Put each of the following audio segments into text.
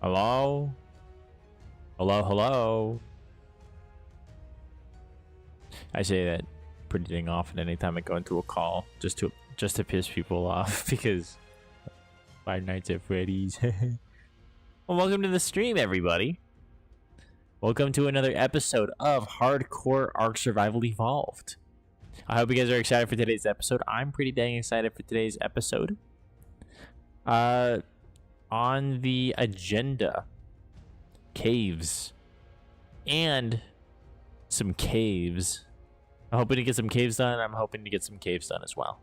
Hello? Hello, hello? I say that pretty dang often anytime I go into a call, just to piss people off, because Five Nights at Freddy's. Well, welcome to the stream, everybody. Welcome to another episode of Hardcore ARK Survival Evolved. I hope you guys are excited for today's episode. I'm pretty dang excited for today's episode. On the agenda, caves and some caves. I'm hoping to get some caves done. I'm hoping to get some caves done as well.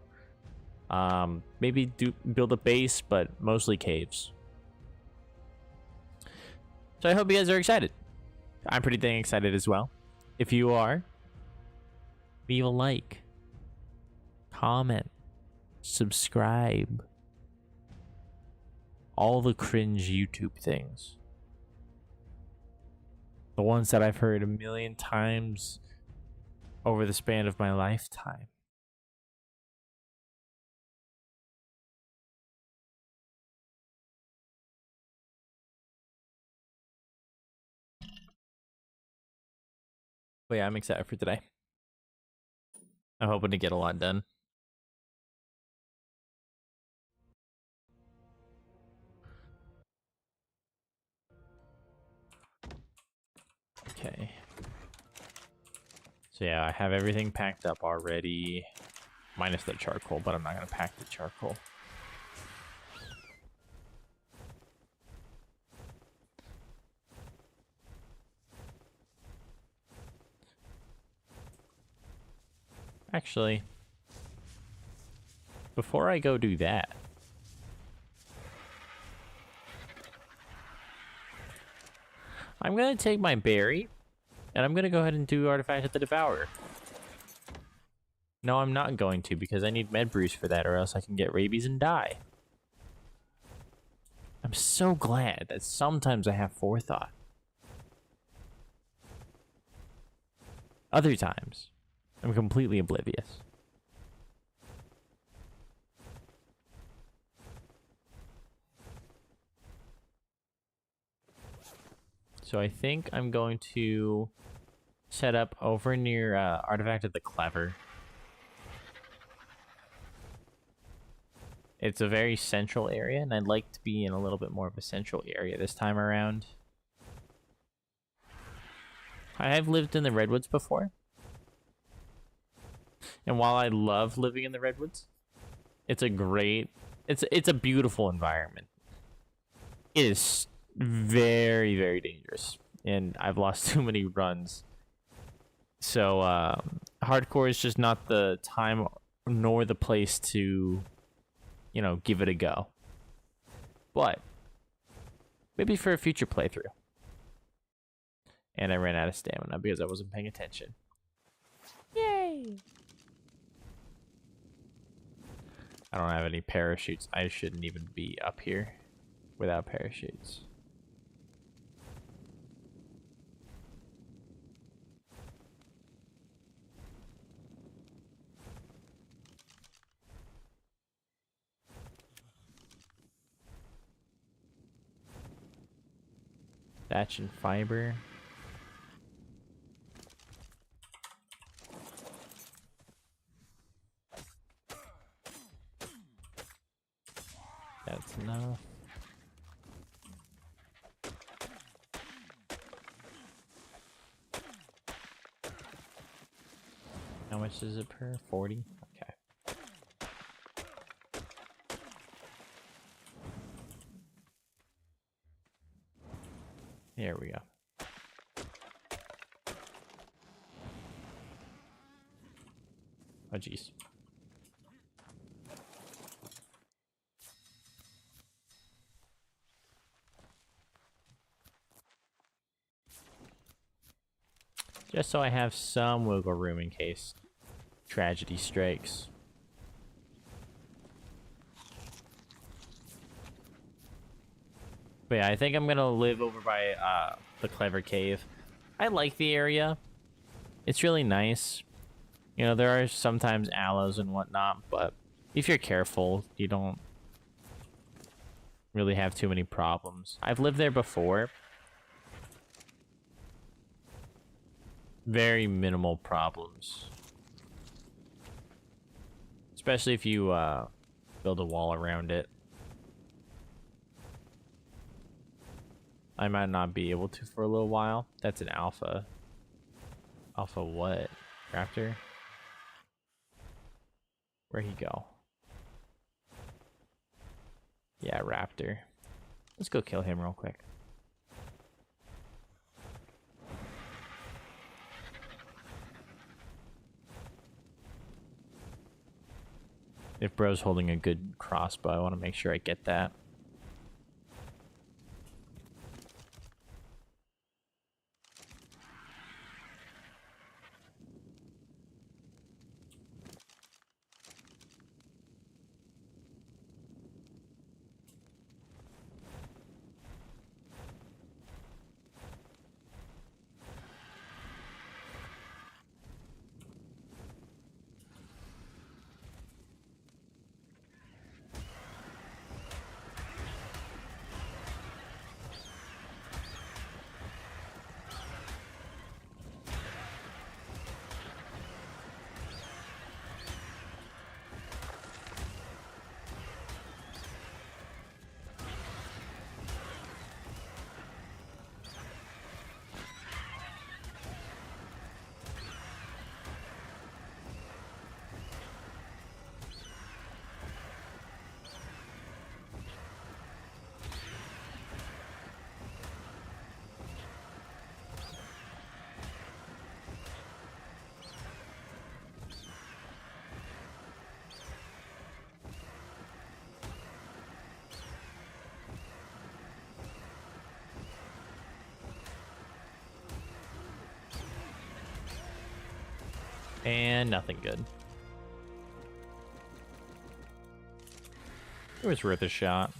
Maybe build a base, but mostly caves. So I hope you guys are excited. I'm pretty dang excited as well. If you are, leave a like, comment, subscribe. All the cringe YouTube things. The ones that I've heard a million times over the span of my lifetime. But yeah, I'm excited for today. I'm hoping to get a lot done. Okay. So yeah, I have everything packed up already. Minus the charcoal, but I'm not going to pack the charcoal. Actually, before I go do that, I'm going to take my berry, and I'm going to go ahead and do Artifact of the Devourer. No, I'm not going to, because I need med brews for that, or else I can get rabies and die. I'm so glad that sometimes I have forethought. Other times, I'm completely oblivious. So I think I'm going to set up over near Artifact of the Clever. It's a very central area, and I'd like to be in a little bit more of a central area this time around. I have lived in the Redwoods before. And while I love living in the Redwoods, it's a beautiful environment. It is very, very dangerous, and I've lost too many runs. So hardcore is just not the time nor the place to, you know, give it a go. But maybe for a future playthrough. And I ran out of stamina because I wasn't paying attention. Yay! I don't have any parachutes. I shouldn't even be up here without parachutes. Thatch and fiber. That's enough. How much is it per? 40? Okay. There we go. Oh, jeez. Just so I have some wiggle room in case tragedy strikes. But yeah, I think I'm gonna live over by the Clever Cave. I like the area. It's really nice. You know, there are sometimes aloes and whatnot, but if you're careful, you don't really have too many problems. I've lived there before. Very minimal problems. Especially if you build a wall around it. I might not be able to for a little while. That's an alpha. Alpha what? Raptor? Where'd he go? Yeah, Raptor. Let's go kill him real quick. If bro's holding a good crossbow, I want to make sure I get that. And nothing good. It was worth a shot.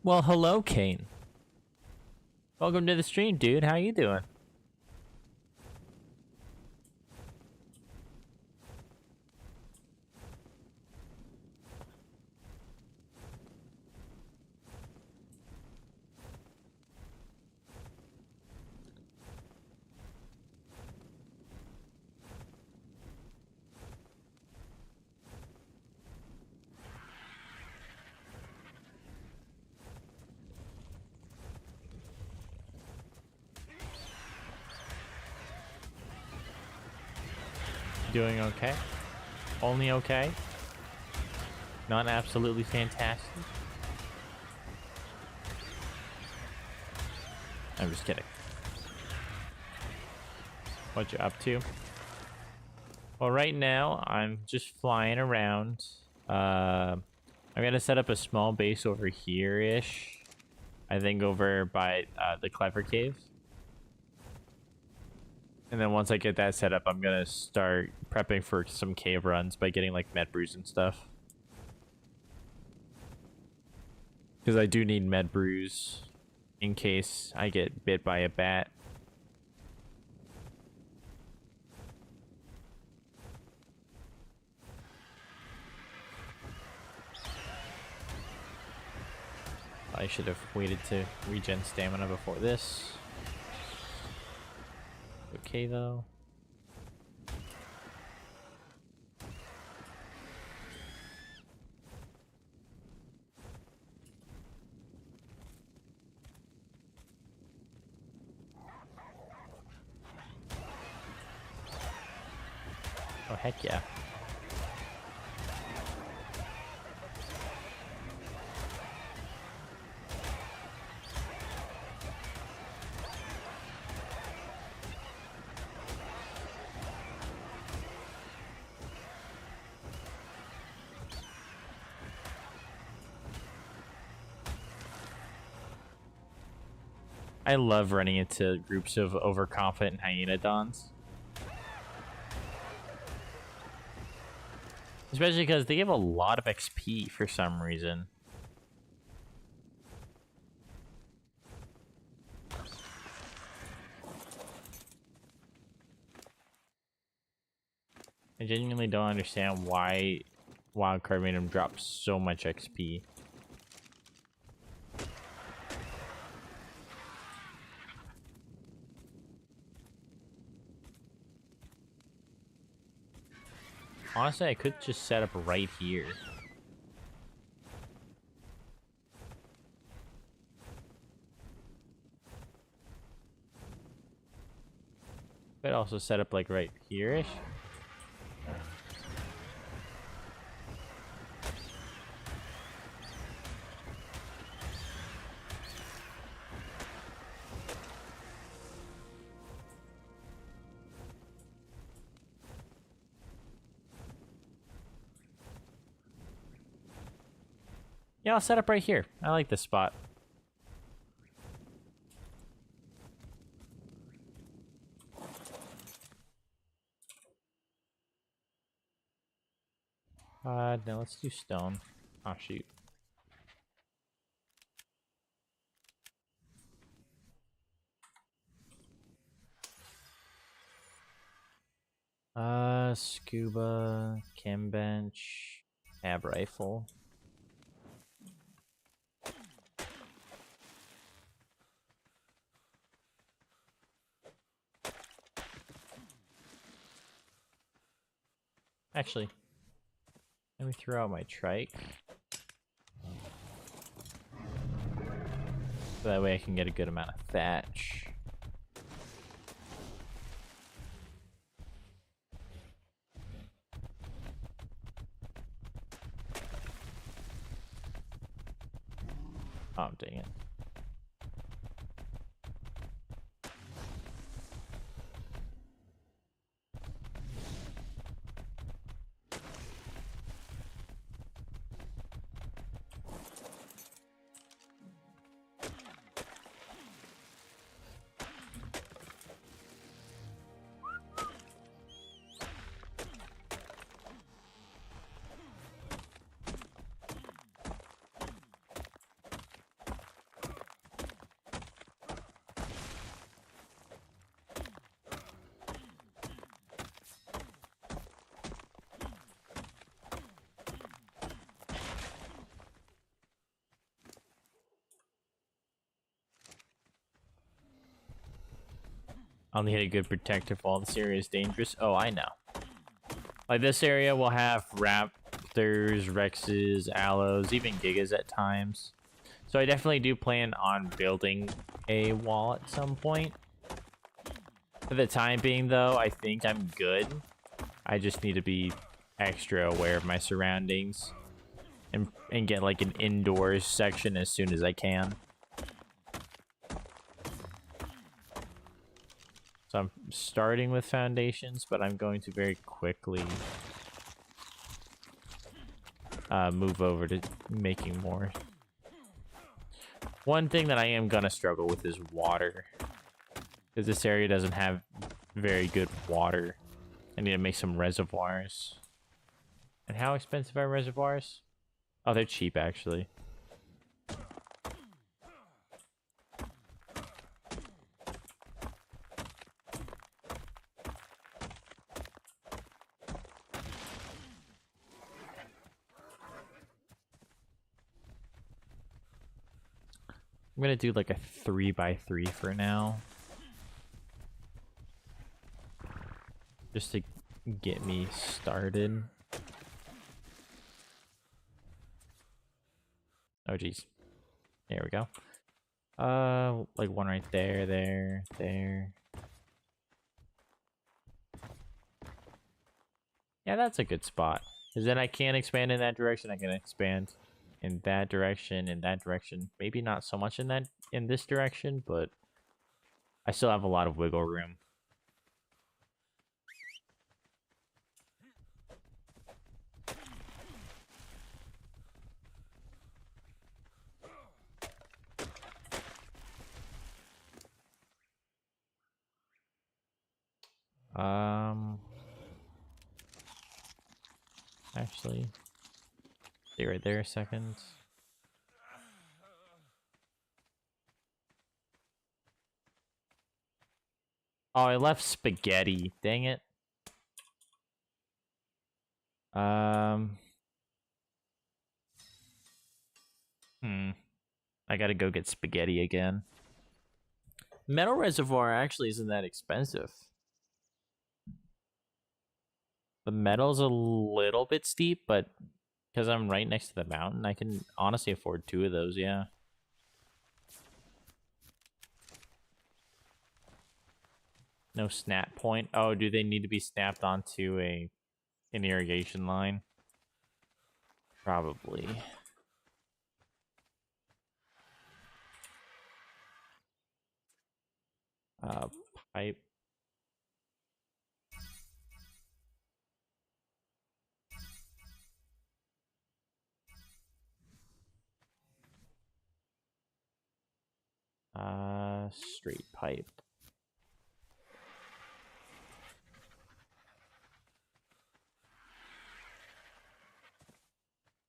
Well, hello, Kane. Welcome to the stream, dude. How you doing? Doing okay? Only okay? Not absolutely fantastic? I'm just kidding. What you up to? Well, right now, I'm just flying around. I'm gonna set up a small base over here-ish. I think over by the Clever Cave. And then once I get that set up, I'm gonna start prepping for some cave runs by getting like med brews and stuff. Because I do need med brews in case I get bit by a bat. I should have waited to regen stamina before this. Okay though. Oh heck yeah. I love running into groups of overconfident hyenodons. Especially because they give a lot of XP for some reason. I genuinely don't understand why Wildcard made him drop so much XP. Honestly, I could just set up right here. Could also set up like right here-ish. Yeah, I'll set up right here. I like this spot. No, let's do stone. Oh, shoot. Scuba, chem bench, ab rifle. Actually, let me throw out my trike. So that way I can get a good amount of thatch. Oh, dang it. I'll need a good protective wall. This area is dangerous. Oh, I know. Like this area will have raptors, rexes, aloes, even gigas at times. So I definitely do plan on building a wall at some point. For the time being though, I think I'm good. I just need to be extra aware of my surroundings and get like an indoors section as soon as I can. So I'm starting with foundations, but I'm going to very quickly move over to making more. One thing that I am gonna struggle with is water, because this area doesn't have very good water. I need to make some reservoirs. And how expensive are reservoirs? Oh, they're cheap actually. I'm gonna do like a 3x3 for now. Just to get me started. Oh geez. There we go. Like one right there, there. Yeah, that's a good spot. Because then I can expand in that direction. I can expand in that direction, in that direction. Maybe not so much in this direction, but I still have a lot of wiggle room. Actually, stay right there a second. Oh, I left spaghetti. Dang it. I gotta go get spaghetti again. Metal reservoir actually isn't that expensive. The metal's a little bit steep, but because I'm right next to the mountain, I can honestly afford 2 of those, yeah. No snap point. Oh, do they need to be snapped onto an irrigation line? Probably. Pipe. Straight pipe.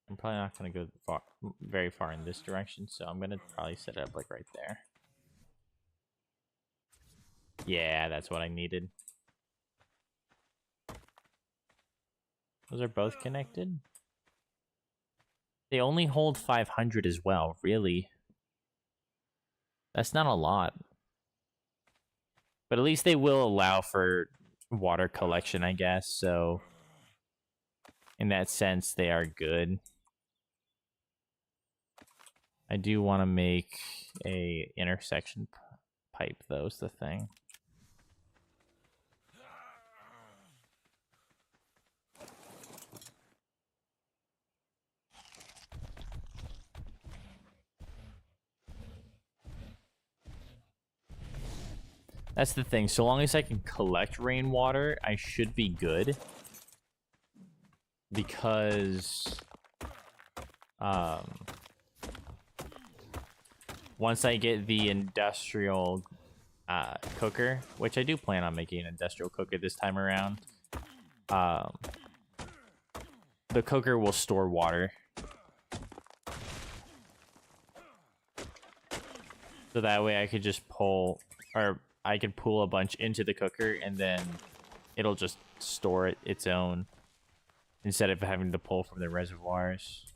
I'm probably not going to go very far in this direction, so I'm going to probably set it up like right there. Yeah, that's what I needed. Those are both connected. They only hold 500 as well, really. That's not a lot. But at least they will allow for water collection, I guess, so in that sense, they are good. I do want to make a intersection pipe, though, is the thing. That's the thing. So long as I can collect rainwater, I should be good. Because once I get the industrial cooker, which I do plan on making an industrial cooker this time around, the cooker will store water. So that way I could just pull, or I could pull a bunch into the cooker and then it'll just store its own instead of having to pull from the reservoirs.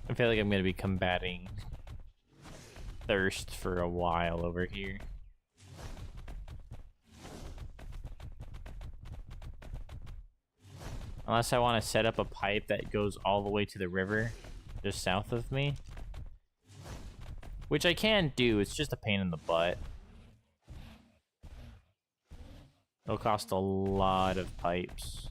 I feel like I'm gonna be combating thirst for a while over here. Unless I want to set up a pipe that goes all the way to the river just south of me. Which I can do, it's just a pain in the butt. It'll cost a lot of pipes.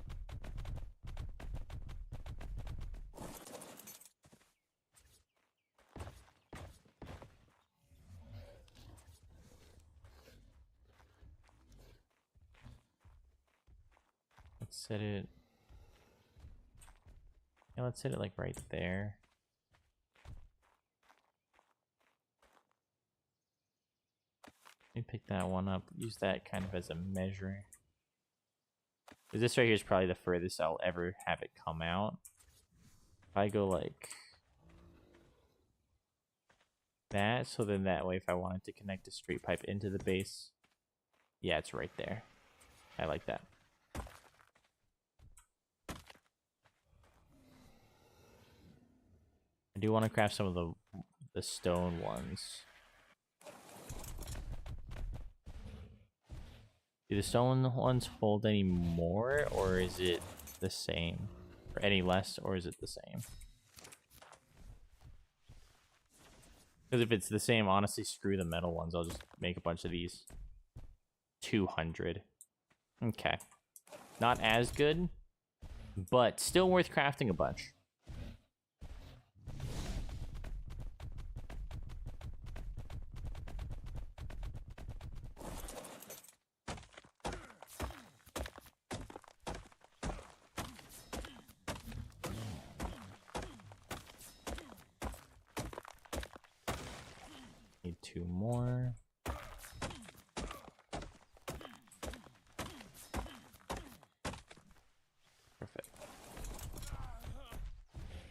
Let's set it. Yeah, let's set it like right there. Let me pick that one up. Use that kind of as a measure. This right here is probably the furthest I'll ever have it come out. If I go like that, so then that way if I wanted to connect a straight pipe into the base, yeah, it's right there. I like that. I do want to craft some of the stone ones. Do the stone ones hold any more, or is it the same? Or any less, or is it the same? Because if it's the same, honestly, screw the metal ones. I'll just make a bunch of these. 200. Okay. Not as good, but still worth crafting a bunch. Need 2 more. Perfect.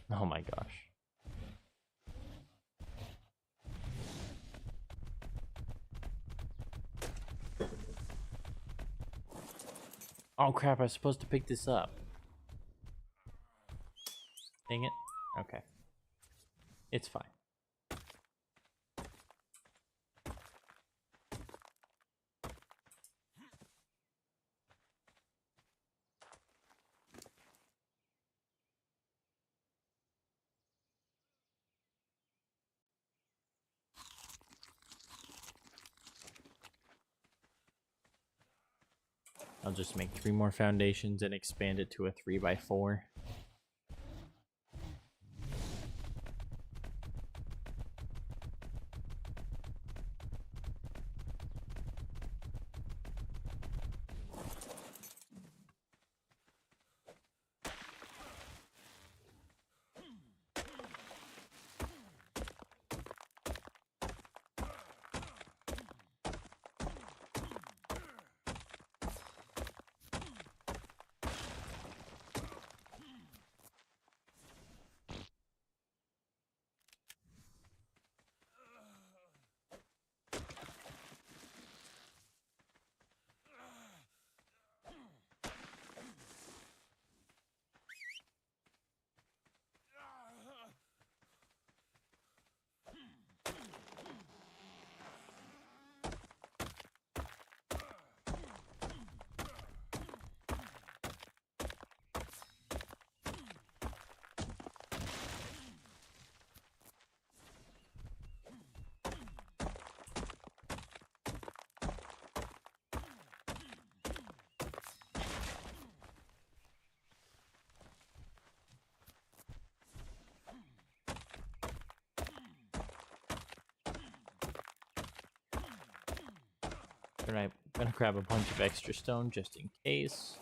Oh my gosh. Oh crap, I was supposed to pick this up. Dang it. Okay. It's fine. I'll just make 3 more foundations and expand it to a 3x4. I'm gonna grab a bunch of extra stone just in case.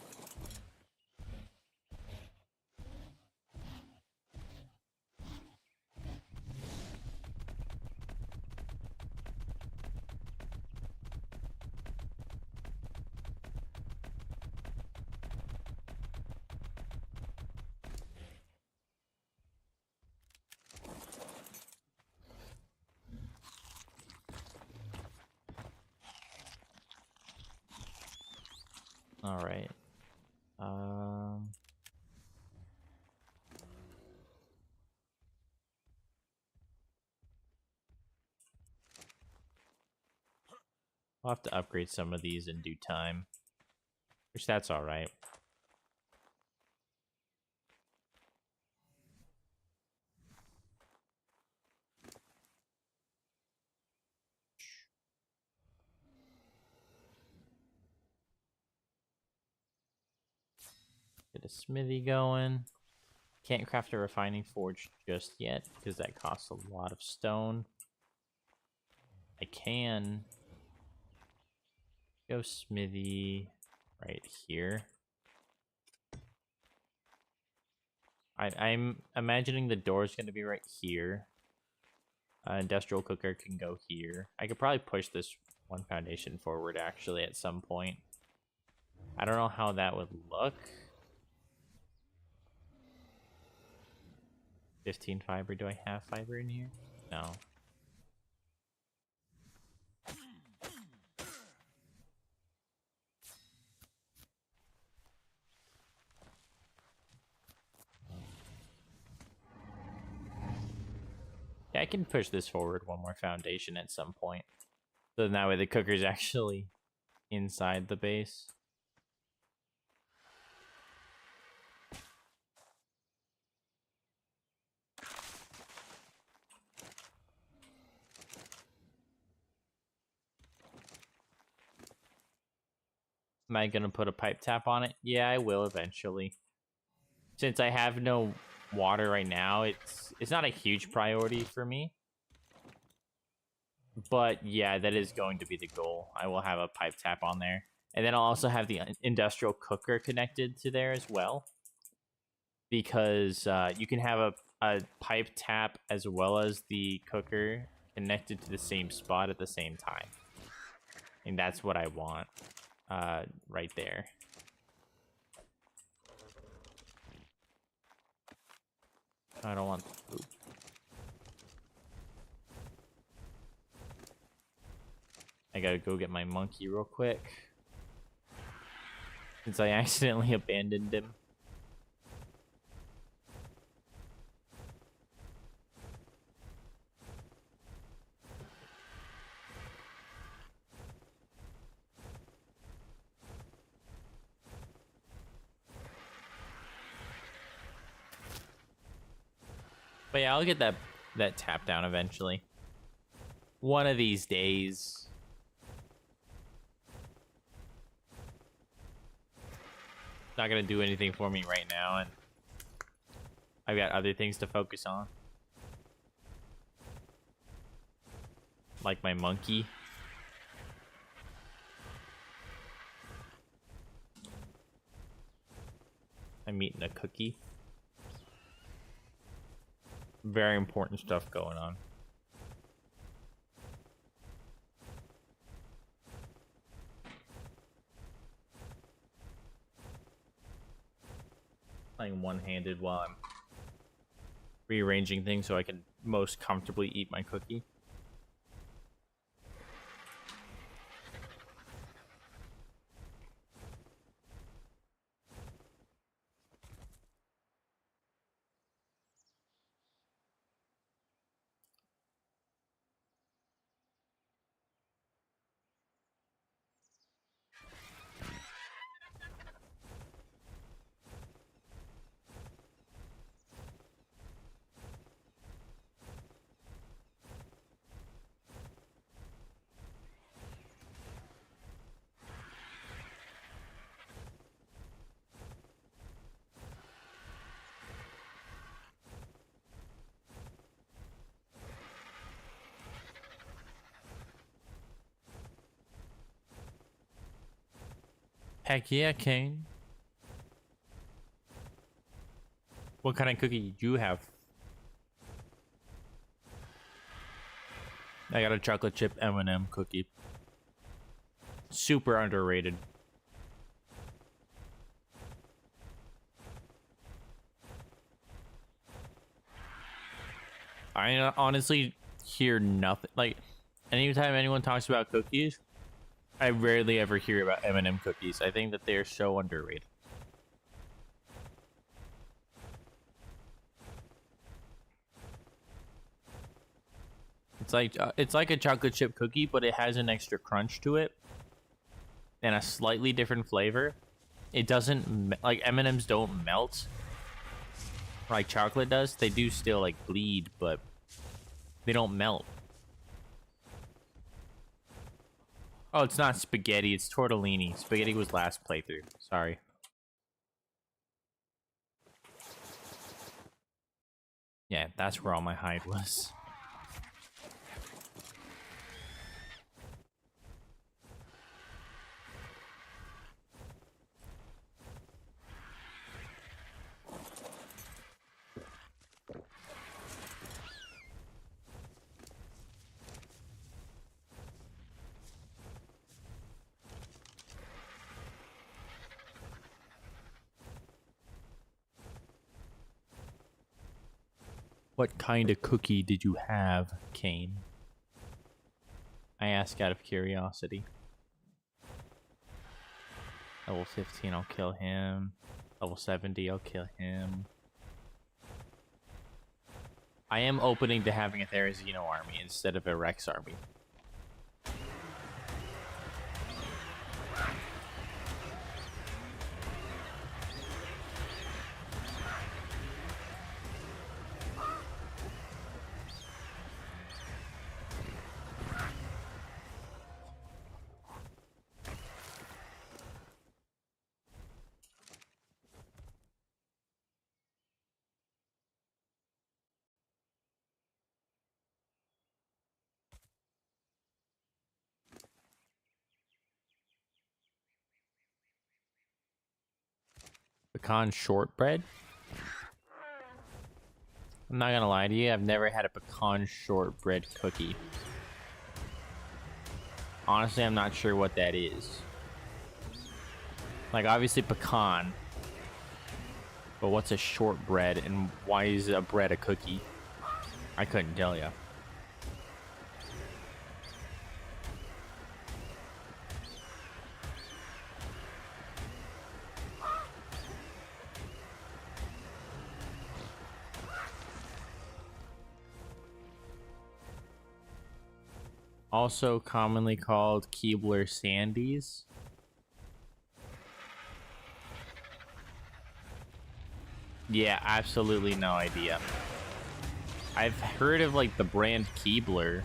All right. I'll have to upgrade some of these in due time, which that's all right. Get a smithy going. Can't craft a refining forge just yet because that costs a lot of stone. I can go smithy right here. I'm imagining the door is going to be right here. Industrial cooker can go here. I could probably push this one foundation forward, actually, at some point. I don't know how that would look. 15 fiber. Do I have fiber in here? No. Yeah, I can push this forward one more foundation at some point. So then that way the cooker's actually inside the base. Am I gonna put a pipe tap on it? Yeah, I will eventually. Since I have no water right now, it's not a huge priority for me. But yeah, that is going to be the goal. I will have a pipe tap on there. And then I'll also have the industrial cooker connected to there as well. Because you can have a pipe tap as well as the cooker connected to the same spot at the same time. And that's what I want right there. I don't want poop. I gotta go get my monkey real quick. Since I accidentally abandoned him. But yeah, I'll get that tap down eventually. One of these days. Not gonna do anything for me right now, and I've got other things to focus on. Like my monkey. I'm eating a cookie. Very important stuff going on. Playing one-handed while I'm rearranging things so I can most comfortably eat my cookie. Heck yeah, Kane. What kind of cookie do you have? I got a chocolate chip M&M cookie. Super underrated. I honestly hear nothing. Like, anytime anyone talks about cookies, I rarely ever hear about M&M cookies. I think that they are so underrated. It's like a chocolate chip cookie, but it has an extra crunch to it and a slightly different flavor. It doesn't like M&Ms don't melt like chocolate does. They do still like bleed, but they don't melt. Oh, it's not spaghetti. It's tortellini. Spaghetti was last playthrough. Sorry. Yeah, that's where all my hide was. What kind of cookie did you have, Kane? I ask out of curiosity. Level 15, I'll kill him. Level 70, I'll kill him. I am opening to having a Therizino army instead of a Rex army. Pecan shortbread? I'm not gonna lie to you, I've never had a pecan shortbread cookie. Honestly, I'm not sure what that is. Like, obviously pecan. But what's a shortbread and why is a bread a cookie? I couldn't tell you. Also commonly called Keebler Sandies. Yeah, absolutely no idea. I've heard of like the brand Keebler,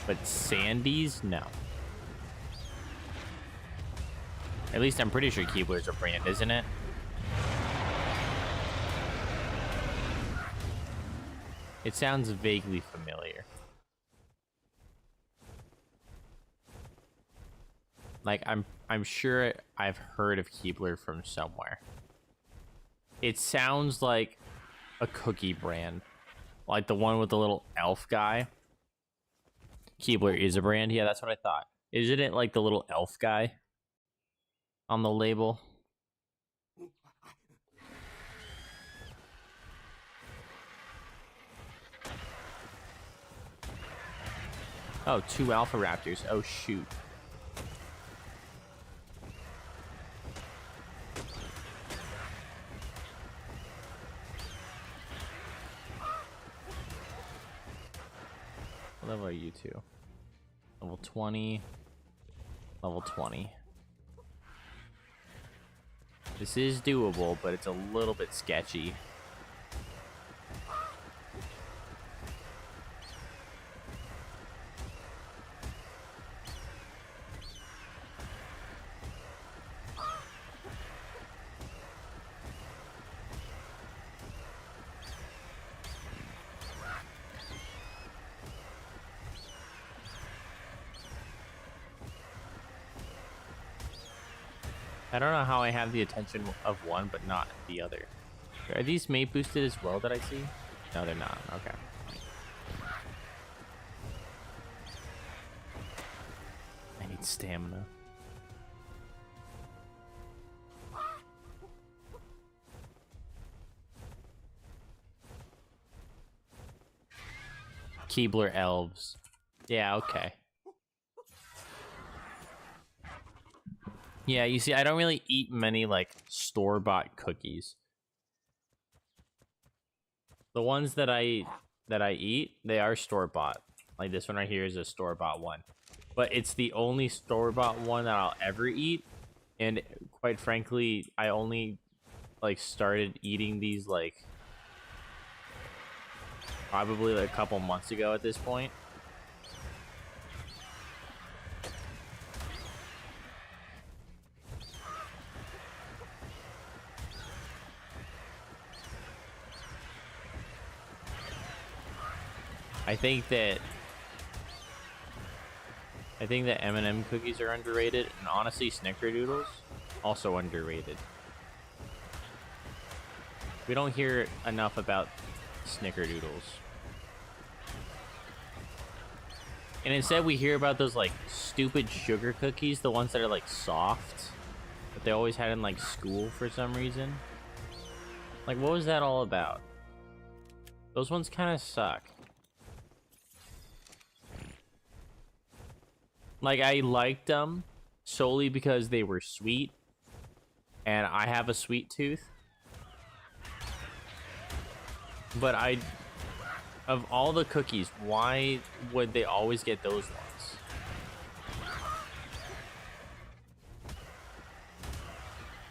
but Sandies, no. At least I'm pretty sure Keebler's a brand, isn't it? It sounds vaguely familiar. Like, I'm sure I've heard of Keebler from somewhere. It sounds like a cookie brand. Like the one with the little elf guy. Keebler is a brand? Yeah, that's what I thought. Isn't it like the little elf guy on the label? Oh, 2 alpha raptors. Oh, shoot. What level are you two? Level 20. Level 20. This is doable, but it's a little bit sketchy. I don't know how I have the attention of one, but not the other. Are these mate boosted as well that I see? No, they're not. Okay. I need stamina. Keebler elves. Yeah, okay. Yeah, you see, I don't really eat many, like, store-bought cookies. The ones that I eat, they are store-bought. Like, this one right here is a store-bought one. But it's the only store-bought one that I'll ever eat. And, quite frankly, I only, like, started eating these, like, probably like, a couple months ago at this point. I think that M&M cookies are underrated, and honestly, Snickerdoodles also underrated. We don't hear enough about Snickerdoodles, and instead we hear about those like stupid sugar cookies, the ones that are like soft, that they always had in like school for some reason. Like, what was that all about? Those ones kind of suck. Like, I liked them solely because they were sweet, and I have a sweet tooth. But of all the cookies, why would they always get those ones?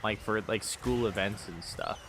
Like, for, like, school events and stuff.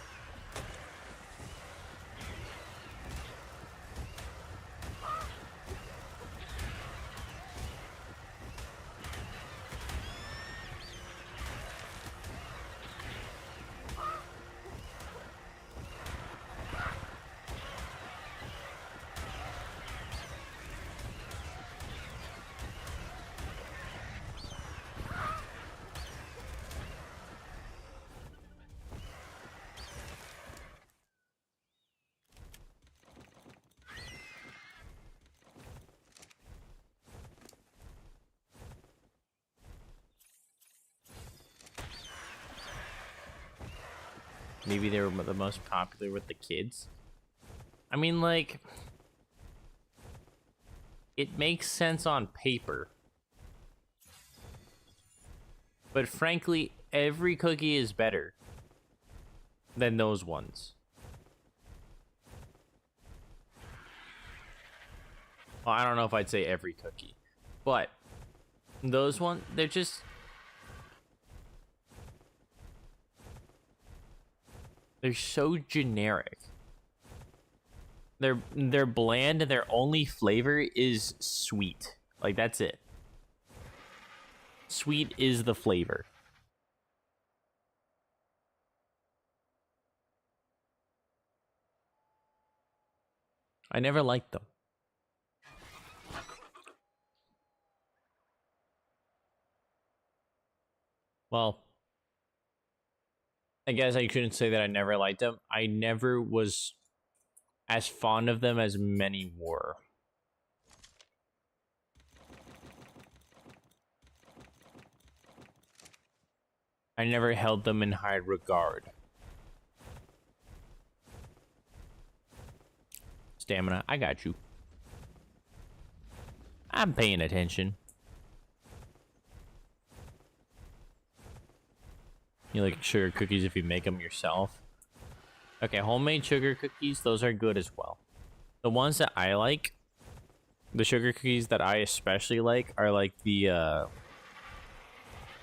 Maybe they were the most popular with the kids. I mean, like, it makes sense on paper. But frankly, every cookie is better than those ones. Well, I don't know if I'd say every cookie, but those ones, they're just... They're so generic. They're bland and their only flavor is sweet. Like, that's it. Sweet is the flavor. I never liked them. Well, I guess I couldn't say that I never liked them. I never was as fond of them as many were. I never held them in high regard. Stamina, I got you. I'm paying attention. You like sugar cookies if you make them yourself? Okay, homemade sugar cookies, those are good as well. The ones that I like, the sugar cookies that I especially like, are like the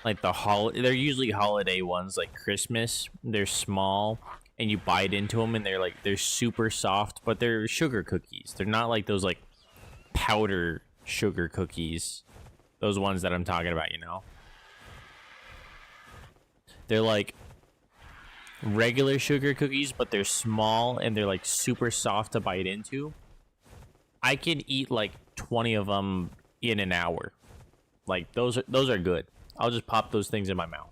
they're usually holiday ones, like Christmas. They're small, and you bite into them, and they're super soft, but they're sugar cookies. They're not like those like powder sugar cookies, those ones that I'm talking about, you know. They're like regular sugar cookies, but they're small and they're like super soft to bite into. I can eat like 20 of them in an hour. Like, those are good. I'll just pop those things in my mouth.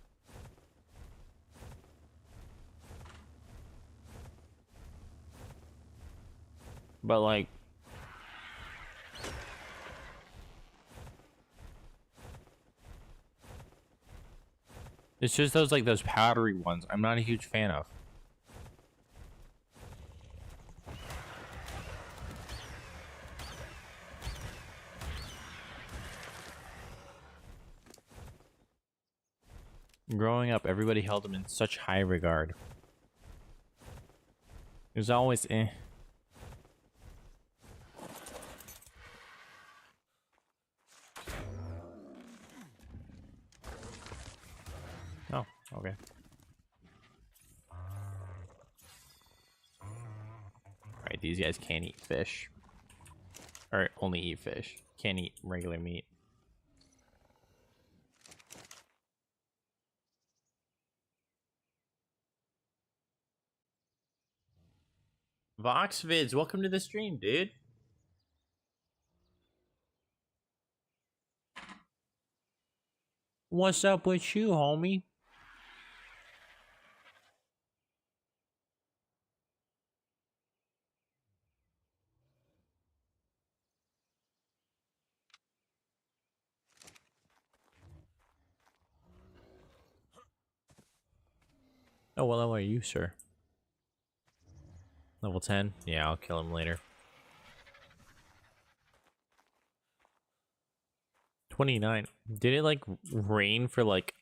But like, it's just those powdery ones I'm not a huge fan of. Growing up, everybody held them in such high regard. It was always eh. Oh, okay. Alright, these guys can't eat fish. Or only eat fish. Can't eat regular meat. VoxVids, welcome to the stream, dude. What's up with you, homie? Oh, well, how are you, sir? Level 10? Yeah, I'll kill him later. 29. Did it like rain for like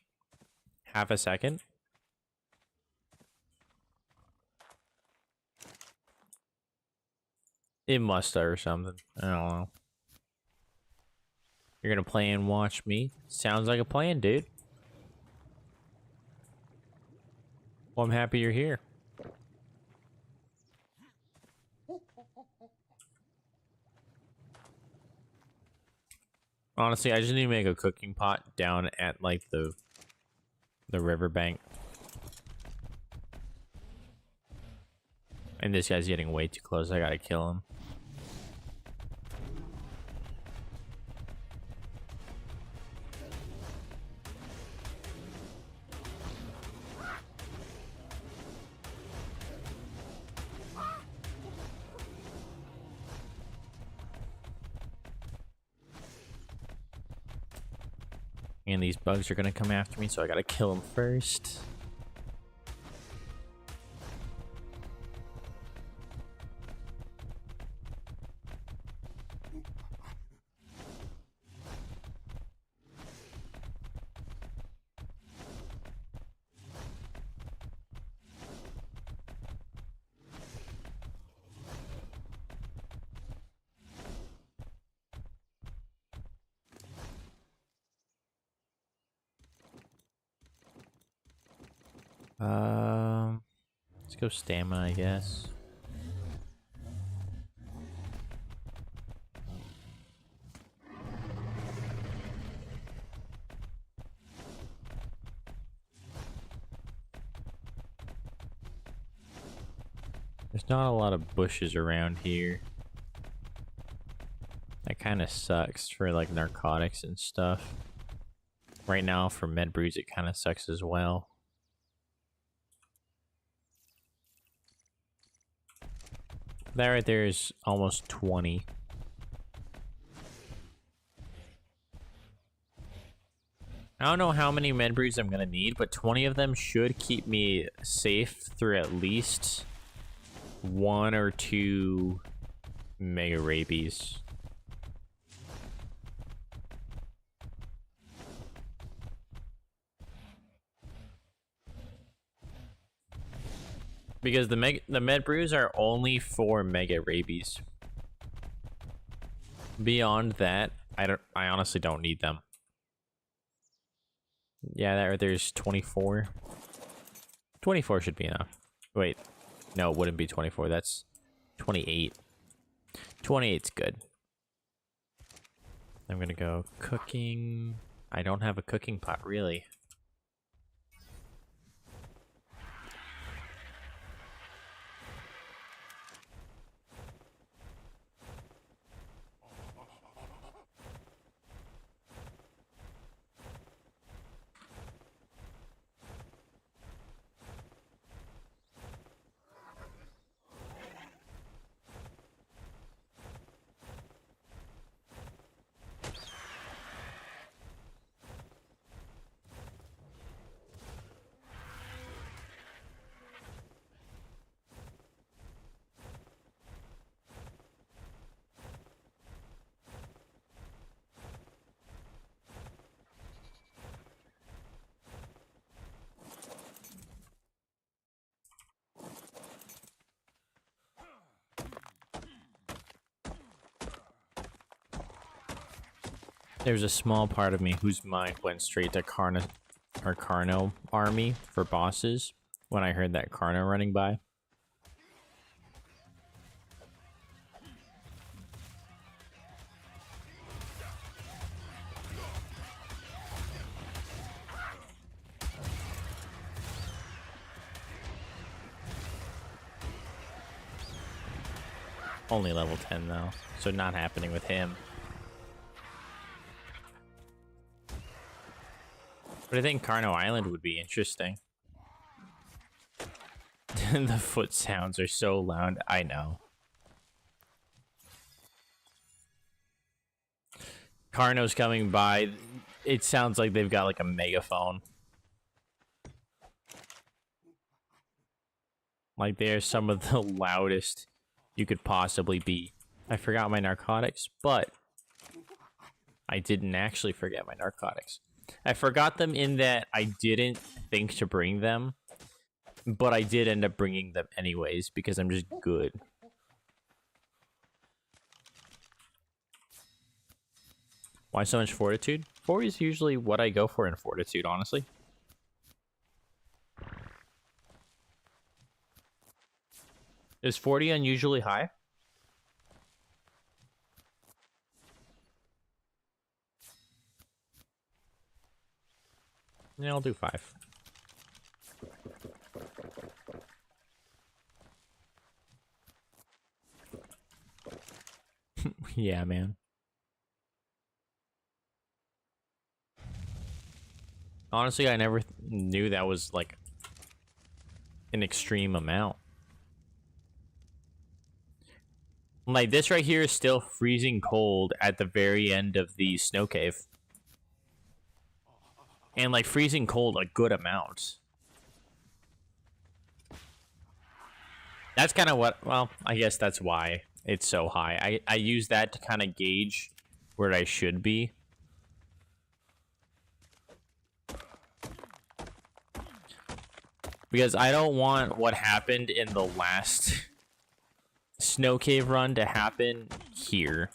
half a second? It must have or something. I don't know. You're gonna play and watch me? Sounds like a plan, dude. Well, I'm happy you're here. Honestly, I just need to make a cooking pot down at like the riverbank. And this guy's getting way too close. I gotta kill him. And these bugs are gonna come after me, so I gotta kill them first. Let's go stamina, I guess. There's not a lot of bushes around here. That kind of sucks for like narcotics and stuff. Right now for med brews it kind of sucks as well. That right there is almost 20. I don't know how many med brews I'm gonna need, but 20 of them should keep me safe through at least 1 or 2 mega rabies. Because the med brews are only for mega rabies. Beyond that, I honestly don't need them. Yeah, that right there's 24. 24 should be enough. Wait, no, it wouldn't be 24. That's 28. 28's good. I'm gonna go cooking. I don't have a cooking pot, really. There's a small part of me whose mind went straight to Carno army for bosses when I heard that Carno running by. Only level 10 though, so not happening with him. But I think Carno Island would be interesting. The foot sounds are so loud. I know. Carno's coming by. It sounds like they've got like a megaphone. Like, they're some of the loudest you could possibly be. I forgot my narcotics, but I didn't actually forget my narcotics. I forgot them in that I didn't think to bring them, but I did end up bringing them anyways because I'm just good. Why so much fortitude? 40 is usually what I go for in fortitude, honestly. Is 40 unusually high? Yeah, I'll do 5. Yeah, man. Honestly, I never knew that was, like, an extreme amount. Like, this right here is still freezing cold at the very end of the snow cave. And, like, freezing cold a good amount. That's kind of what, well, I guess that's why it's so high. I use that to kind of gauge where I should be. Because I don't want what happened in the last snow cave run to happen here.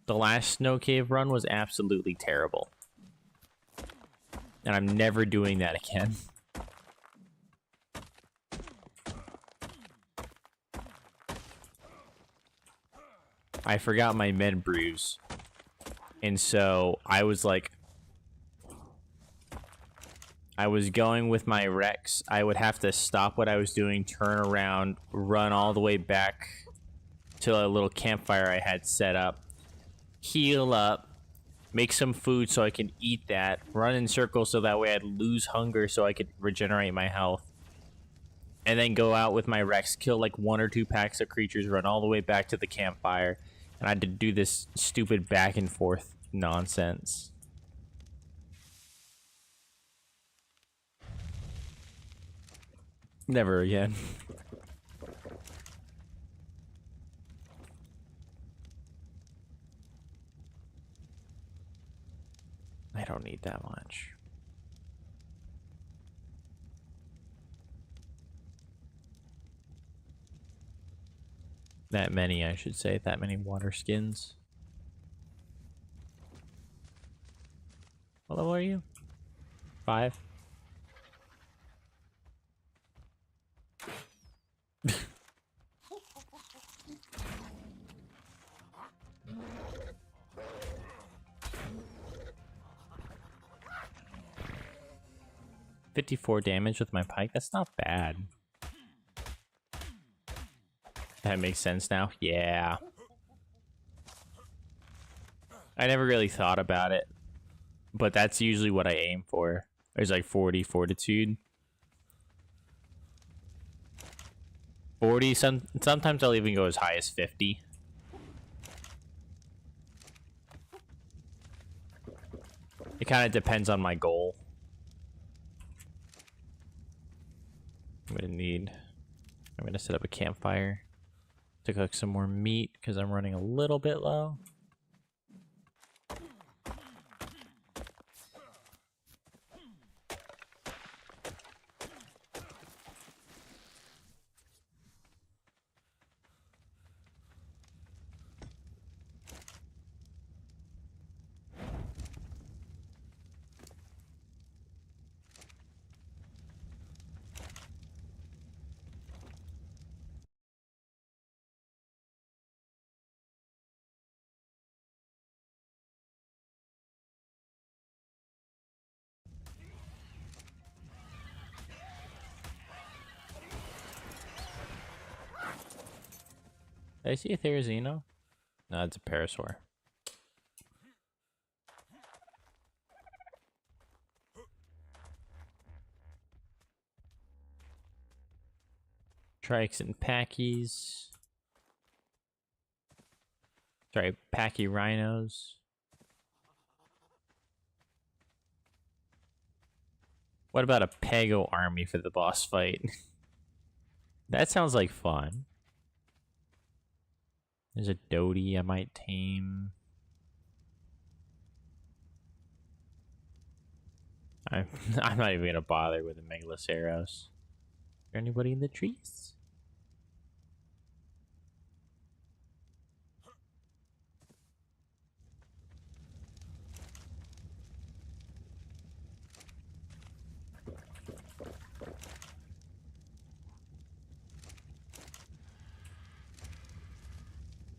The last snow cave run was absolutely terrible. And I'm never doing that again. I forgot my med brews. And so I was like, I was going with my Rex. I would have to stop what I was doing, turn around, run all the way back to a little campfire I had set up, heal up, make some food so I can eat that, run in circles so that way I'd lose hunger so I could regenerate my health, and then go out with my Rex, kill like 1 or 2 packs of creatures, run all the way back to the campfire, and I had to do this stupid back and forth nonsense. Never again. I don't need that much. That many, I should say. That many water skins. What level are you? 5? $54 damage with my pike? That's not bad. That makes sense now? Yeah. I never really thought about it, but that's usually what I aim for. There's like 40 fortitude. 40, sometimes I'll even go as high as 50. It kind of depends on my goal. I'm gonna set up a campfire to cook some more meat because I'm running a little bit low. Did I see a Therizino? No, it's a Parasaur. Trikes and Packies. Sorry, Packy Rhinos. What about a Pego army for the boss fight? That sounds like fun. There's a Doty I might tame. I'm not even gonna bother with the Megaloceros. Is there anybody in the trees?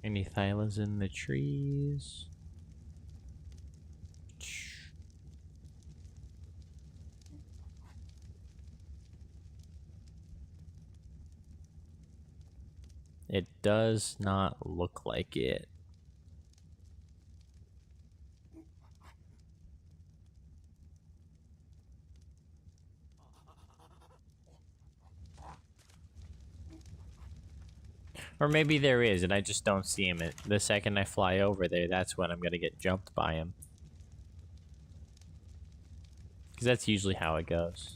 Any Thylas in the trees? It does not look like it. Or maybe there is, and I just don't see him. The second I fly over there, that's when I'm gonna get jumped by him. Because that's usually how it goes.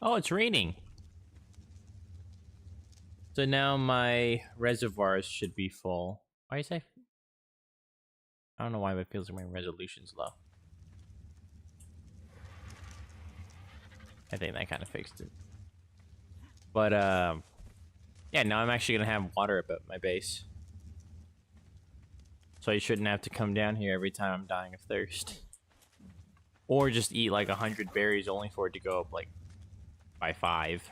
Oh, it's raining. So now my reservoirs should be full. Why is I don't know why, but it feels like my resolution's low. I think that kind of fixed it. But, yeah, now I'm actually gonna have water up at my base. So I shouldn't have to come down here every time I'm dying of thirst. Or just eat like 100 berries only for it to go up like by 5.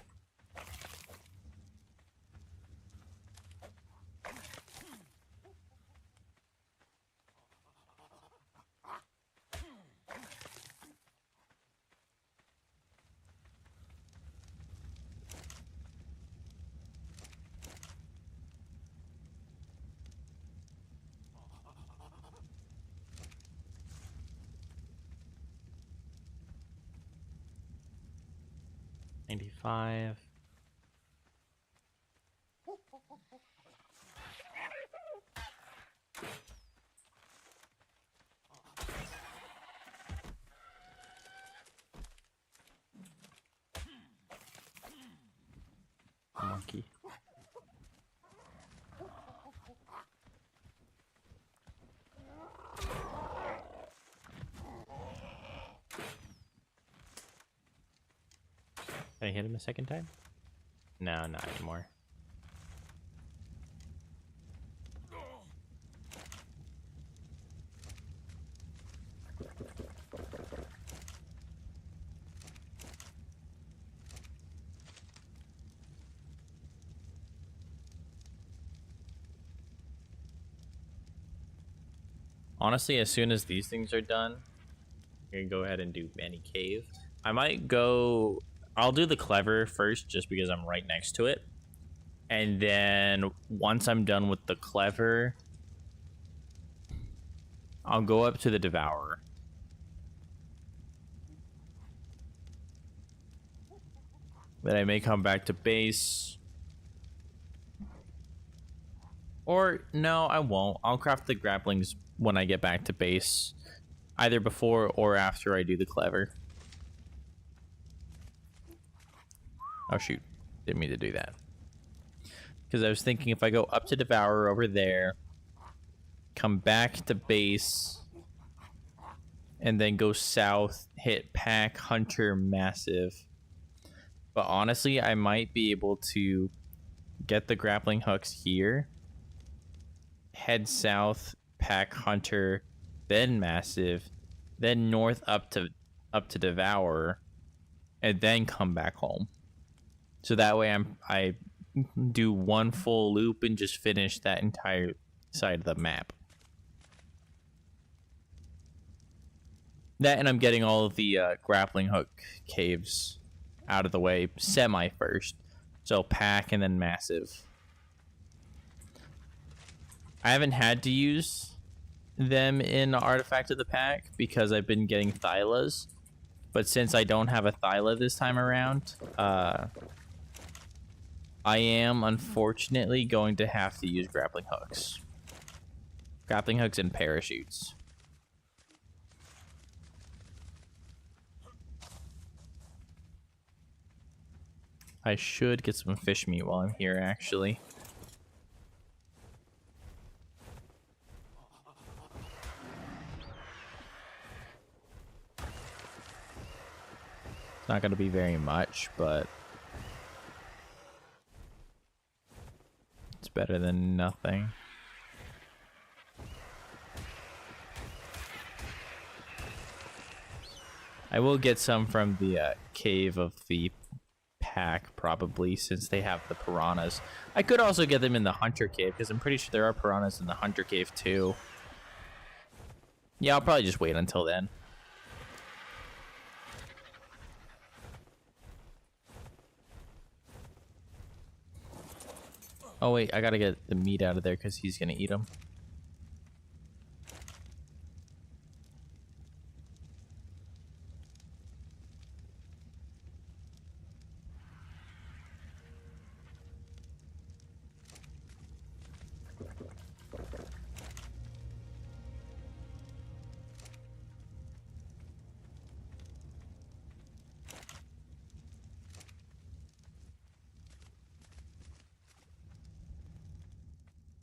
$95. Monkey. Can I hit him a second time? No, not anymore. Honestly, as soon as these things are done, I'm gonna go ahead and do any cave. I might go... I'll do the clever first, just because I'm right next to it. And then, once I'm done with the clever, I'll go up to the devourer. Then I may come back to base. Or, no, I won't. I'll craft the grapplings when I get back to base. Either before or after I do the clever. Oh, shoot. Didn't mean to do that. Because I was thinking if I go up to Devourer over there, come back to base, and then go south, hit Pack, Hunter, Massive. But honestly, I might be able to get the grappling hooks here, head south, Pack, Hunter, then Massive, then north up to Devour, and then come back home. So that way I do one full loop and just finish that entire side of the map. That, and I'm getting all of the grappling hook caves out of the way semi first. So Pack and then Massive. I haven't had to use them in Artifact of the Pack because I've been getting Thylas. But since I don't have a Thyla this time around, I am unfortunately going to have to use grappling hooks. Grappling hooks and parachutes. I should get some fish meat while I'm here, actually. It's not going to be very much, but it's better than nothing. I will get some from the cave of the Pack, probably, since they have the piranhas. I could also get them in the Hunter cave, because I'm pretty sure there are piranhas in the Hunter cave, too. Yeah, I'll probably just wait until then. Oh wait, I gotta get the meat out of there because he's gonna eat them.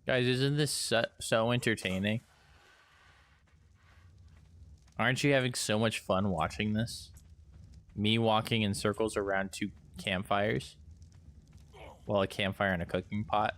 Guys, isn't this so entertaining? Aren't you having so much fun watching this? Me walking in circles around two campfires? Well, a campfire and a cooking pot.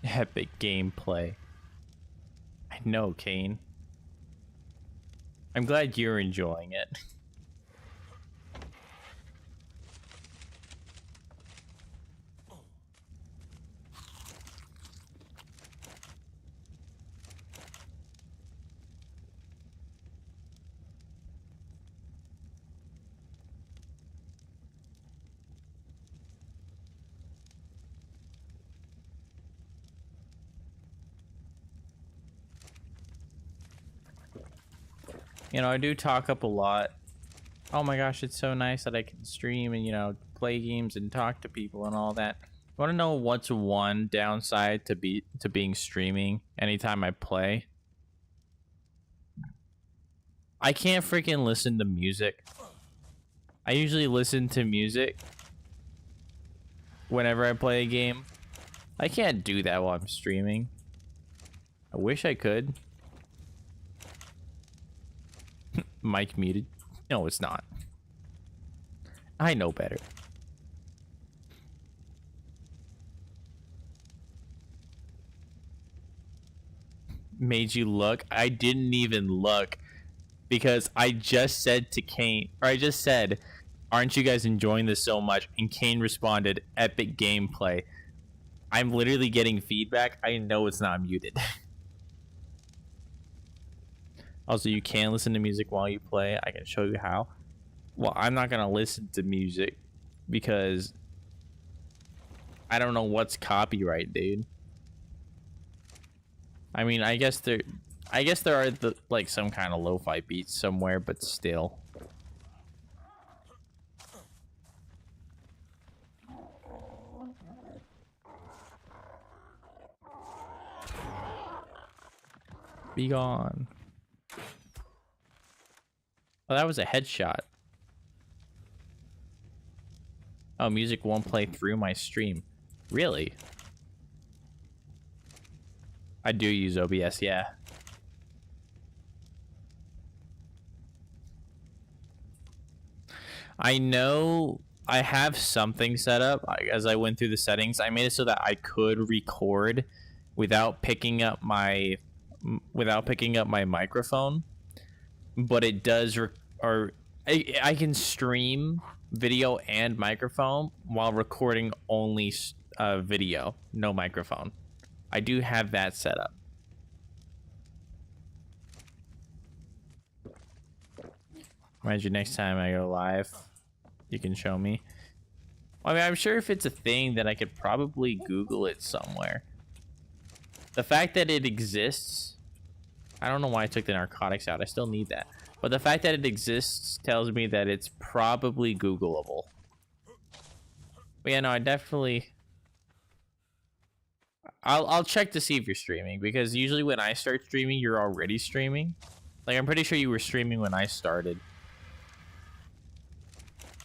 Epic gameplay. I know, Kane. I'm glad you're enjoying it. You know, I do talk up a lot. Oh my gosh, it's so nice that I can stream and, you know, play games and talk to people and all that. You want to know what's one downside to being streaming anytime I play? I can't freaking listen to music. I usually listen to music whenever I play a game. I can't do that while I'm streaming. I wish I could. Mic muted. No, it's not. I know better. Made you look? I didn't even look because I just said to Kane, or I just said, aren't you guys enjoying this so much? And Kane responded, epic gameplay. I'm literally getting feedback. I know it's not muted. Also, you can listen to music while you play. I can show you how. Well, I'm not going to listen to music because I don't know what's copyright, dude. I mean, I guess there are like some kind of lo-fi beats somewhere, but still. Be gone. Oh, that was a headshot. Oh, music won't play through my stream. Really? I do use OBS, yeah. I know I have something set up. As I went through the settings, I made it so that I could record without picking up my microphone. But it does, I can stream video and microphone while recording only video, no microphone. I do have that set up. Imagine next time I go live, you can show me. I mean, I'm sure if it's a thing, then I could probably Google it somewhere. The fact that it exists, I don't know why I took the narcotics out. I still need that. But the fact that it exists tells me that it's probably Googleable. But yeah, no, I definitely... I'll check to see if you're streaming, because usually when I start streaming, you're already streaming. Like, I'm pretty sure you were streaming when I started.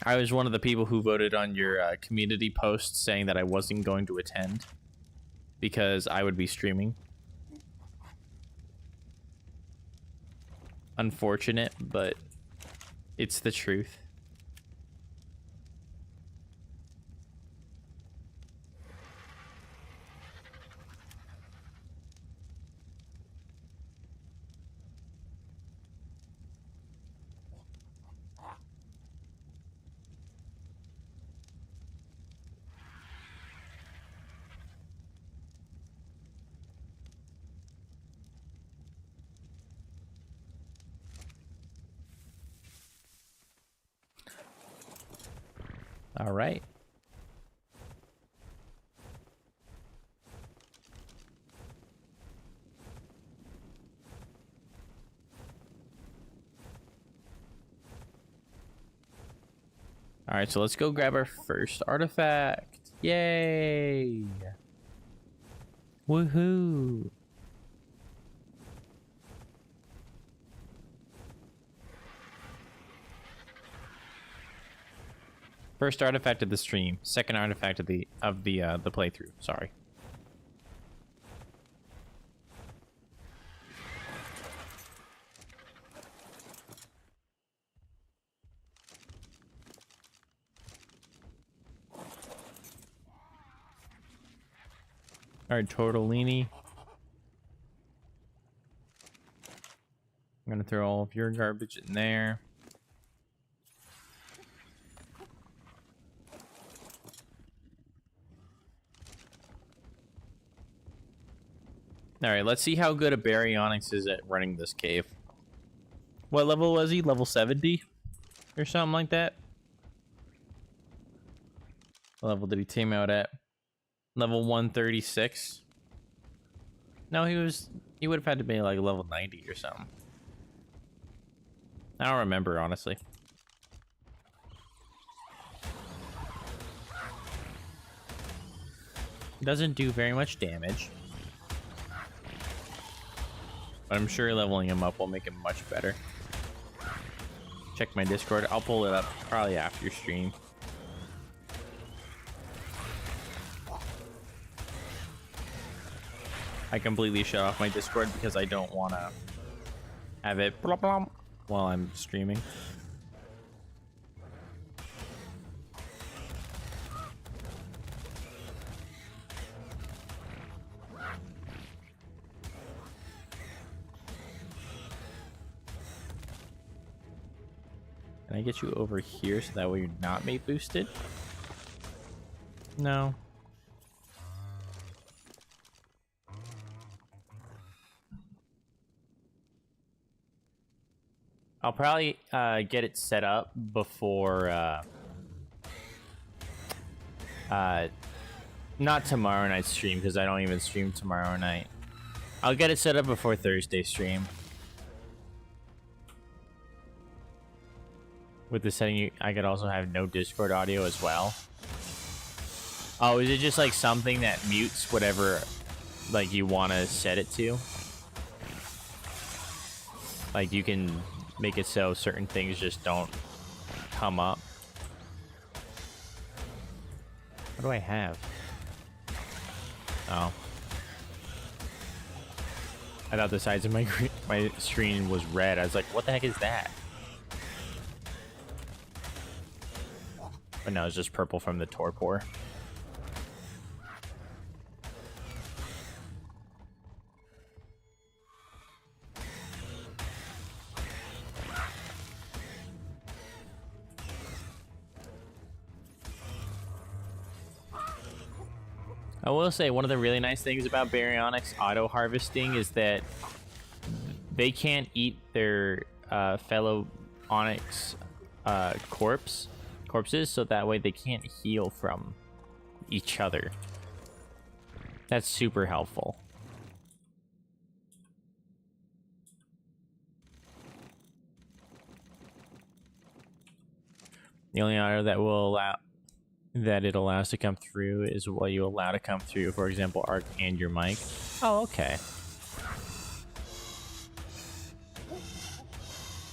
I was one of the people who voted on your community post saying that I wasn't going to attend because I would be streaming. Unfortunate, but it's the truth. All right. All right, so let's go grab our first artifact. Yay! Woohoo! First artifact of the stream, second artifact of the playthrough. Sorry. All right, tortellini. I'm gonna throw all of your garbage in there. Alright, let's see how good a Baryonyx is at running this cave. What level was he? Level 70? Or something like that? What level did he team out at? Level 136? No, he would have had to be like level 90 or something. I don't remember, honestly. Doesn't do very much damage. But I'm sure leveling him up will make him much better. Check my Discord. I'll pull it up probably after your stream. I completely shut off my Discord because I don't want to have it blah, blah, while I'm streaming. Can I get you over here so that way you're not mate boosted? No. I'll probably get it set up before not tomorrow night stream because I don't even stream tomorrow night. I'll get it set up before Thursday stream. With the setting, I could also have no Discord audio as well. Oh, is it just like something that mutes whatever like you want to set it to? Like you can make it so certain things just don't come up. What do I have? Oh. I thought the sides of my screen was red. I was like, what the heck is that? But no, it's just purple from the torpor. I will say one of the really nice things about baryonyx auto harvesting is that they can't eat their fellow onyx corpses, so that way they can't heal from each other. That's super helpful. The only auto that it allows to come through is what you allow to come through, for example, ARK and your mic. Oh, okay.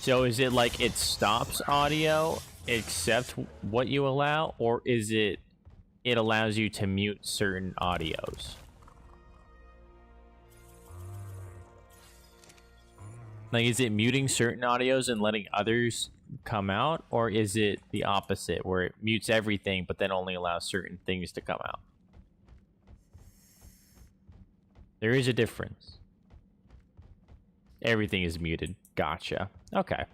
So is it like it stops audio except what you allow, or is it allows you to mute certain audios? Like, is it muting certain audios and letting others come out, or is it the opposite where it mutes everything but then only allows certain things to come out? There is a difference. Everything is muted. Gotcha. Okay.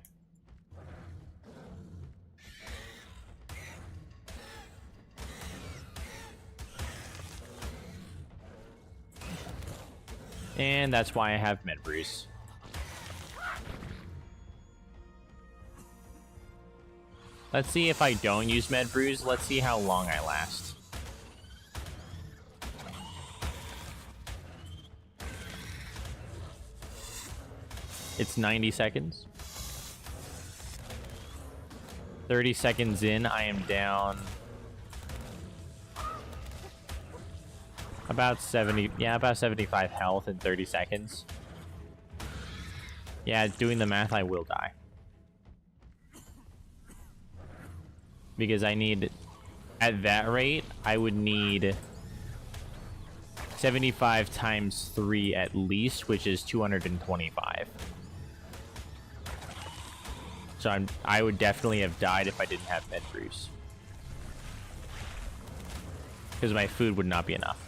And that's why I have Medbreeze. Let's see if I don't use Medbreeze. Let's see how long I last. It's 90 seconds. 30 seconds in, I am down about 70, yeah, about 75 health in 30 seconds. Yeah, doing the math, I will die. Because I need, at that rate, I would need 75 times 3 at least, which is 225. So I would definitely have died if I didn't have Medbreeze. Because my food would not be enough.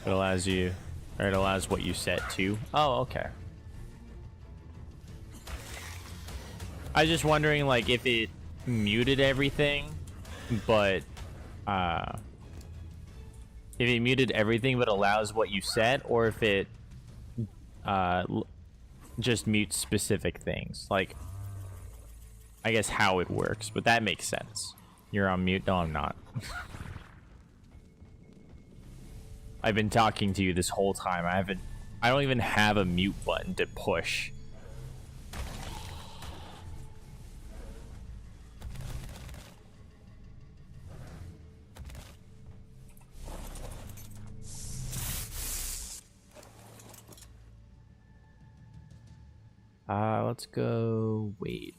It allows you, or it allows what you set to. Oh, okay. I was just wondering, like, if it muted everything, but, if it muted everything but allows what you set, or if it, just mutes specific things. Like, I guess how it works, but that makes sense. You're on mute? No, I'm not. I've been talking to you this whole time. I don't even have a mute button to push. Let's go, wait.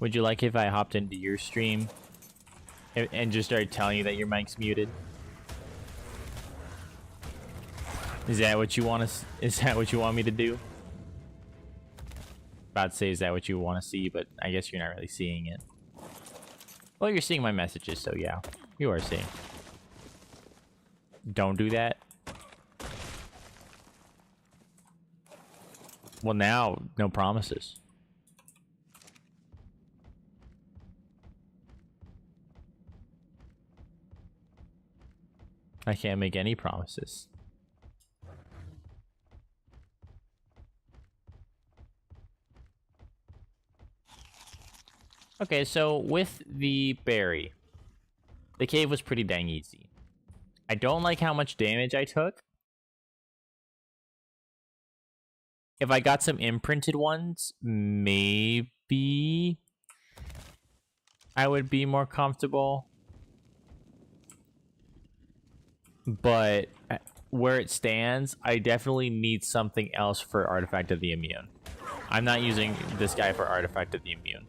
Would you like if I hopped into your stream and just started telling you that your mic's muted? Is that what you want to? Is that what you want me to do? About to say, is that what you want to see? But I guess you're not really seeing it. Well, you're seeing my messages, so yeah, you are seeing. Don't do that. Well, now, no promises. I can't make any promises. Okay, so with the berry, the cave was pretty dang easy. I don't like how much damage I took. If I got some imprinted ones, maybe I would be more comfortable. But where it stands, I definitely need something else for Artifact of the Immune. I'm not using this guy for Artifact of the Immune.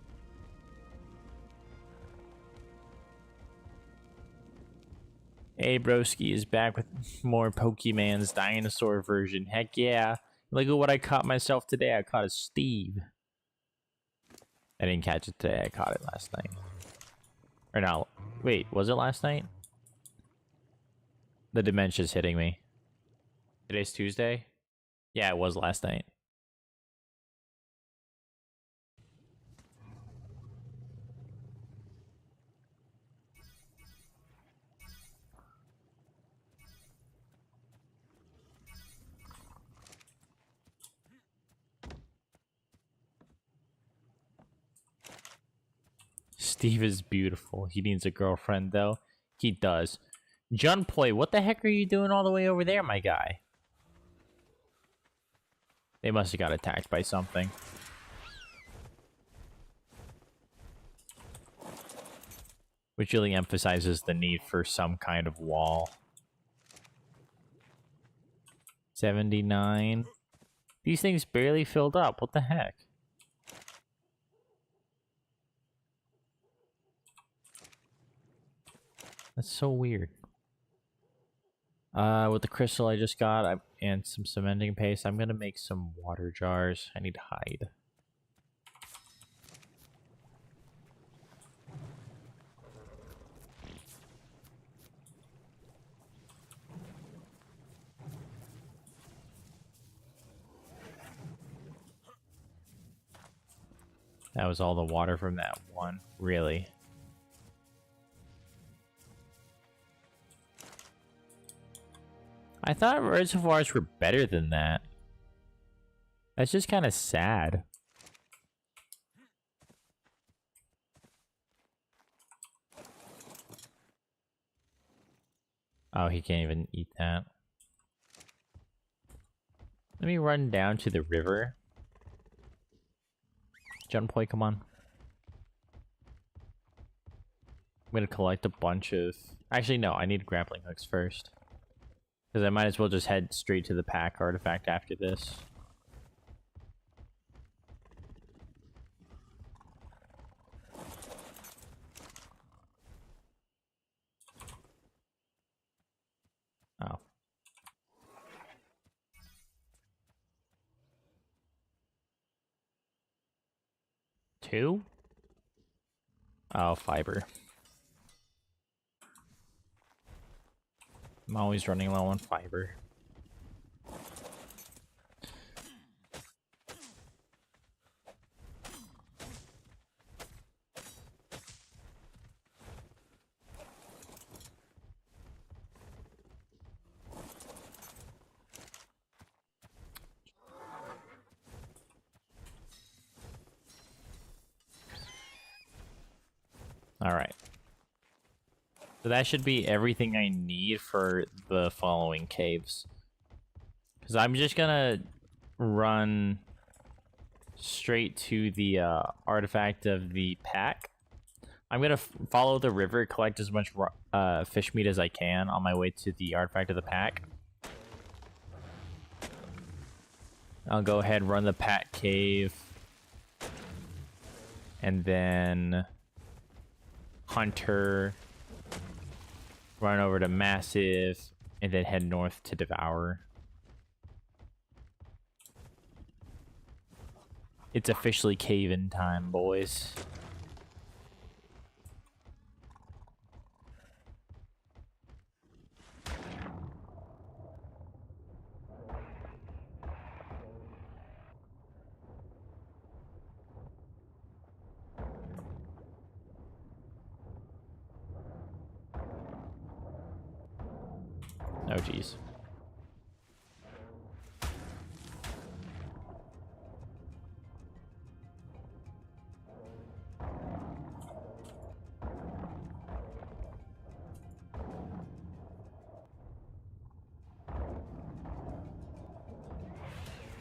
Hey, broski is back with more Pokemon's dinosaur version. Heck yeah. Look at what I caught myself today. I caught a Steve. I didn't catch it today. I caught it last night. Or no. Wait, was it last night? The dementia's hitting me. Today's Tuesday? Yeah, it was last night. Steve is beautiful. He needs a girlfriend, though. He does. Junploy, what the heck are you doing all the way over there, my guy? They must have got attacked by something. Which really emphasizes the need for some kind of wall. 79. These things barely filled up. What the heck? That's so weird. With the crystal I just got and some cementing paste, I'm gonna make some water jars. I need to hide. That was all the water from that one, really. I thought reservoirs were better than that. That's just kind of sad. Oh, he can't even eat that. Let me run down to the river. Junploy, come on. I'm gonna collect a bunch of... Actually, no, I need grappling hooks first. Because I might as well just head straight to the pack artifact after this. Oh. Two? Oh, fiber. I'm always running low on fiber. All right. So that should be everything I need for the following caves. Because I'm just gonna run straight to the artifact of the pack. I'm gonna follow the river, collect as much fish meat as I can on my way to the artifact of the pack. I'll go ahead and run the pack cave. And then Hunter, run over to Massive, and then head north to Devour. It's officially cave-in time, boys. Oh, jeez.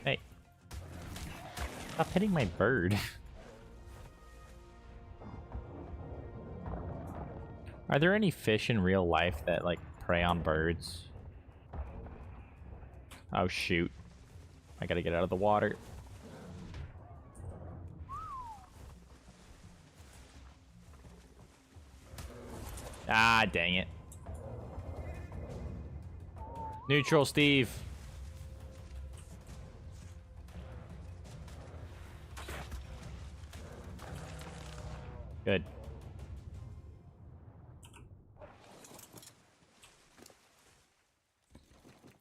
Hey. Stop hitting my bird. Are there any fish in real life that, like, prey on birds? Oh, shoot. I gotta get out of the water. Ah, dang it. Neutral, Steve. Good.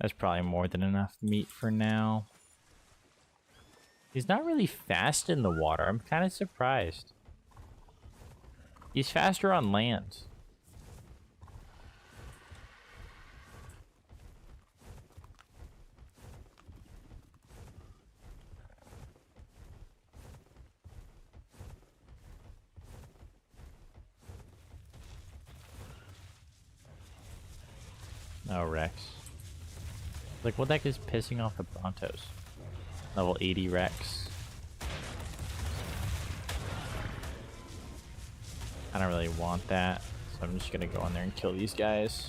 That's probably more than enough meat for now. He's not really fast in the water. I'm kind of surprised. He's faster on land. Oh, Rex. Like, what the heck is pissing off the Brontos? Level 80 Rex. I don't really want that, so I'm just gonna go in there and kill these guys.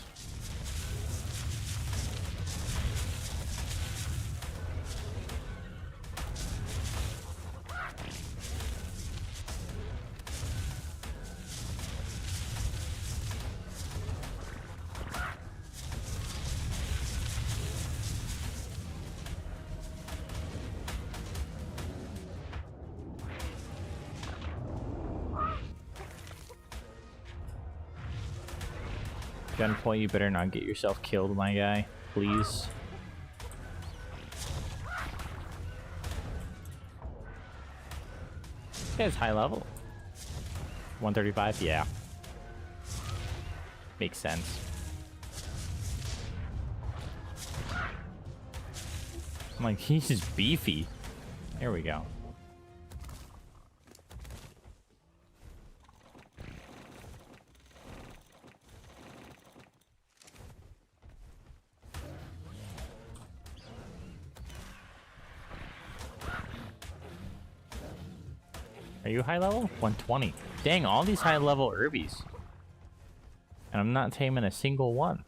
Gunpoint, you better not get yourself killed, my guy. Please. This guy's high level. 135? Yeah. Makes sense. I'm like, he's just beefy. There we go. Are you high level? 120. Dang, all these high level herbies. And I'm not taming a single one.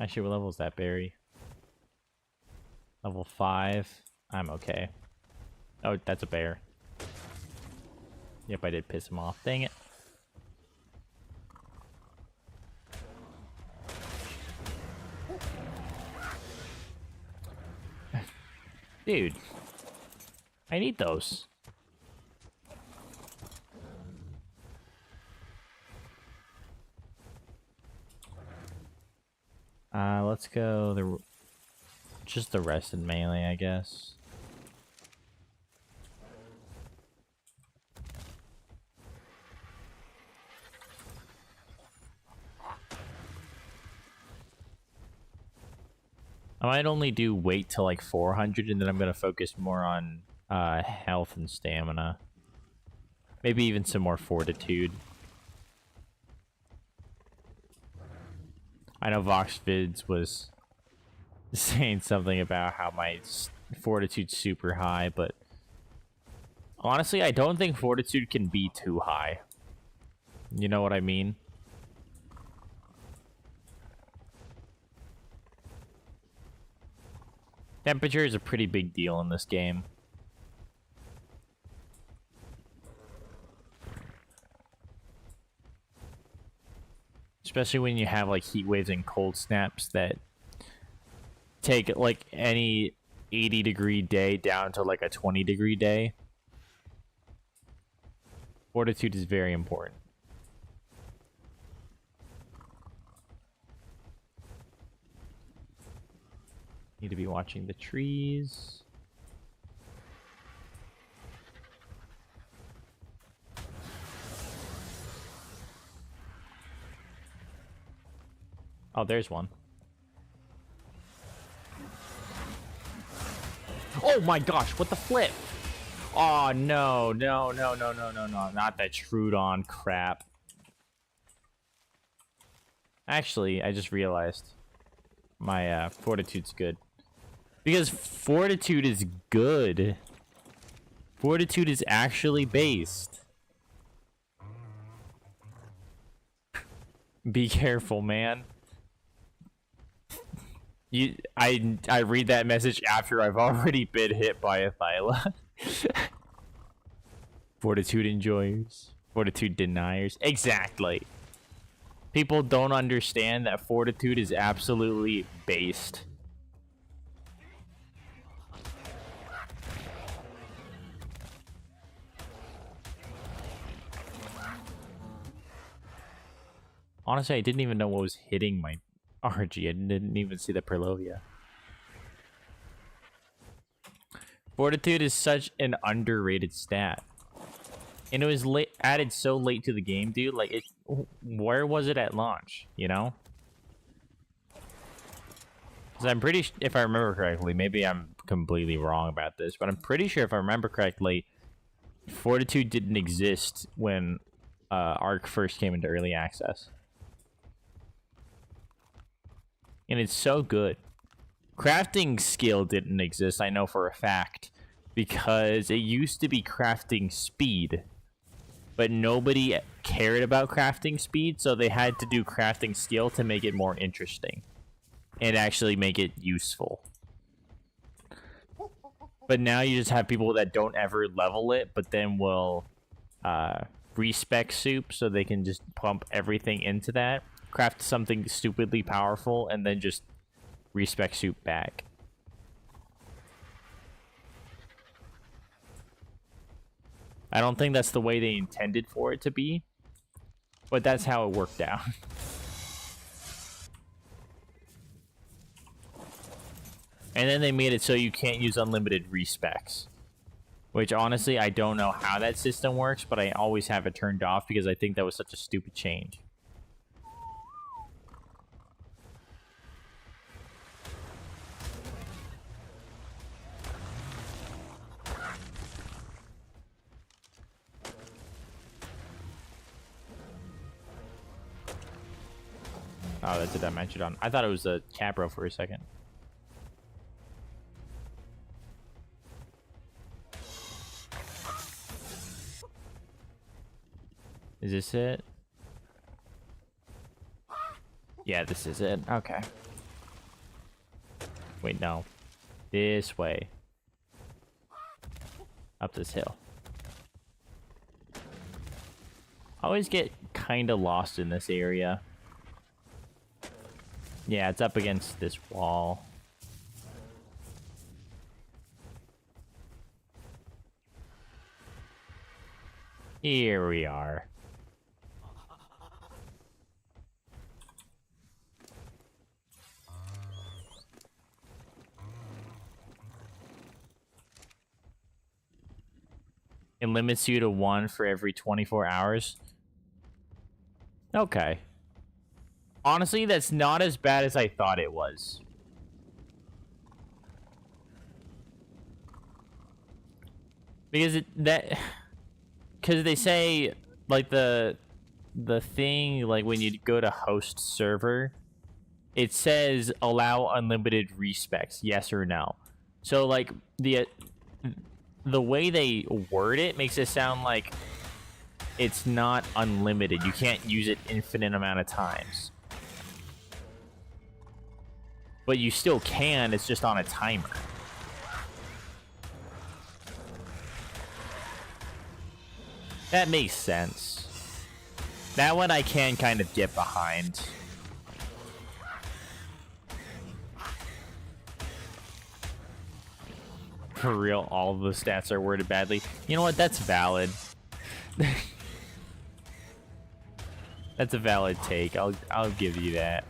Actually, what level is that berry? Level 5. I'm okay. Oh, that's a bear. Yep, I did piss him off. Dang it. Dude, I need those. Let's go just the rest in melee, I guess. I might only do weight till like 400, and then I'm going to focus more on health and stamina. Maybe even some more fortitude. I know VoxVids was saying something about how my fortitude's super high, but honestly, I don't think fortitude can be too high. You know what I mean? Temperature is a pretty big deal in this game. Especially when you have like heat waves and cold snaps that take like any 80-degree day down to like a 20-degree day. Fortitude is very important. Need to be watching the trees. Oh, there's one. Oh my gosh, what the flip? Oh no, no, no, no, no, no, no, not that Trudon crap. Actually, I just realized my Fortitude's good. Because Fortitude is good. Fortitude is actually based. Be careful, man. I read that message after I've already been hit by a Thyla. Fortitude enjoyers. Fortitude deniers. Exactly. People don't understand that Fortitude is absolutely based. Honestly, I didn't even know what was hitting my RG. I didn't even see the Perlovia. Fortitude is such an underrated stat. And it was added so late to the game, dude. Like, where was it at launch, you know? Because I'm pretty if I remember correctly, maybe I'm completely wrong about this, but I'm pretty sure if I remember correctly, Fortitude didn't exist when ARK first came into early access. And it's so good. Crafting skill didn't exist, I know for a fact, because it used to be crafting speed, but nobody cared about crafting speed, so they had to do crafting skill to make it more interesting and actually make it useful. But now you just have people that don't ever level it, but then will respec soup so they can just pump everything into that, craft something stupidly powerful, and then just respec soup back. I don't think that's the way they intended for it to be, but that's how it worked out. And then they made it so you can't use unlimited respecs, which honestly I don't know how that system works, but I always have it turned off because I think that was such a stupid change. Oh, that's a Dimension. I thought it was a Capro for a second. Is this it? Yeah, this is it. Okay. Wait, no. This way. Up this hill. I always get kind of lost in this area. Yeah, it's up against this wall. Here we are. It limits you to 1 for every 24 hours. Okay. Honestly, that's not as bad as I thought it was. Because because they say like the thing, like when you go to host server, it says allow unlimited respecs, yes or no. So like the way they word it makes it sound like it's not unlimited. You can't use it infinite amount of times. But you still can, it's just on a timer. That makes sense. That one I can kind of get behind. For real, all of the stats are worded badly. You know what? That's valid. That's a valid take. I'll give you that.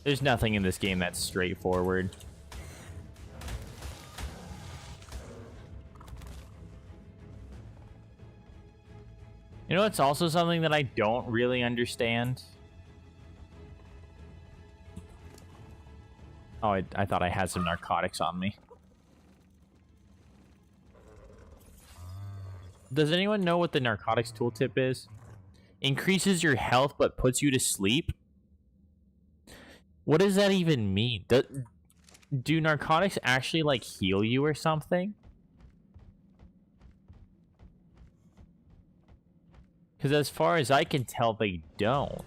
There's nothing in this game that's straightforward. You know what's also something that I don't really understand? Oh, I thought I had some narcotics on me. Does anyone know what the narcotics tooltip is? Increases your health but puts you to sleep? What does that even mean? Do narcotics actually, like, heal you or something? Because as far as I can tell, they don't.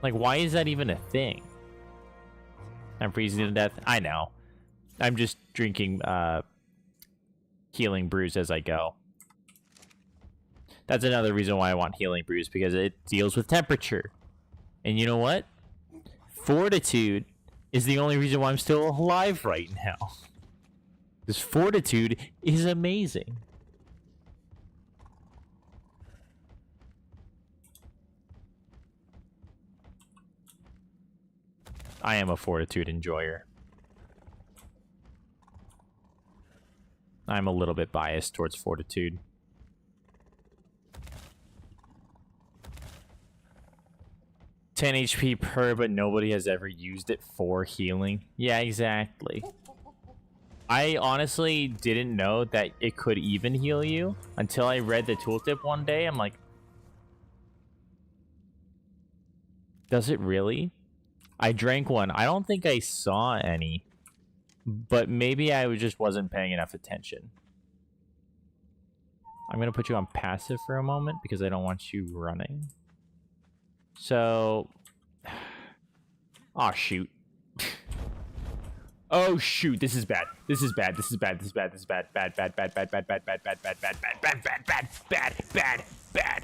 Like, why is that even a thing? I'm freezing to death. I know. I'm just drinking healing brews as I go. That's another reason why I want healing brews, because it deals with temperature. And you know what? Fortitude is the only reason why I'm still alive right now. This fortitude is amazing. I am a fortitude enjoyer. I'm a little bit biased towards fortitude. $10 HP per, but nobody has ever used it for healing. Yeah, exactly. I honestly didn't know that it could even heal you until I read the tooltip one day. I'm like, does it really? I drank one. I don't think I saw any, but maybe I just wasn't paying enough attention. I'm going to put you on passive for a moment because I don't want you running. So, oh shoot. Oh shoot, this is bad. This is bad. This is bad. This is bad. This is bad. Bad, bad, bad, bad, bad, bad, bad, bad, bad, bad, bad, bad, bad, bad, bad, bad, bad.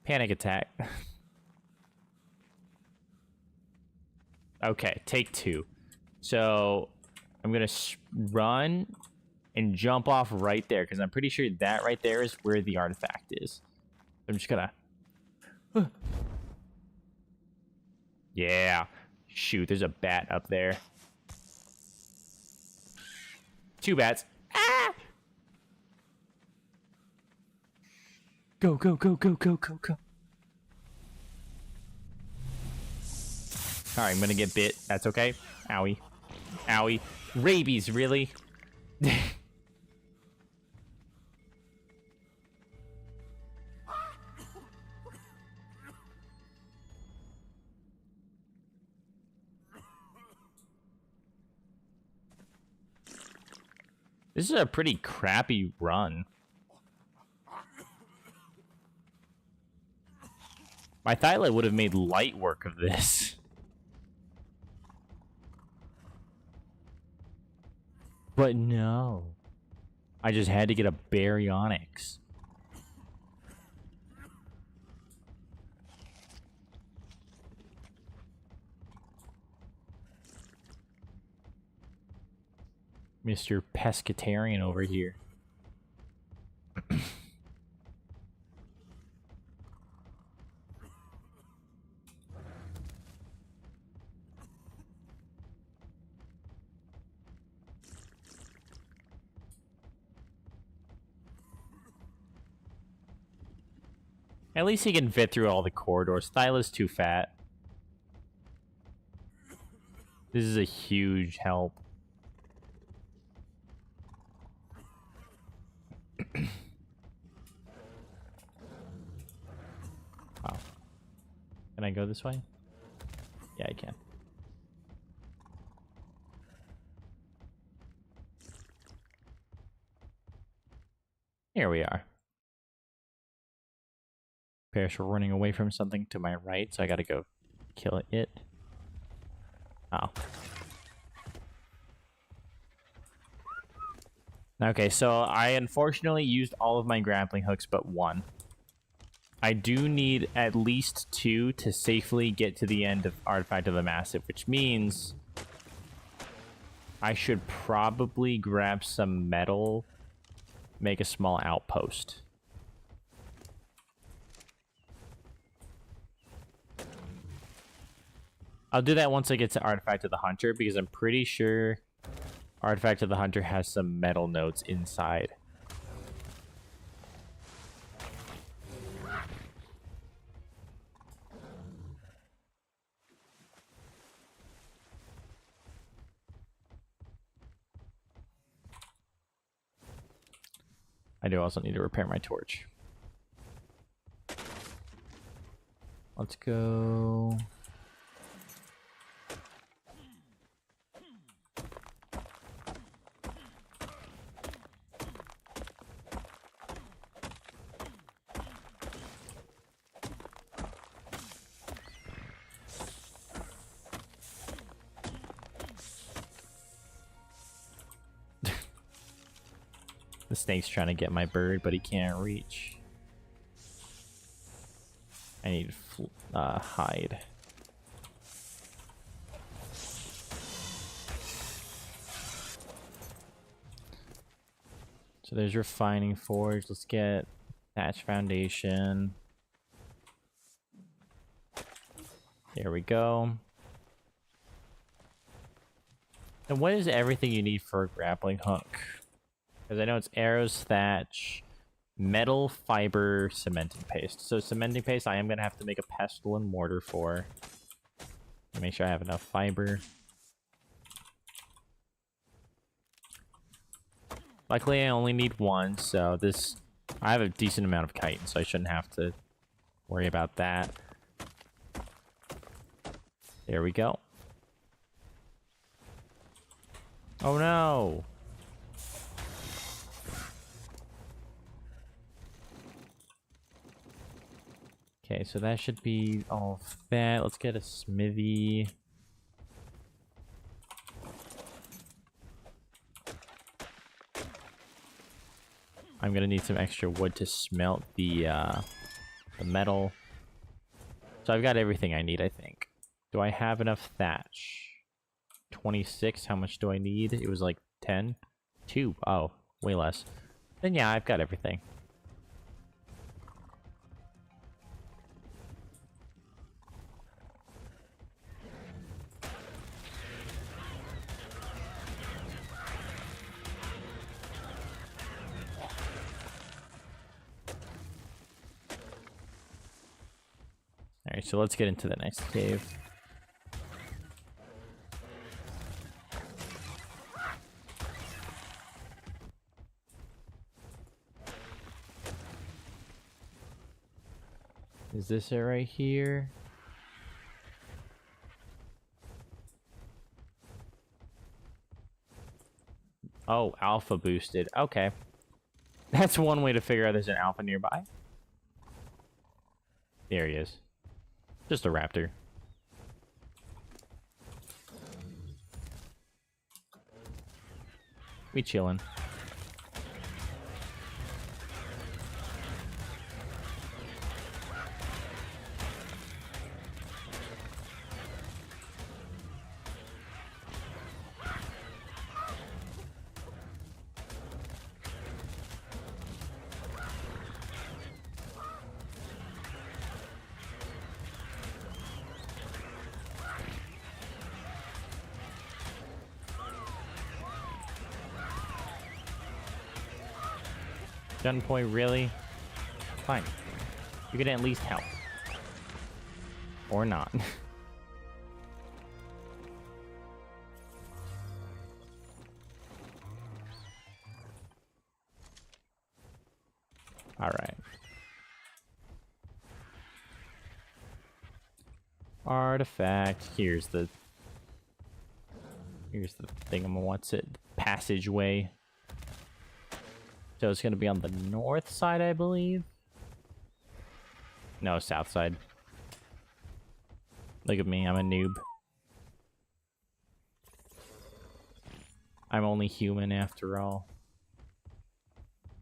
Panic attack. Okay, take two. So I'm gonna run and jump off right there because I'm pretty sure that right there is where the artifact is. I'm just gonna. Yeah. Shoot, there's a bat up there. Two bats. Ah! Go, go, go, go, go, go, go. Alright, I'm gonna get bit. That's okay. Owie. Owie. Rabies, really? This is a pretty crappy run. My Thyla would have made light work of this. But no. I just had to get a baryonyx. Mr. Pescatarian over here. At least he can fit through all the corridors. Thyla's too fat. This is a huge help. Can I go this way? Yeah, I can. Here we are. Bears are running away from something to my right, so I gotta go kill it. Oh. Okay, so I unfortunately used all of my grappling hooks but one. I do need at least 2 to safely get to the end of Artifact of the Massive, which means I should probably grab some metal, make a small outpost. I'll do that once I get to Artifact of the Hunter, because I'm pretty sure Artifact of the Hunter has some metal nodes inside. I do also need to repair my torch. Let's go. The snake's trying to get my bird, but he can't reach. I need hide. So there's refining forge. Let's get thatch foundation. There we go. And what is everything you need for a grappling hook? Because I know it's arrows, thatch, metal, fiber, cementing paste. So cementing paste I am going to have to make a pestle and mortar for. Make sure I have enough fiber. Luckily I only need 1, so this... I have a decent amount of chitin, so I shouldn't have to worry about that. There we go. Oh no! Okay, so that should be all of that. Let's get a smithy. I'm gonna need some extra wood to smelt the metal. So I've got everything I need, I think. Do I have enough thatch? 26, how much do I need? It was like 10? 2, oh, way less. Then yeah, I've got everything. Alright, so let's get into the next cave. Is this it right here? Oh, alpha boosted. Okay. That's one way to figure out there's an alpha nearby. There he is. Just a raptor. We chillin'. Gunpoint, really? Fine. You can at least help. Or not. Alright. Artifact. Here's the thing. What's it? Passageway. So it's gonna be on the north side, I believe. No, south side. Look at me, I'm a noob. I'm only human after all.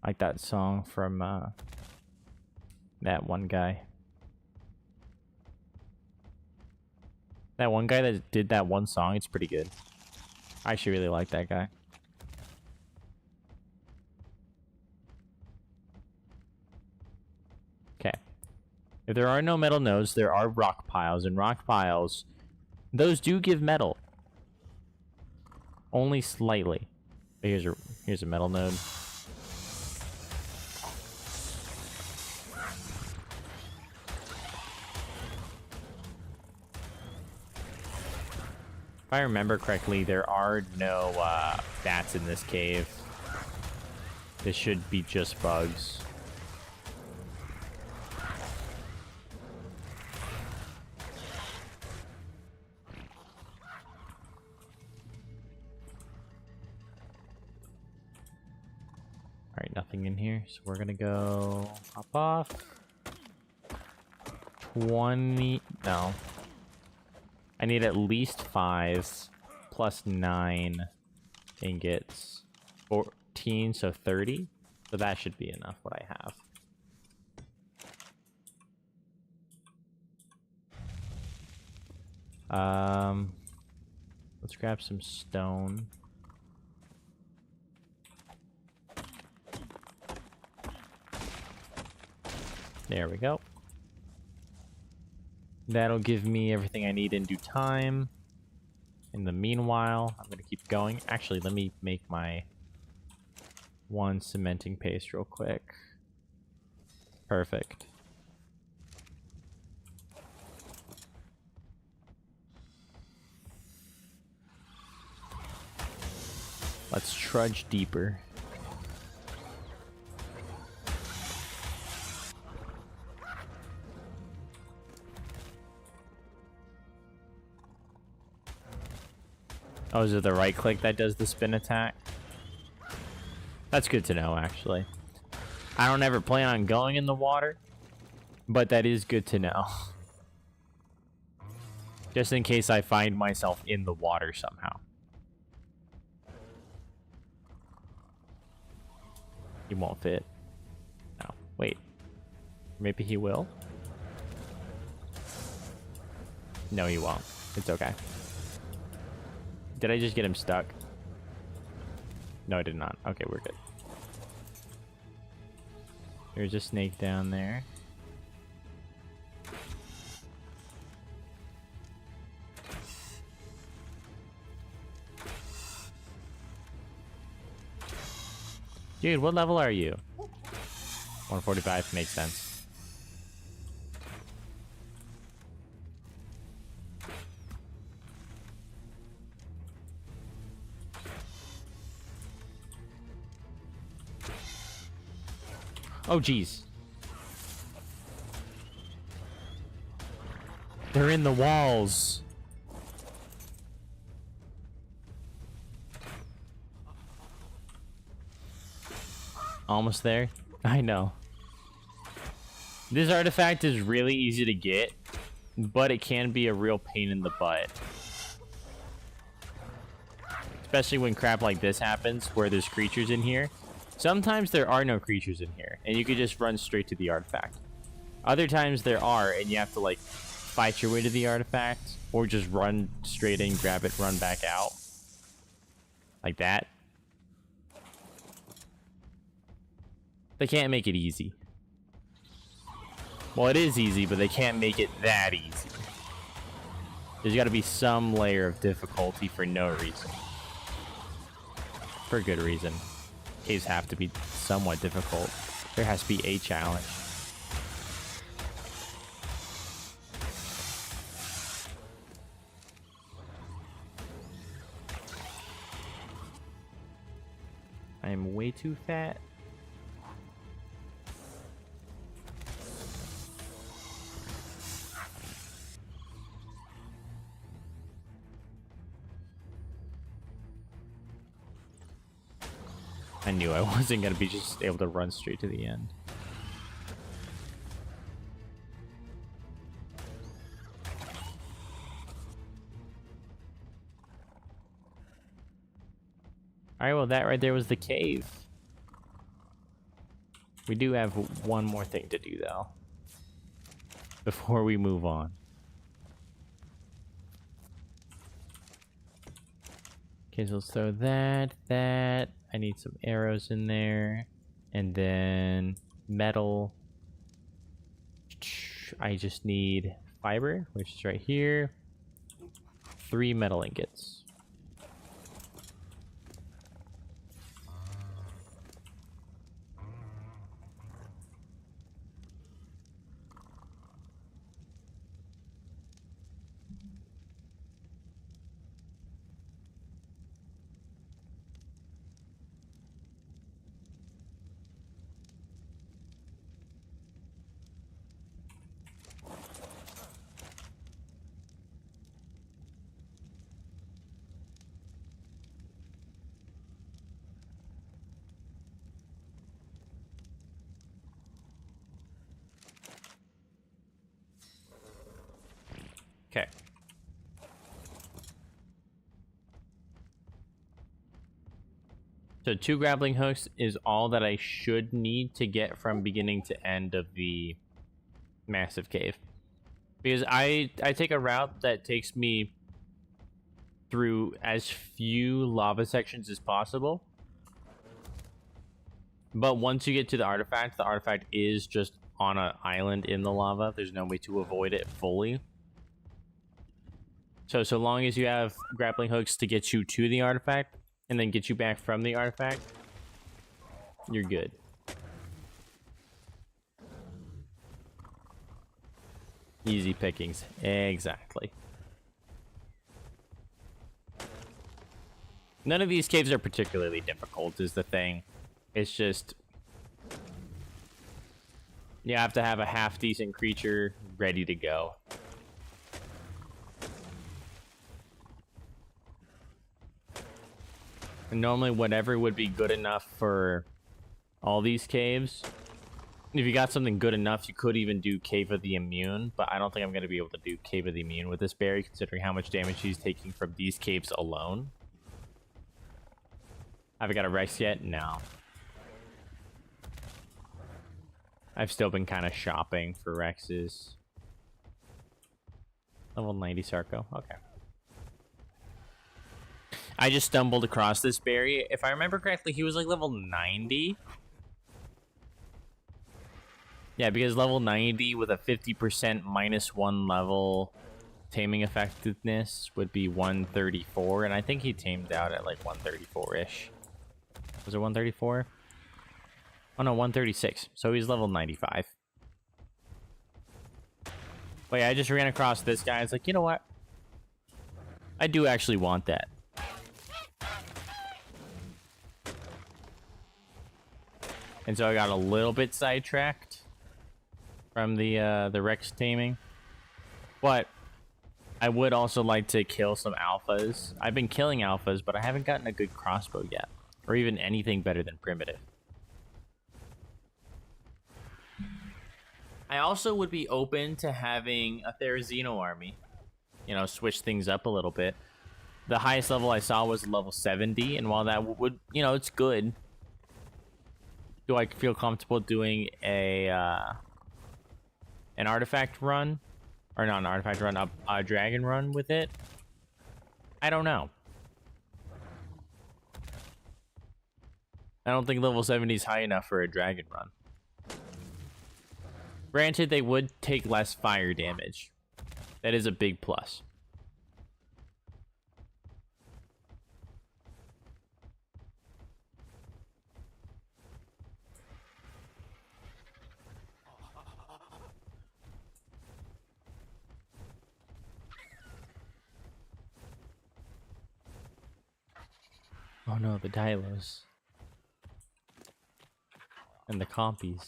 Like that song from that one guy. That one guy that did that one song, it's pretty good. I actually really like that guy. Okay. If there are no metal nodes, there are rock piles, and rock piles, those do give metal. Only slightly. But here's a metal node. If I remember correctly, there are no bats in this cave. This should be just bugs. Alright, nothing in here, so we're gonna go hop off. 20... no. I need at least 5 plus 9 ingots. 14, so 30. So that should be enough, what I have. Let's grab some stone. There we go. That'll give me everything I need in due time. In the meanwhile, I'm gonna keep going. Actually, let me make my one cementing paste real quick. Perfect. Let's trudge deeper. Oh, is it the right click that does the spin attack? That's good to know, actually. I don't ever plan on going in the water, but that is good to know. Just in case I find myself in the water somehow. He won't fit. No, wait. Maybe he will? No, he won't. It's okay. Did I just get him stuck? No, I did not. Okay, we're good. There's a snake down there. Dude, what level are you? 145 makes sense. Oh, jeez. They're in the walls. Almost there. I know. This artifact is really easy to get, but it can be a real pain in the butt. Especially when crap like this happens, where there's creatures in here. Sometimes there are no creatures in here, and you could just run straight to the artifact. Other times there are, and you have to, like, fight your way to the artifact, or just run straight in, grab it, run back out. Like that. They can't make it easy. Well, it is easy, but they can't make it that easy. There's got to be some layer of difficulty for no reason. For good reason. Caves have to be somewhat difficult. There has to be a challenge. I am way too fat. knew I wasn't gonna be just able to run straight to the end. Alright, well that right there was the cave. We do have one more thing to do though, before we move on. Okay, so let's throw that. I need some arrows in there. And then metal. I just need fiber, which is right here. 3 metal ingots. Okay. So 2 grappling hooks is all that I should need to get from beginning to end of the massive cave. Because I take a route that takes me through as few lava sections as possible. But once you get to the artifact is just on an island in the lava. There's no way to avoid it fully. So long as you have grappling hooks to get you to the artifact, and then get you back from the artifact, you're good. Easy pickings. Exactly. None of these caves are particularly difficult, is the thing. It's just... you have to have a half-decent creature ready to go. And normally whatever would be good enough for all these caves. If you got something good enough, you could even do Cave of the Immune, but I don't think I'm going to be able to do Cave of the Immune with this berry, considering how much damage he's taking from these caves alone. Have I got a Rex yet? No. I've still been kind of shopping for Rexes. Level 90 Sarco. Okay. I just stumbled across this berry. If I remember correctly, he was like level 90. Yeah, because level 90 with a 50% -1 level taming effectiveness would be 134, and I think he tamed out at like 134-ish. Was it 134? Oh no, 136. So he's level 95. But yeah, I just ran across this guy. It's like, you know what? I do actually want that. And so I got a little bit sidetracked from the Rex taming. But I would also like to kill some alphas. I've been killing alphas, but I haven't gotten a good crossbow yet. Or even anything better than primitive. I also would be open to having a Therizino army. You know, switch things up a little bit. The highest level I saw was level 70, and while that would, you know, it's good. Do I feel comfortable doing a an artifact run? Or not an artifact run, a dragon run with it? I don't know. I don't think level 70 is high enough for a dragon run. Granted, they would take less fire damage. That is a big plus. Oh no, the Dilos. And the compies.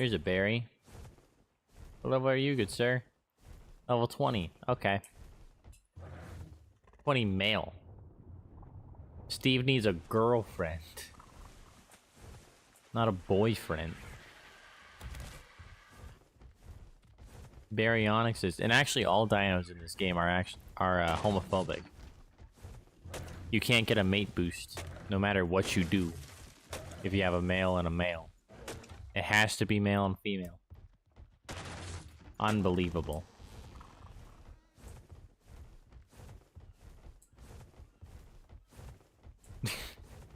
Here's a berry. What level are you, good sir? Level 20. Okay. 20 male. Steve needs a girlfriend. Not a boyfriend. Baryonyx is... And actually all dinos in this game are homophobic. You can't get a mate boost, no matter what you do, if you have a male and a male. It has to be male and female. Unbelievable.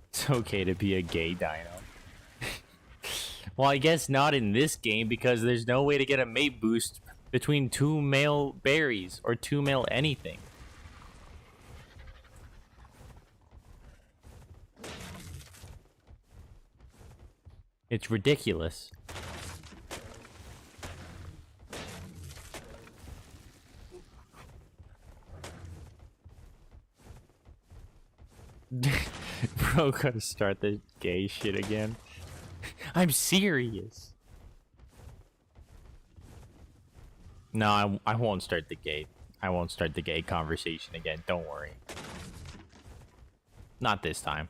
It's okay to be a gay dino. Well, I guess not in this game, because there's no way to get a mate boost between two male berries or two male anything. It's ridiculous. Bro, gotta start the gay shit again. I'm serious. No, I won't start the gay. I won't start the gay conversation again. Don't worry. Not this time.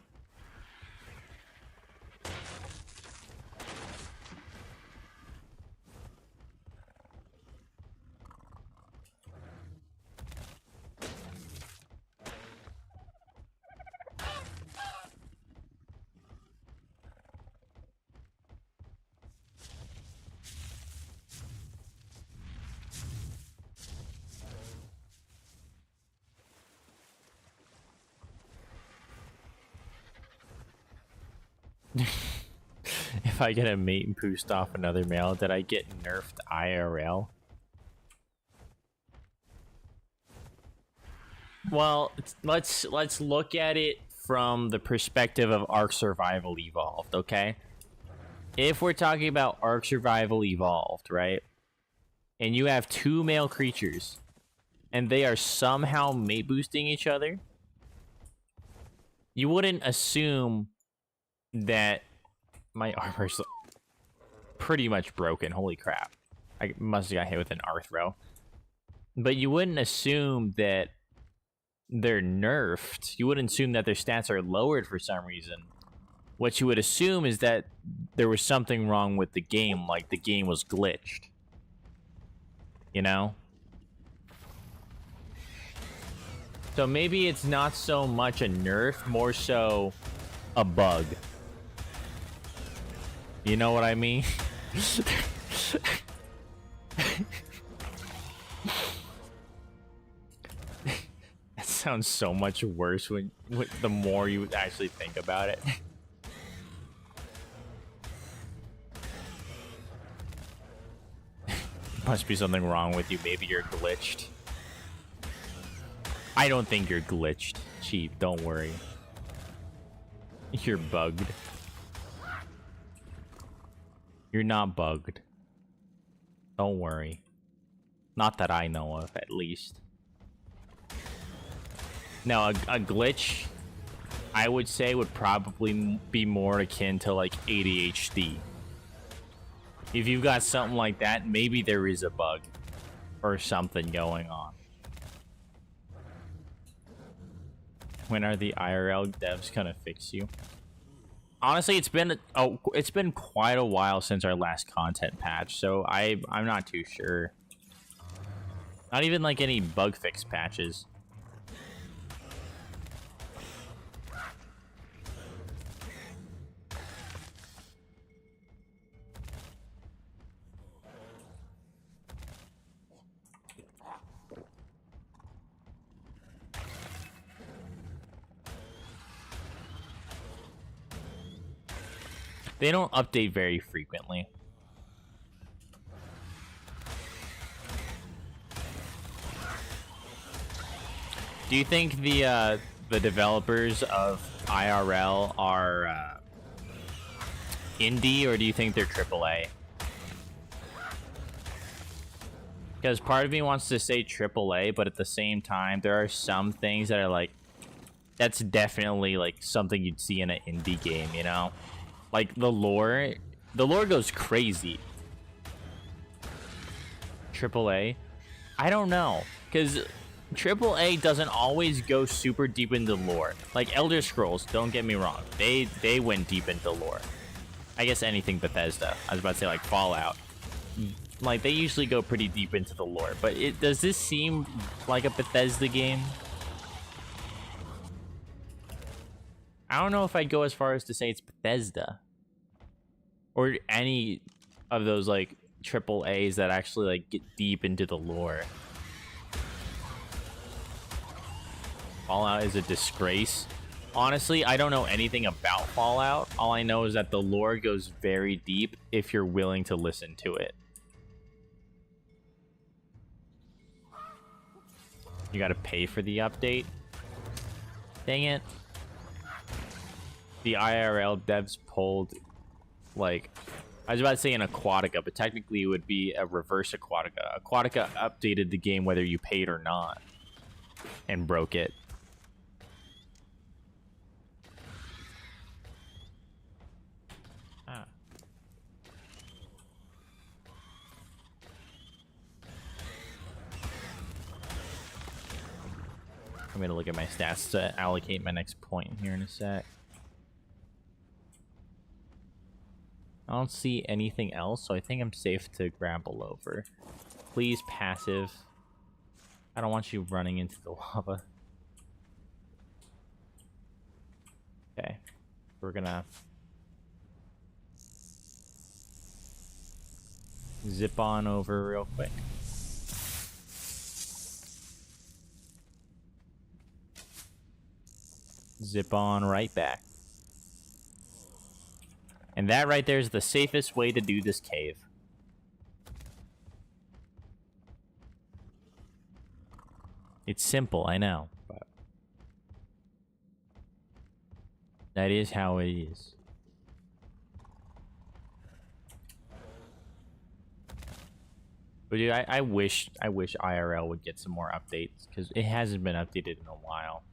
If I get a mate and boost off another male, did I get nerfed IRL? Well, let's look at it from the perspective of ARK Survival Evolved, okay? If we're talking about ARK Survival Evolved, right? And you have two male creatures, and they are somehow mate boosting each other, you wouldn't assume that my armor's pretty much broken. Holy crap. I must have got hit with an Arthro. But you wouldn't assume that they're nerfed. You wouldn't assume that their stats are lowered for some reason. What you would assume is that there was something wrong with the game, like the game was glitched. You know? So maybe it's not so much a nerf, more so a bug. You know what I mean? That sounds so much worse when the more you actually think about it. Must be something wrong with you. Maybe you're glitched. I don't think you're glitched, Chief. Don't worry. You're bugged. You're not bugged. Don't worry. Not that I know of, at least. Now, a glitch, I would say, would probably be more akin to, like, ADHD. If you've got something like that, maybe there is a bug or something going on. When are the IRL devs gonna fix you? Honestly, it's been quite a while since our last content patch, so I'm not too sure. Not even like any bug fix patches. They don't update very frequently. Do you think the developers of IRL are indie, or do you think they're AAA? Because part of me wants to say AAA, but at the same time, there are some things that are like, that's definitely like something you'd see in an indie game, you know? Like the lore goes crazy. AAA. I don't know, because AAA doesn't always go super deep into lore. Like Elder Scrolls, don't get me wrong, they went deep into lore. I guess anything Bethesda. I was about to say like Fallout. Like they usually go pretty deep into the lore, but does this seem like a Bethesda game? I don't know if I'd go as far as to say it's Bethesda or any of those like triple A's that actually like get deep into the lore. Fallout is a disgrace. Honestly, I don't know anything about Fallout. All I know is that the lore goes very deep if you're willing to listen to it. You gotta pay for the update. Dang it. The IRL devs pulled, like, I was about to say an Aquatica, but technically it would be a reverse Aquatica. Aquatica updated the game whether you paid or not and broke it. I'm gonna look at my stats to allocate my next point here in a sec. I don't see anything else, so I think I'm safe to grapple over. Please, passive. I don't want you running into the lava. Okay. We're gonna zip on over real quick. Zip on right back. And that right there is the safest way to do this cave. It's simple, I know, but that is how it is. But dude, I wish IRL would get some more updates, because it hasn't been updated in a while.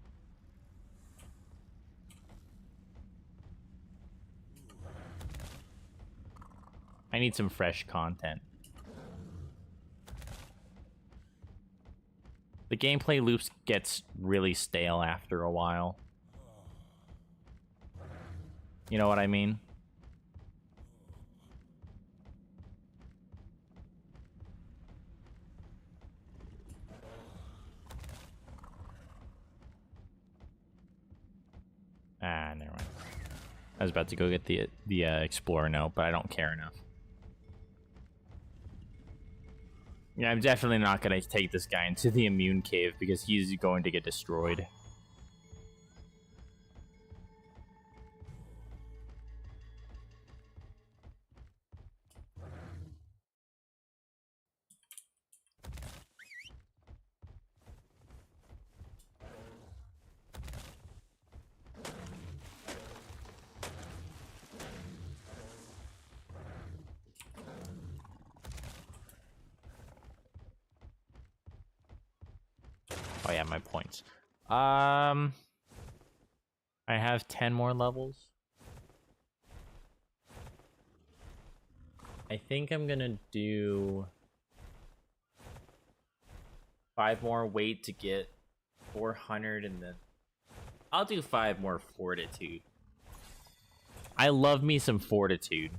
I need some fresh content. The gameplay loops gets really stale after a while. You know what I mean? Ah, never mind. I was about to go get the Explorer note, but I don't care enough. Yeah, I'm definitely not going to take this guy into the immune cave because he's going to get destroyed. Oh yeah, my points. I have 10 more levels. I think I'm gonna do 5 more, wait to get 400, and then I'll do 5 more fortitude. I love me some fortitude.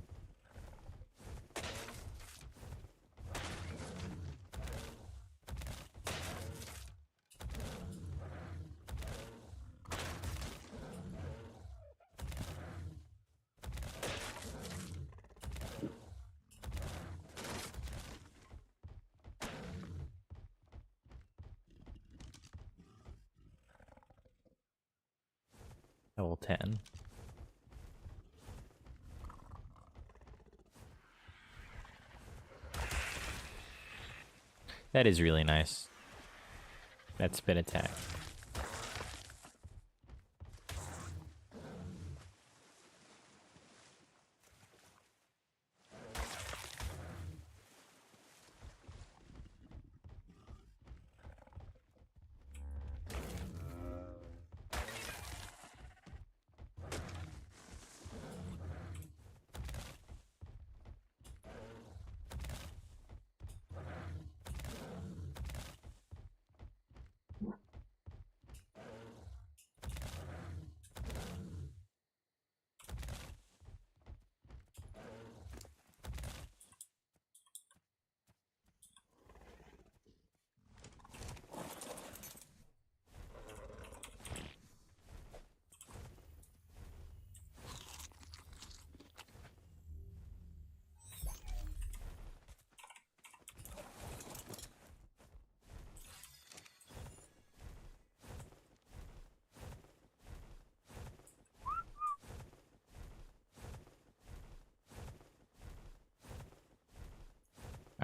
Level 10. That is really nice. That spin attack.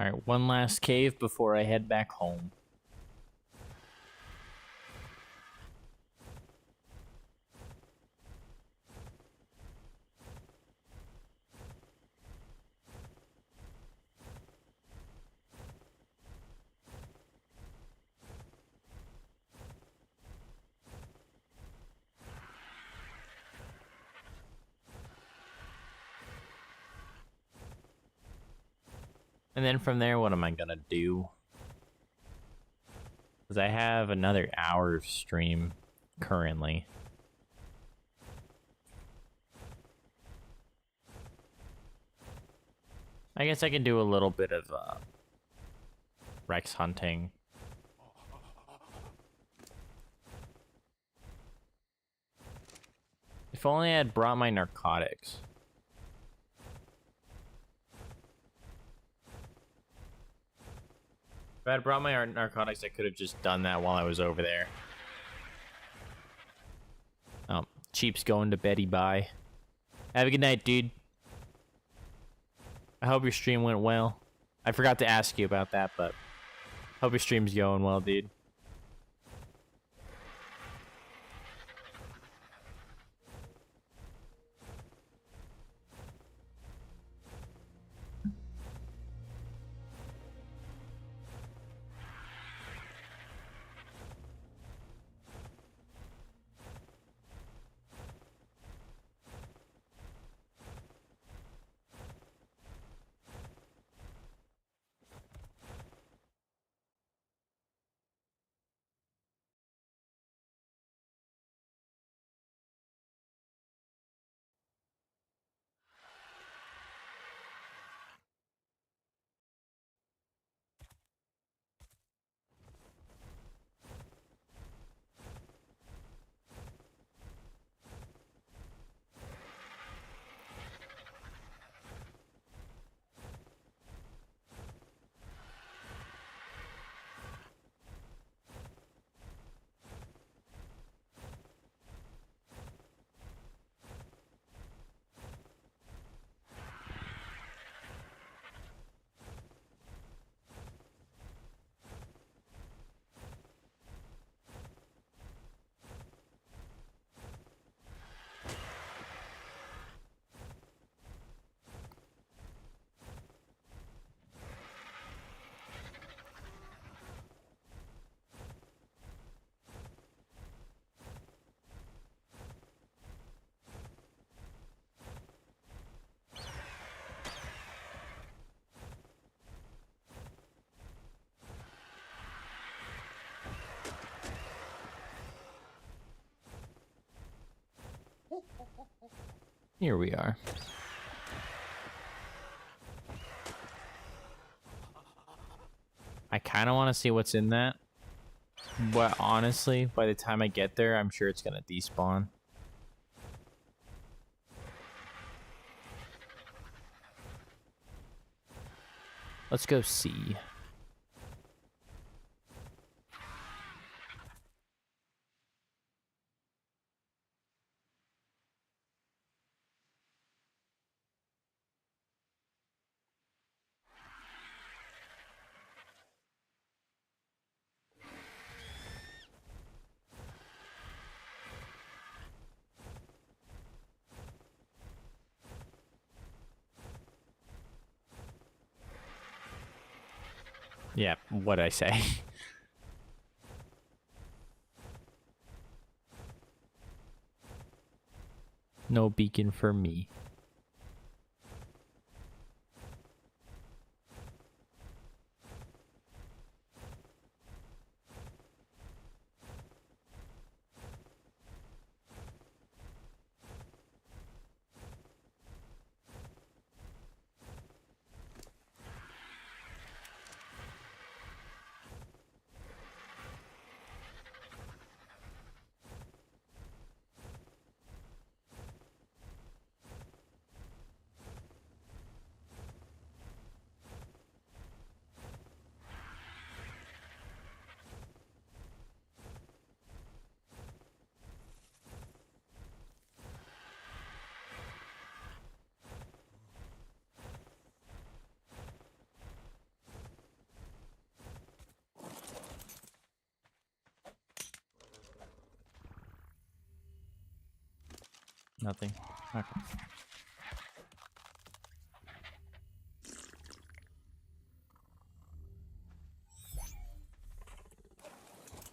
Alright, one last cave before I head back home. And then from there, what am I gonna do? Because I have another hour of stream currently. I guess I can do a little bit of Rex hunting. If only I had brought my narcotics. If I had brought my narcotics, I could have just done that while I was over there. Oh, Cheap's going to beddy bye. Have a good night, dude. I hope your stream went well. I forgot to ask you about that, but hope your stream's going well, dude. Here we are. I kind of want to see what's in that. But honestly, by the time I get there, I'm sure it's going to despawn. Let's go see. Yeah, what'd I say? No beacon for me. Nothing. Okay.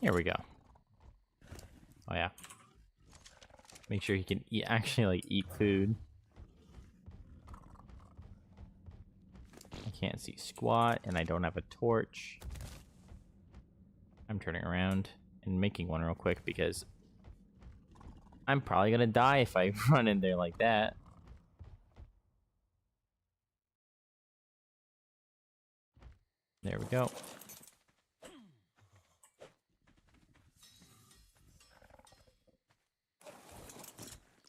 Here we go. Oh yeah. Make sure he can eat, actually like eat food. I can't see squat, and I don't have a torch. I'm turning around and making one real quick because I'm probably gonna die if I run in there like that. There we go.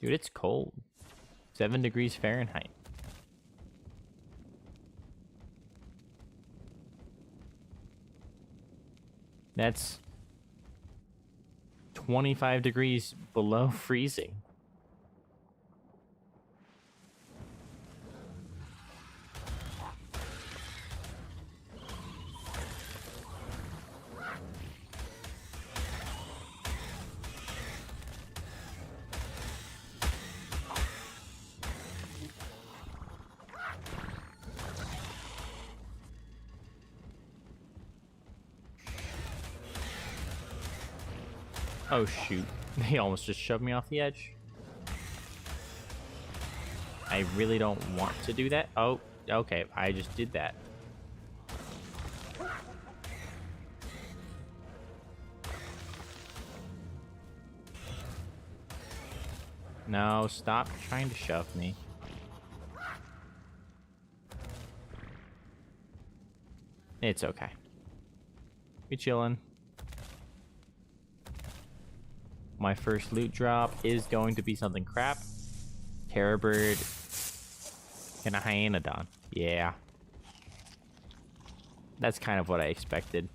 Dude, it's cold. 7 degrees Fahrenheit. That's 25 degrees below freezing. Oh shoot, they almost just shoved me off the edge. I really don't want to do that. Oh, okay, I just did that. No, stop trying to shove me. It's okay. We chillin'. My first loot drop is going to be something crap. Terror bird and a hyenodon. Yeah. That's kind of what I expected.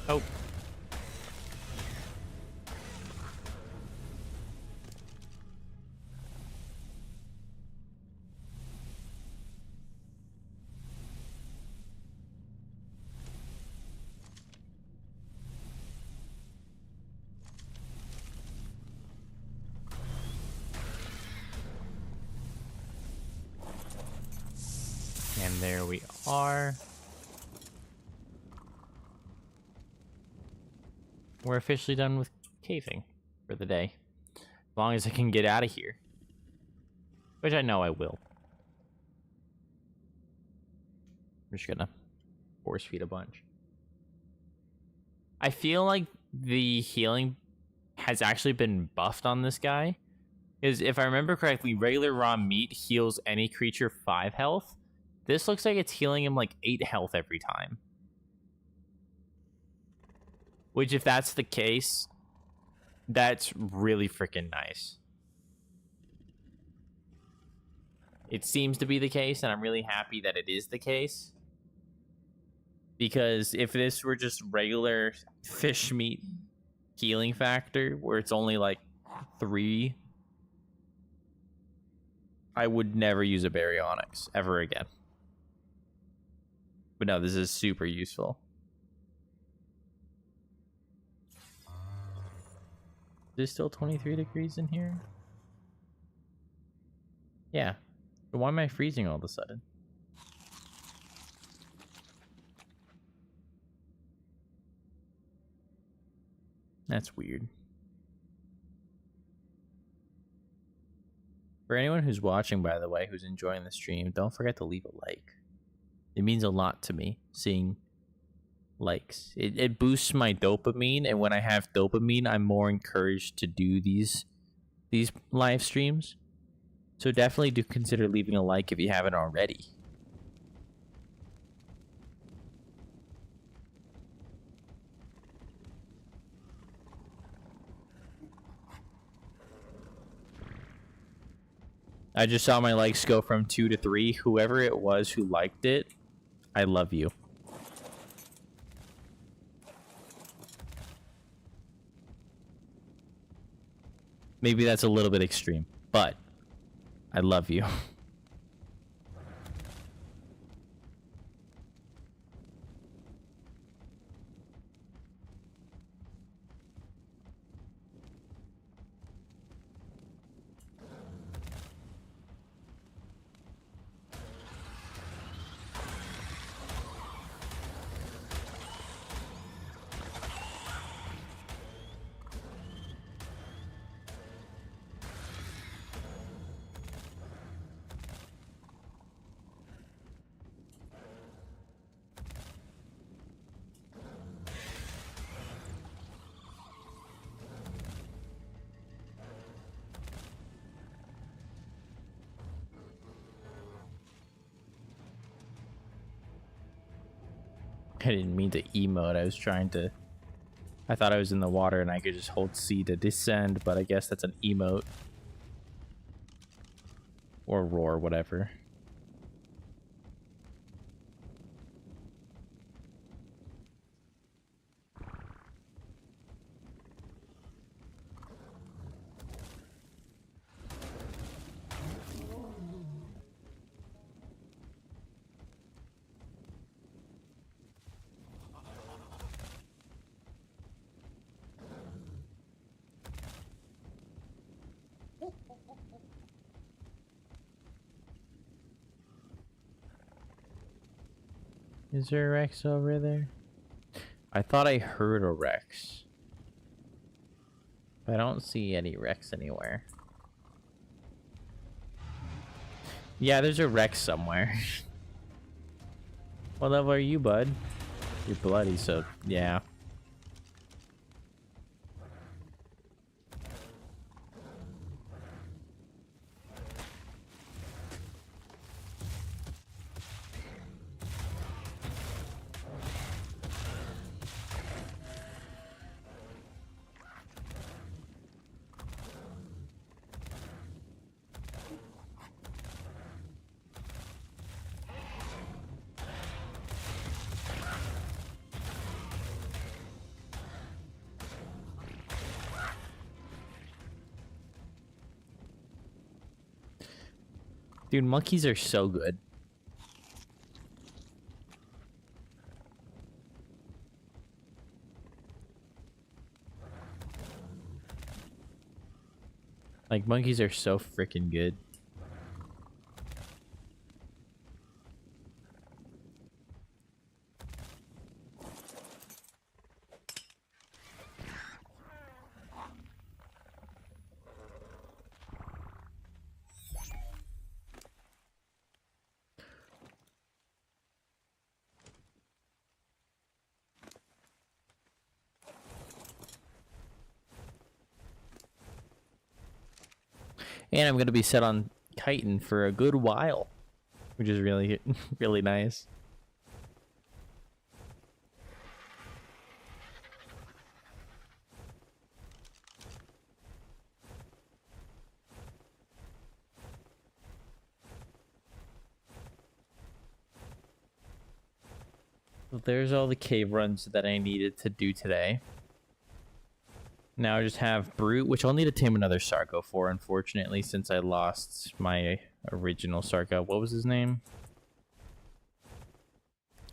Oh. And there we are. We're officially done with caving for the day. As long as I can get out of here. Which I know I will. I'm just gonna force feed a bunch. I feel like the healing has actually been buffed on this guy. Because if I remember correctly, regular raw meat heals any creature 5 health. This looks like it's healing him like 8 health every time. Which, if that's the case, that's really freaking nice. It seems to be the case, and I'm really happy that it is the case. Because if this were just regular fish meat healing factor, where it's only like 3, I would never use a baryonyx ever again. But no, this is super useful. There's still 23 degrees in here? Yeah. But why am I freezing all of a sudden? That's weird. For anyone who's watching, by the way, who's enjoying the stream, don't forget to leave a like. It means a lot to me, seeing likes. It boosts my dopamine, and when I have dopamine, I'm more encouraged to do these live streams. So definitely do consider leaving a like if you haven't already. I just saw my likes go from 2 to 3. Whoever it was who liked it, I love you. Maybe that's a little bit extreme, but I love you. I didn't mean to emote. I thought I was in the water and I could just hold C to descend, but I guess that's an emote. Or roar, whatever. Is there a Rex over there? I thought I heard a Rex. I don't see any Rex anywhere. Yeah, there's a Rex somewhere. What level are you, bud? You're bloody, so yeah. Dude, monkeys are so good. Like, monkeys are so freaking good. And I'm going to be set on chitin for a good while, which is really, really nice. So there's all the cave runs that I needed to do today. Now I just have Brute, which I'll need to tame another Sarco for, unfortunately, since I lost my original Sarco. What was his name?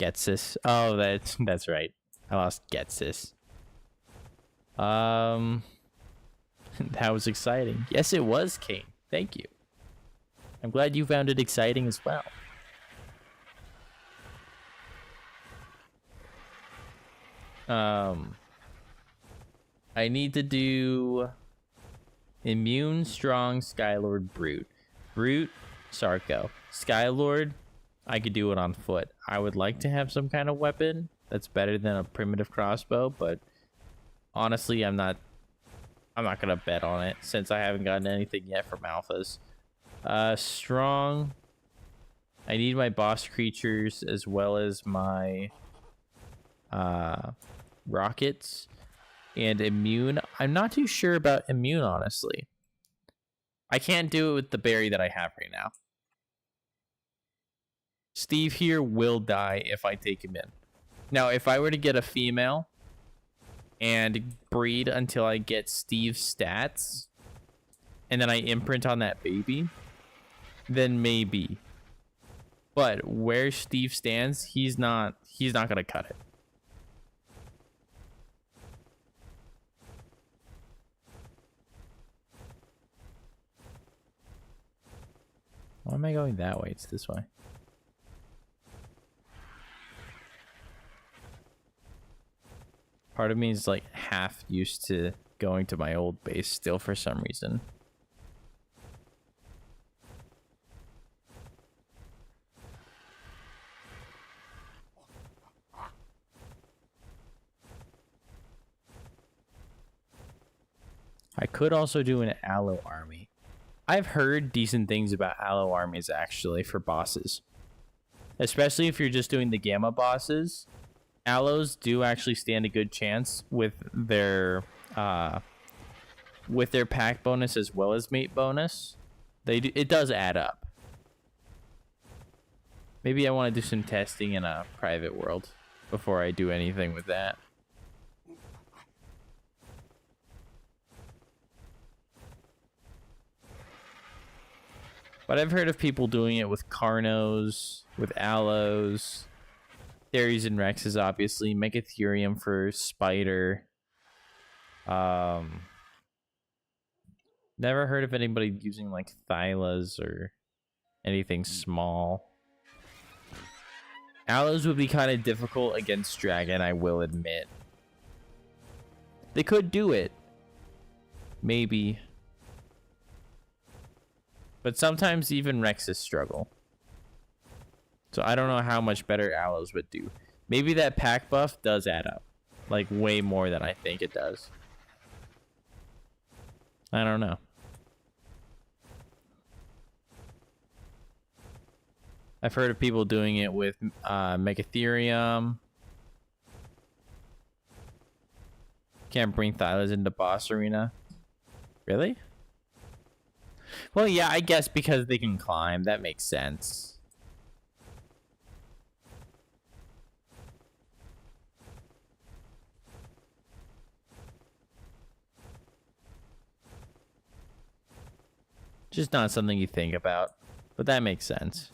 Getsis. Oh, that's right. I lost Getsis. That was exciting. Yes, it was, Kane. Thank you. I'm glad you found it exciting as well. I need to do Immune, Strong, Skylord, Brute. Brute, Sarco. Skylord, I could do it on foot. I would like to have some kind of weapon that's better than a primitive crossbow, but honestly, I'm not gonna bet on it since I haven't gotten anything yet from alphas. Strong. I need my boss creatures as well as my rockets. And immune. I'm not too sure about immune, honestly. I can't do it with the berry that I have right now. Steve here will die if I take him in. Now, if I were to get a female and breed until I get Steve's stats, and then I imprint on that baby, then maybe. But where Steve stands, he's not gonna cut it. Why am I going that way? It's this way. Part of me is like half used to going to my old base still for some reason. I could also do an aloe army. I've heard decent things about aloe armies actually for bosses. Especially if you're just doing the gamma bosses. Aloes do actually stand a good chance with their pack bonus as well as mate bonus. It does add up. Maybe I want to do some testing in a private world before I do anything with that. But I've heard of people doing it with Carnos, with Aloes, Thurs and Rexes, obviously, Megatherium for Spider. Never heard of anybody using like Thylas or anything small. Aloes would be kind of difficult against Dragon, I will admit. They could do it. Maybe. But sometimes even Rexes struggle. So I don't know how much better Aloes would do. Maybe that pack buff does add up. Like way more than I think it does. I don't know. I've heard of people doing it with Megatherium. Can't bring Thylas into boss arena. Really? Well, yeah, I guess because they can climb. That makes sense. Just not something you think about. But that makes sense.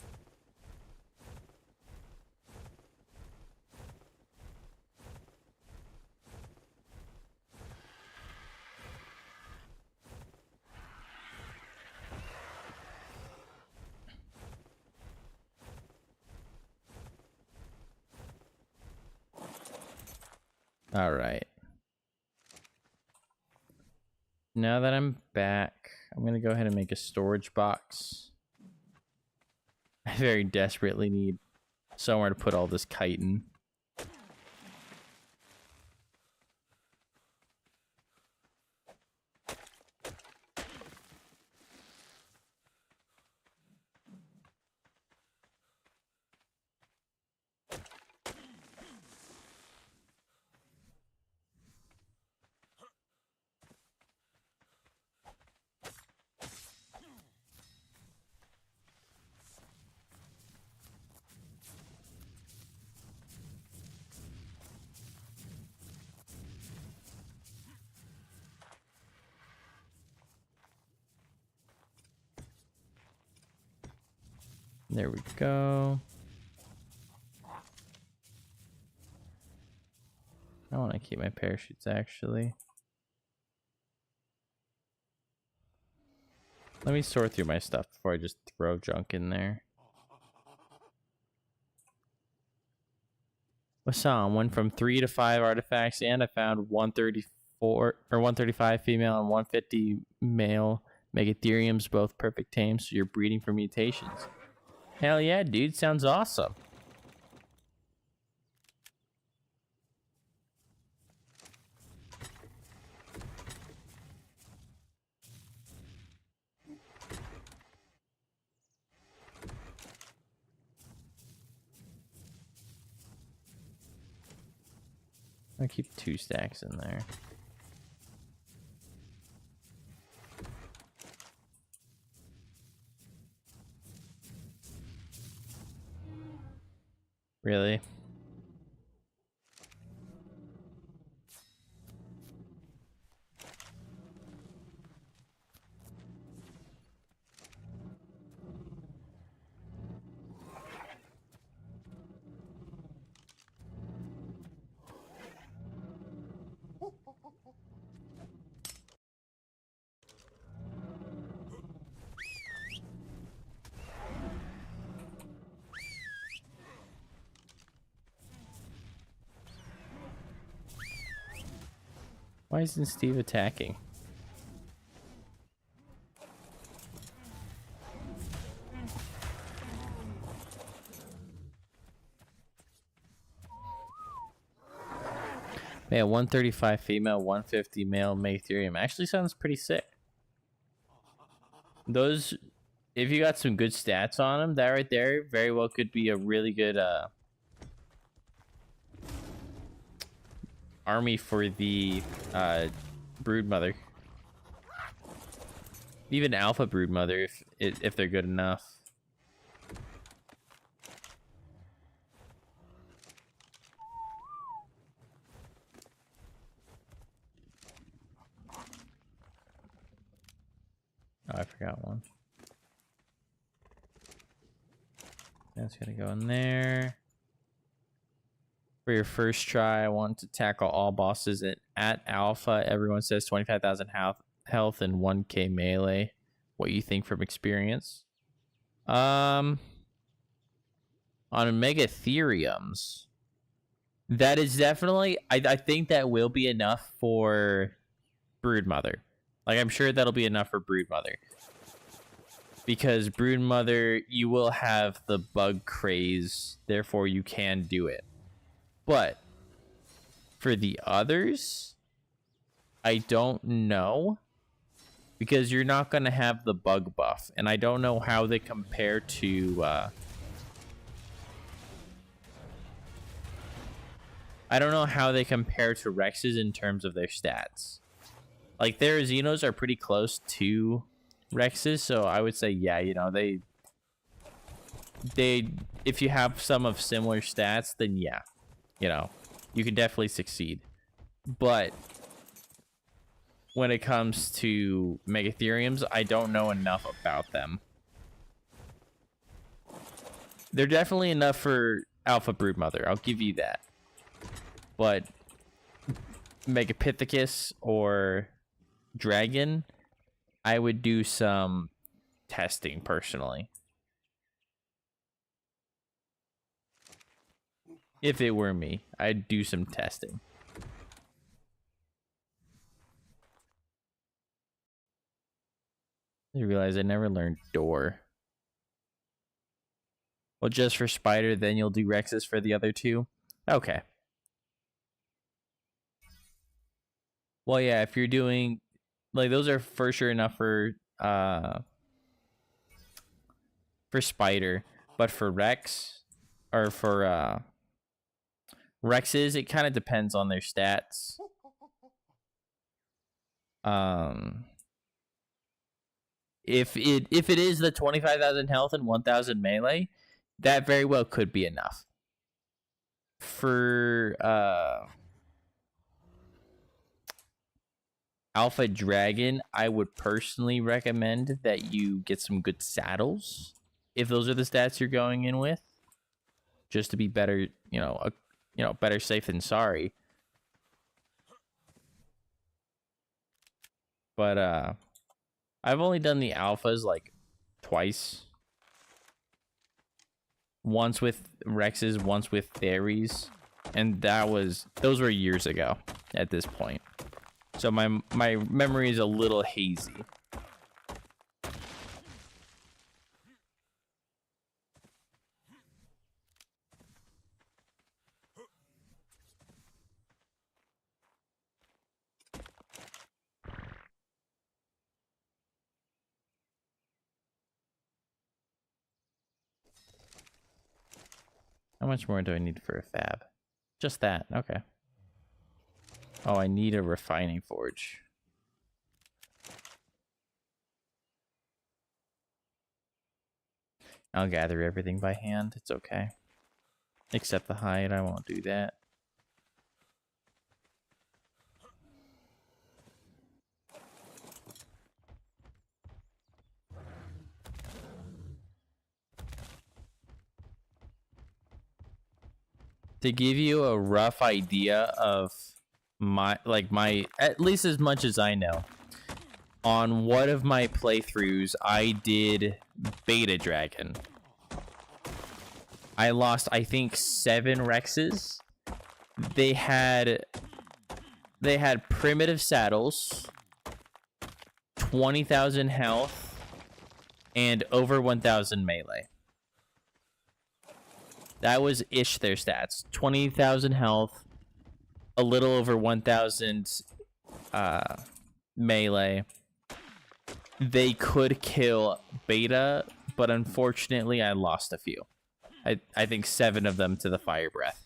All right. Now that I'm back, I'm going to go ahead and make a storage box. I very desperately need somewhere to put all this chitin. There we go. I want to keep my parachutes, actually. Let me sort through my stuff before I just throw junk in there. What's on? Went from 3 to 5 artifacts, and I found 134 or 135 female and 150 male Megatheriums, both perfect tames, so you're breeding for mutations. Hell yeah, dude. Sounds awesome. I'll keep 2 stacks in there. Really? Why isn't Steve attacking? Man, 135 female, 150 male Megatherium. Actually sounds pretty sick. Those, if you got some good stats on them, that right there very well could be a really good army for the broodmother. Even alpha broodmother if they're good enough. Oh, I forgot one. That's gonna go in there. For your first try, I want to tackle all bosses at alpha. Everyone says 25,000 health and 1k melee. What you think from experience? On Megatheriums, that is definitely, I think that will be enough for Broodmother. Like, I'm sure that'll be enough for Broodmother. Because Broodmother, you will have the bug craze, therefore you can do it. But for the others, I don't know. Because you're not going to have the bug buff. And I don't know how they compare to... I don't know how they compare to Rexes in terms of their stats. Like, their Xenos are pretty close to Rexes, so I would say, yeah, you know, they if you have some of similar stats, then yeah, you know, you can definitely succeed. But when it comes to Megatheriums, I don't know enough about them. They're definitely enough for Alpha Broodmother, I'll give you that. But Megapithecus or Dragon, I would do some testing personally. If it were me, I'd do some testing. I realize I never learned Door. Well, just for Spider, then you'll do Rexes for the other two? Okay. Well, yeah, if you're doing... Like, those are for sure enough for Spider. But for Rex, or for Rexes, it kind of depends on their stats. If it is the 25,000 health and 1,000 melee, that very well could be enough. For Alpha Dragon, I would personally recommend that you get some good saddles, if those are the stats you're going in with, just to be better, better safe than sorry. But I've only done the alphas like twice. Once with Rexes, once with Fairies, and those were years ago at this point. So my memory is a little hazy. How much more do I need for a fab? Just that, okay. Oh, I need a refining forge. I'll gather everything by hand. It's okay. Except the hide. I won't do that. To give you a rough idea of my at least as much as I know, on one of my playthroughs I did beta dragon. I lost, I think, 7 Rexes. They had primitive saddles, 20,000 health, and over 1,000 melee. That was ish their stats. 20,000 health, a little over 1,000 melee. They could kill beta, but unfortunately I lost a few. I think 7 of them to the fire breath.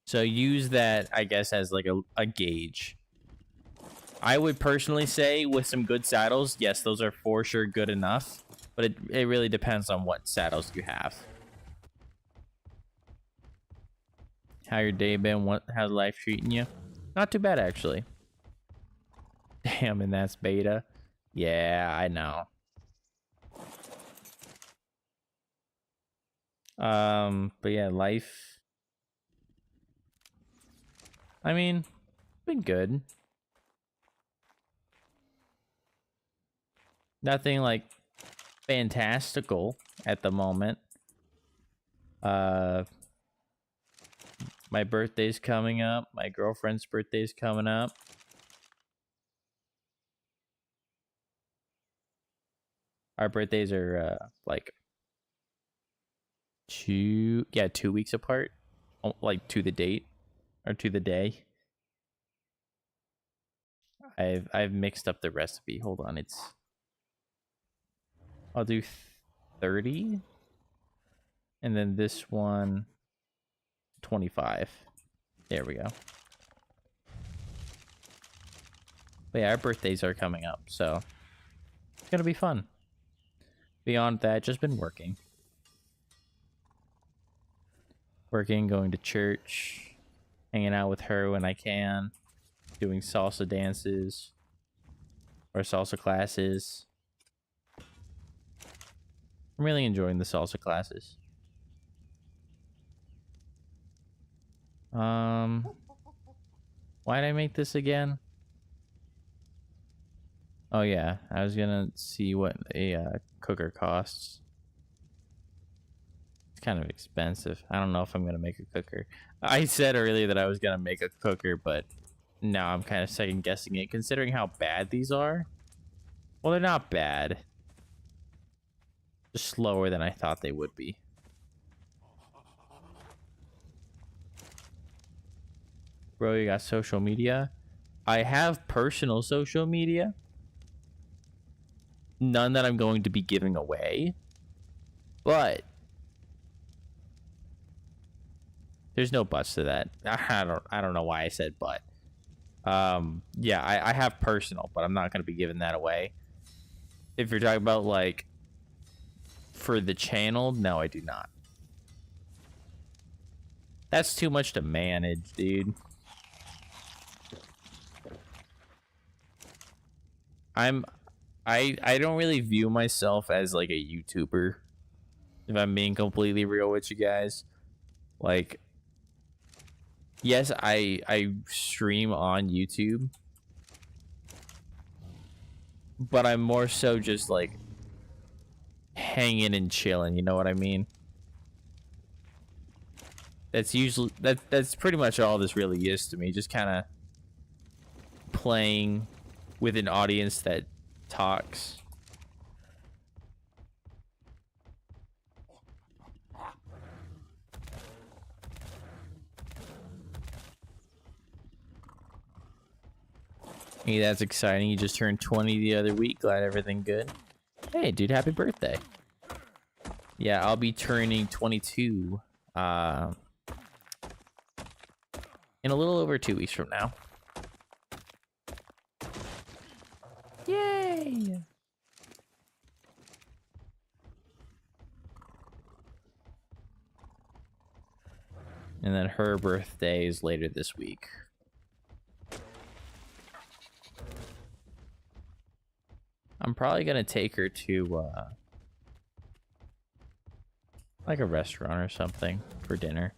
So use that, I guess, as like a gauge. I would personally say with some good saddles, yes, those are for sure good enough. But it really depends on what saddles you have. How your day been? How's life treating you? Not too bad, actually. Damn, and that's beta. Yeah, I know. But yeah, life. I mean, been good. Nothing like fantastical at the moment. My birthday's coming up. My girlfriend's birthday's coming up. Our birthdays are like 2 weeks apart, like to the date or to the day. I've mixed up the recipe. Hold on, I'll do 30, and then this one 25. There we go. But yeah, our birthdays are coming up, so it's gonna be fun. Beyond that, just been working. Going to church, hanging out with her when I can, doing salsa dances or salsa classes. I'm really enjoying the salsa classes. Why did I make this again? Oh yeah, I was gonna see what a cooker costs. It's kind of expensive. I don't know if I'm gonna make a cooker. I said earlier that I was gonna make a cooker, but now I'm kind of second guessing it, considering how bad these are. Well, they're not bad. Just slower than I thought they would be. Bro, you got social media? I have personal social media. None that I'm going to be giving away. But there's no buts to that. I don't know why I said but. Yeah, I have personal, but I'm not going to be giving that away. If you're talking about like for the channel, no, I do not. That's too much to manage, dude. I don't really view myself as like a YouTuber, if I'm being completely real with you guys. Like, yes, I stream on YouTube, but I'm more so just like hanging and chilling, you know what I mean? That's usually that's pretty much all this really is to me, just kind of playing with an audience that talks. Hey, that's exciting. You just turned 20 the other week. Glad everything good. Hey, dude, happy birthday. Yeah, I'll be turning 22 in a little over 2 weeks from now. Yay! And then her birthday is later this week. I'm probably gonna take her to like a restaurant or something for dinner.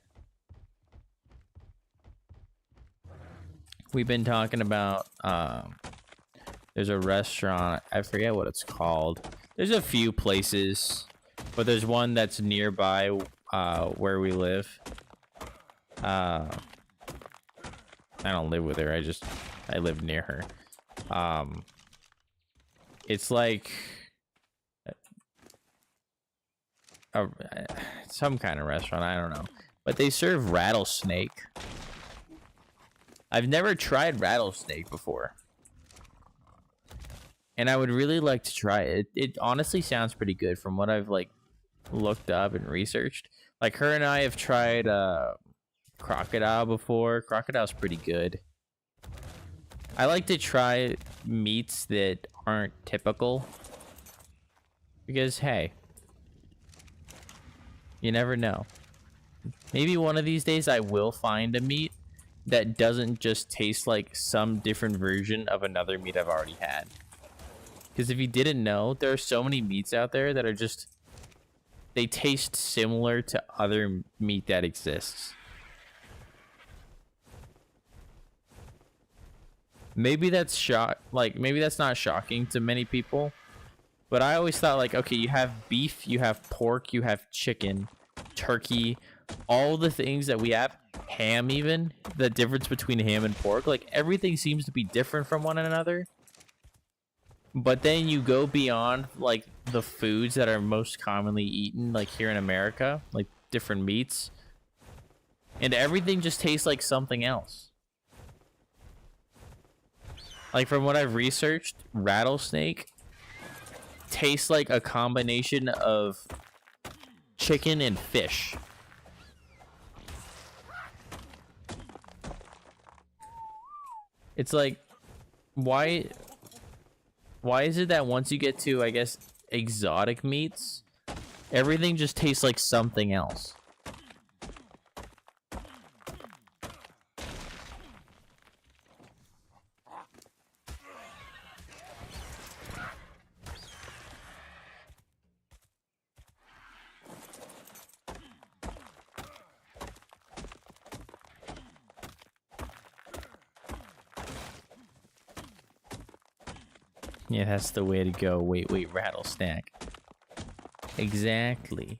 We've been talking about there's a restaurant, I forget what it's called. There's a few places, but there's one that's nearby where we live. I don't live with her, I live near her. It's like some kind of restaurant, I don't know. But they serve rattlesnake. I've never tried rattlesnake before. And I would really like to try it. It honestly sounds pretty good from what I've like looked up and researched. Like her and I have tried crocodile before. Crocodile's pretty good. I like to try meats that aren't typical. Because hey, you never know. Maybe one of these days I will find a meat that doesn't just taste like some different version of another meat I've already had. Because if you didn't know, there are so many meats out there that are just, they taste similar to other meat that exists. Maybe that's maybe that's not shocking to many people, but I always thought like, okay, you have beef, you have pork, you have chicken, turkey, all the things that we have, ham even, the difference between ham and pork, like everything seems to be different from one another. But then you go beyond like the foods that are most commonly eaten, like here in America, like different meats, and everything just tastes like something else. Like from what I've researched, rattlesnake tastes like a combination of chicken and fish. It's like, why is it that once you get to, I guess, exotic meats, everything just tastes like something else? Yeah, that's the way to go. Wait, rattlesnake. Exactly.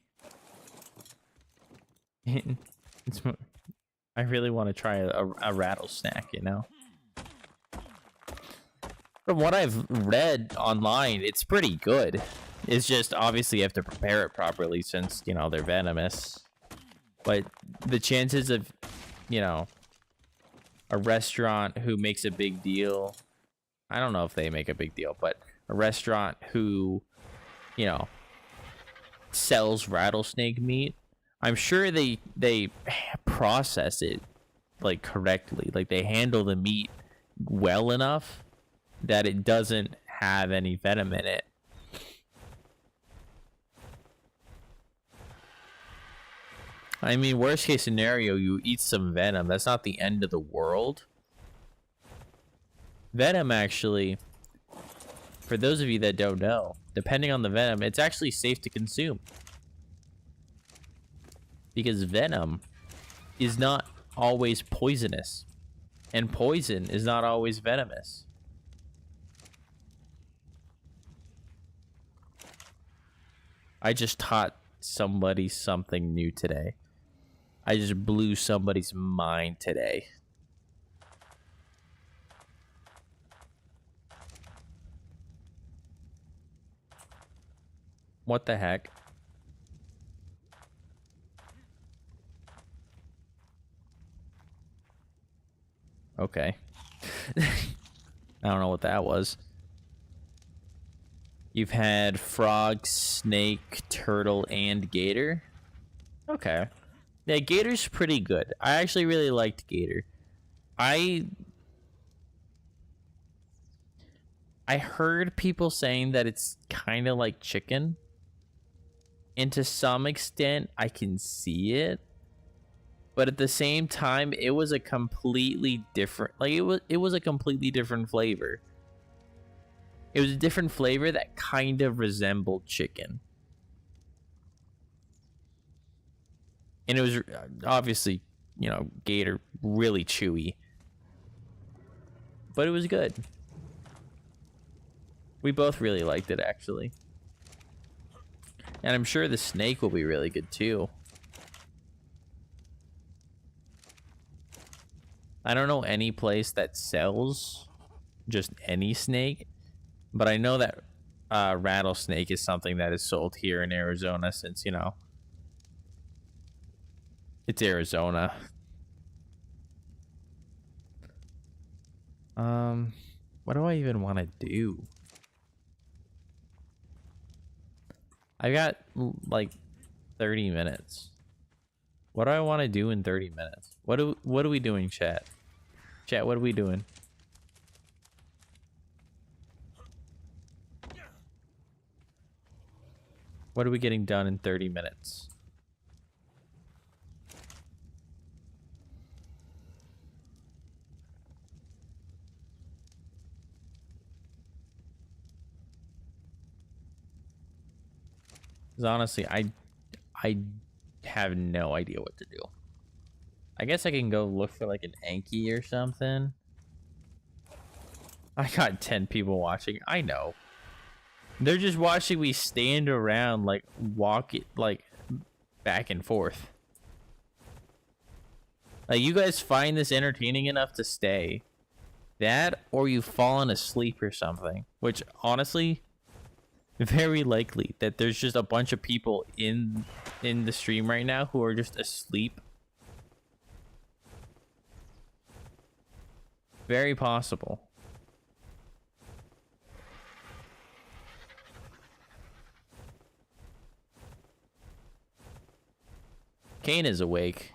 I really want to try a rattlesnake, you know? From what I've read online, it's pretty good. It's just, obviously, you have to prepare it properly since, you know, they're venomous. But the chances of, you know, a restaurant who makes a big deal... I don't know if they make a big deal, but a restaurant who, you know, sells rattlesnake meat, I'm sure they process it like correctly. Like they handle the meat well enough that it doesn't have any venom in it. I mean, worst case scenario, you eat some venom. That's not the end of the world. Venom, actually, for those of you that don't know, depending on the venom, it's actually safe to consume. Because venom is not always poisonous. And poison is not always venomous. I just taught somebody something new today. I just blew somebody's mind today. What the heck? Okay. I don't know what that was. You've had frog, snake, turtle, and gator. Okay. Yeah, gator's pretty good. I actually really liked gator. I heard people saying that it's kind of like chicken. And to some extent, I can see it. But at the same time, it was a completely different... Like, it was a completely different flavor. It was a different flavor that kind of resembled chicken. And it was obviously, you know, gator, really chewy. But it was good. We both really liked it, actually. And I'm sure the snake will be really good, too. I don't know any place that sells just any snake. But I know that rattlesnake is something that is sold here in Arizona since, you know, it's Arizona. What do I even want to do? I got like 30 minutes. What do I want to do in 30 minutes? What are we doing, chat? Chat, what are we doing? What are we getting done in 30 minutes? Because honestly, I have no idea what to do. I guess I can go look for like an Anki or something. I got 10 people watching. I know. They're just watching me stand around, like, walk it, like, back and forth. Like, you guys find this entertaining enough to stay. That, or you've fallen asleep or something. Which, honestly, very likely that there's just a bunch of people in the stream right now who are just asleep. Very possible. Kane is awake.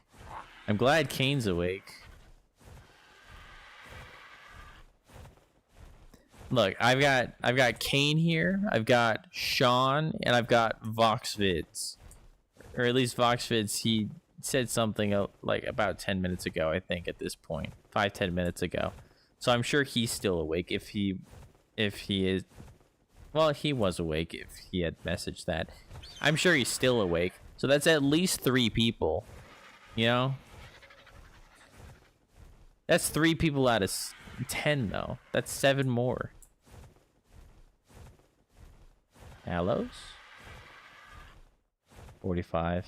I'm glad Kane's awake. Look, I've got Kane here, I've got Sean, and I've got VoxVids. Or at least VoxVids, he said something like about 10 minutes ago, I think, at this point. 5-10 minutes ago. So I'm sure he's still awake if he is. Well, he was awake if he had messaged that. I'm sure he's still awake. So that's at least 3 people, you know? That's 3 people out of 10, though. That's 7 more. Aloes? 45.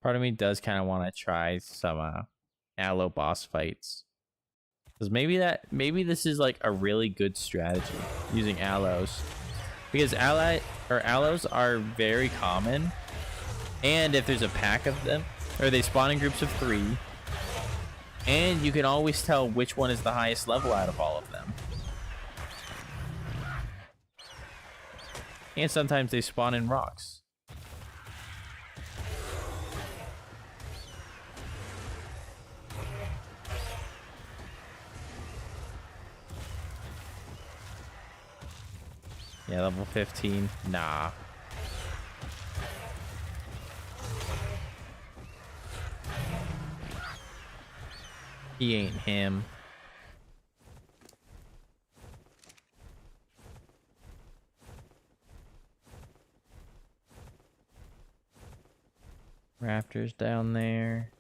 Part of me does kind of want to try some aloe boss fights. Because maybe this is like a really good strategy using aloes, because aloes are very common, and if there's a pack of them, or they spawn in groups of 3, and you can always tell which one is the highest level out of all of them. And sometimes they spawn in rocks. Yeah, level 15. Nah. He ain't him. Raptors down there.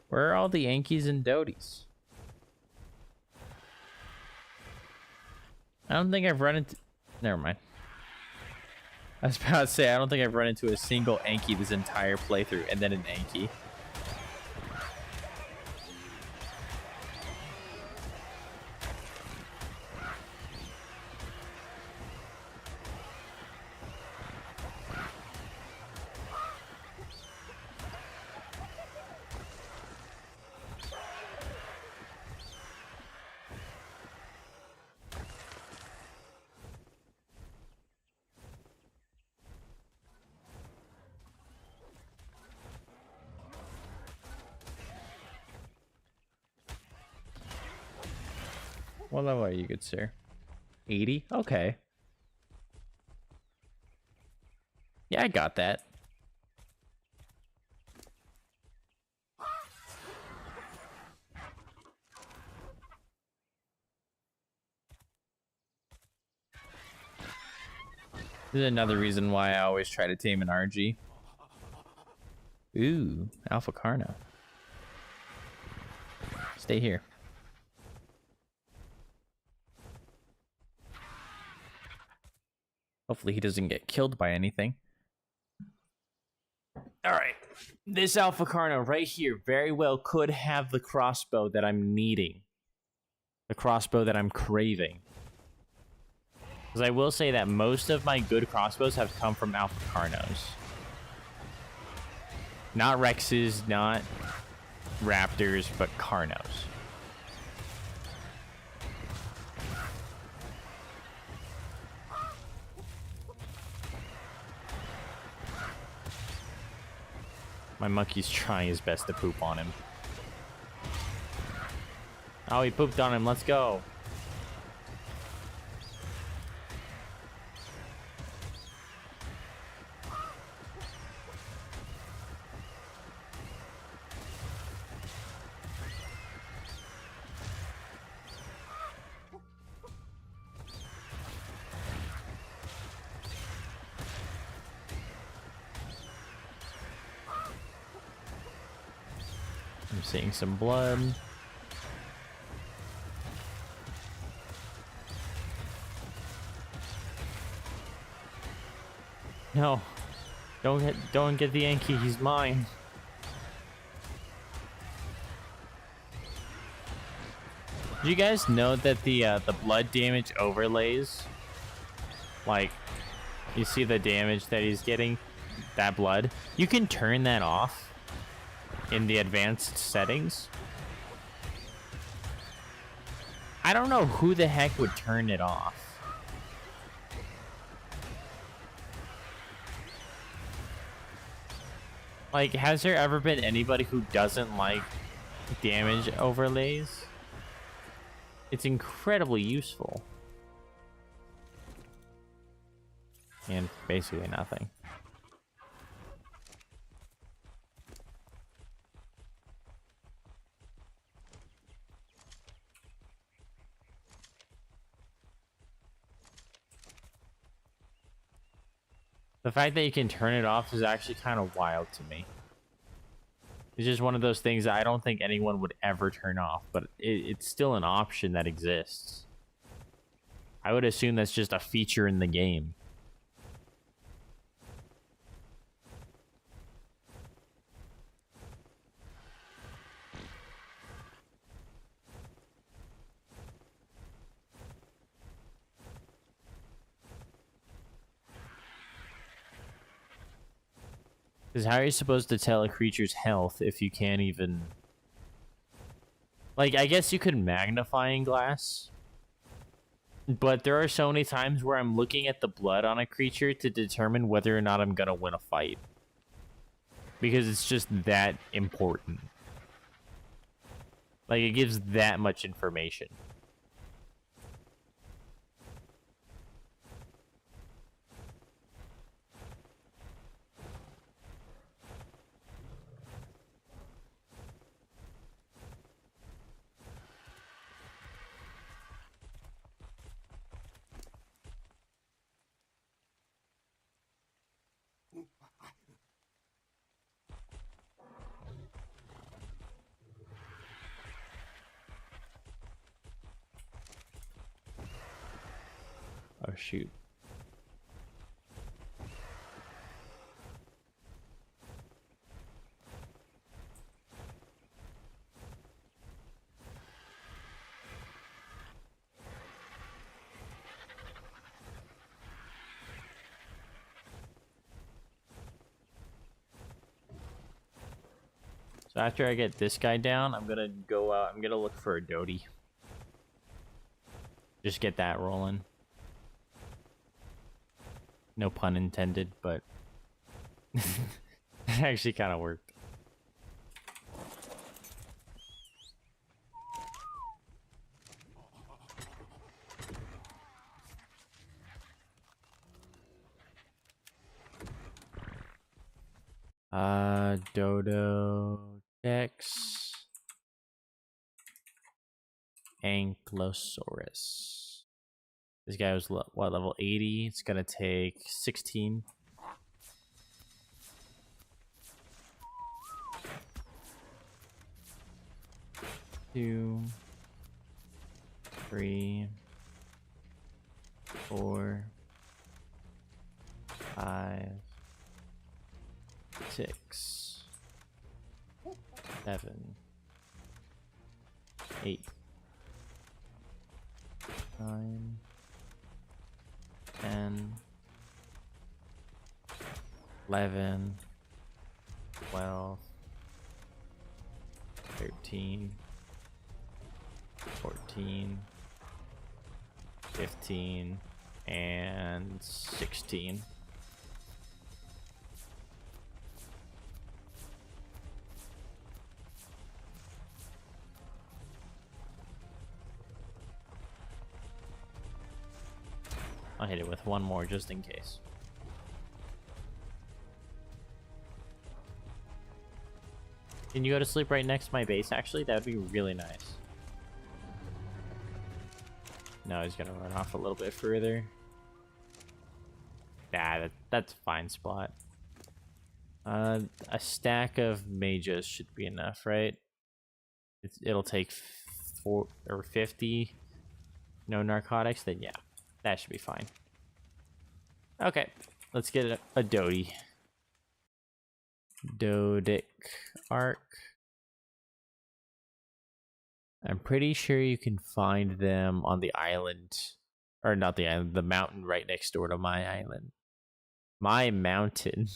Where are all the Yankees and Doties? I don't think I've run into... Never mind. I was about to say, I don't think I've run into a single Anki this entire playthrough, and then an Anki. What level are you, good sir? 80? Okay. Yeah, I got that. This is another reason why I always try to tame an RG. Ooh, Alpha Carno. Stay here. Hopefully he doesn't get killed by anything. Alright. This Alpha Carno right here very well could have the crossbow that I'm needing. The crossbow that I'm craving. Because I will say that most of my good crossbows have come from Alpha Carnos. Not Rexes, not Raptors, but Carnos. My monkey's trying his best to poop on him. Oh, he pooped on him. Let's go. I'm seeing some blood. No, don't get the Yankee. He's mine. Do you guys know that the blood damage overlays, like, you see the damage that he's getting, that blood, you can turn that off in the advanced settings. I don't know who the heck would turn it off. Like, has there ever been anybody who doesn't like damage overlays? It's incredibly useful. And basically nothing. The fact that you can turn it off is actually kind of wild to me. It's just one of those things that I don't think anyone would ever turn off, but it's still an option that exists. I would assume that's just a feature in the game. Because how are you supposed to tell a creature's health if you can't even... Like, I guess you could magnifying glass. But there are so many times where I'm looking at the blood on a creature to determine whether or not I'm gonna win a fight. Because it's just that important. Like, it gives that much information. Oh, shoot. So after I get this guy down, I'm gonna go out. I'm gonna look for a Doty. Just get that rolling. No pun intended, but it actually kind of worked. Dodo Dex. Ankylosaurus. This guy was what, level 80? It's gonna take 16. Two, 3, 4, 5, 6, 7, 8, 9, 10, 11, 12, 13, 14, 15, and 16. I'll hit it with one more just in case. Can you go to sleep right next to my base, actually? That would be really nice. No, he's gonna run off a little bit further. Nah, that's a fine spot. A stack of mages should be enough, right? It'll take 4 or 50. No narcotics, then yeah, that should be fine. Okay, let's get a Dodie. Dodic ARK. I'm pretty sure you can find them on the island, or not the island, the mountain right next door to my island. My mountain.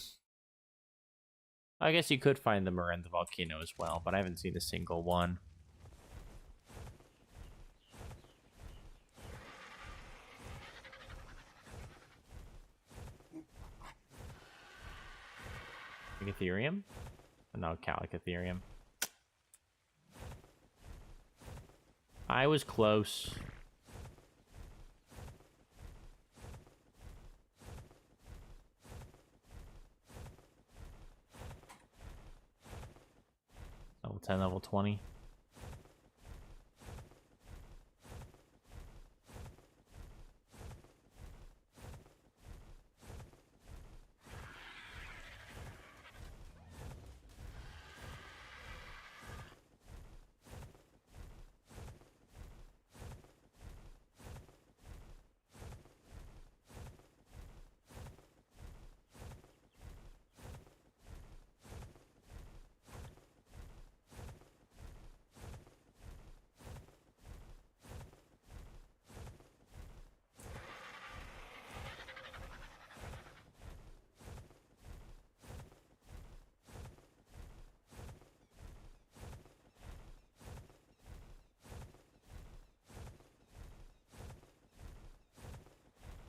I guess you could find them around the volcano as well, but I haven't seen a single one. Ethereum? No, Calic Ethereum. I was close. Level 10, level 20.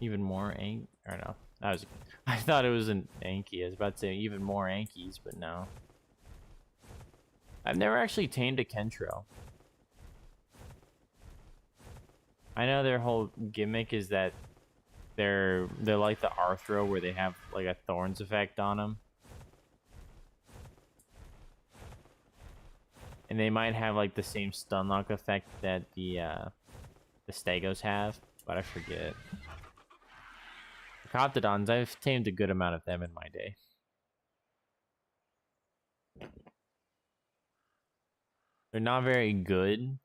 Even more or no. I thought it was an Anki. I was about to say even more Ankies, but no. I've never actually tamed a Kentro. I know their whole gimmick is that they're like the Arthro, where they have like a Thorns effect on them. And they might have like the same stunlock effect that the Stegos have, but I forget. Coptodons, I've tamed a good amount of them in my day. They're not very good,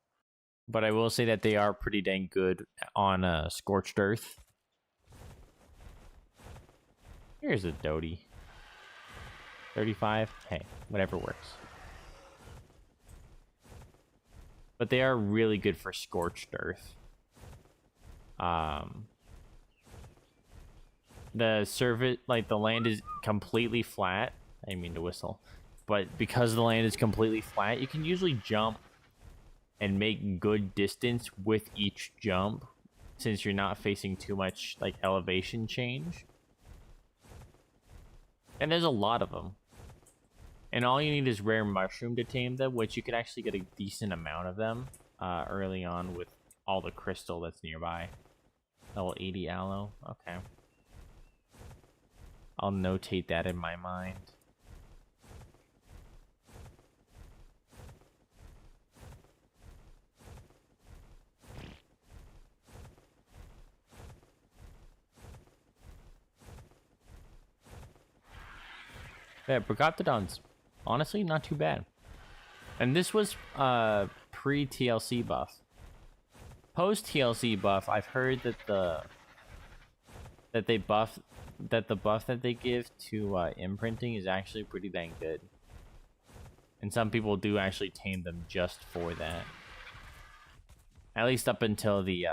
but I will say that they are pretty dang good on Scorched Earth. Here's a Dodie. 35? Hey, whatever works. But they are really good for Scorched Earth. The surface, like the land is completely flat. I didn't mean to whistle. But because the land is completely flat, you can usually jump and make good distance with each jump, since you're not facing too much like elevation change. And there's a lot of them. And all you need is rare mushroom to tame them, which you could actually get a decent amount of them early on with all the crystal that's nearby. Level 80 aloe. Okay. I'll notate that in my mind. Yeah, Brigatodon's honestly not too bad. And this was pre-TLC buff. Post-TLC buff, I've heard that the buff that they give to imprinting is actually pretty dang good. And some people do actually tame them just for that. At least up until the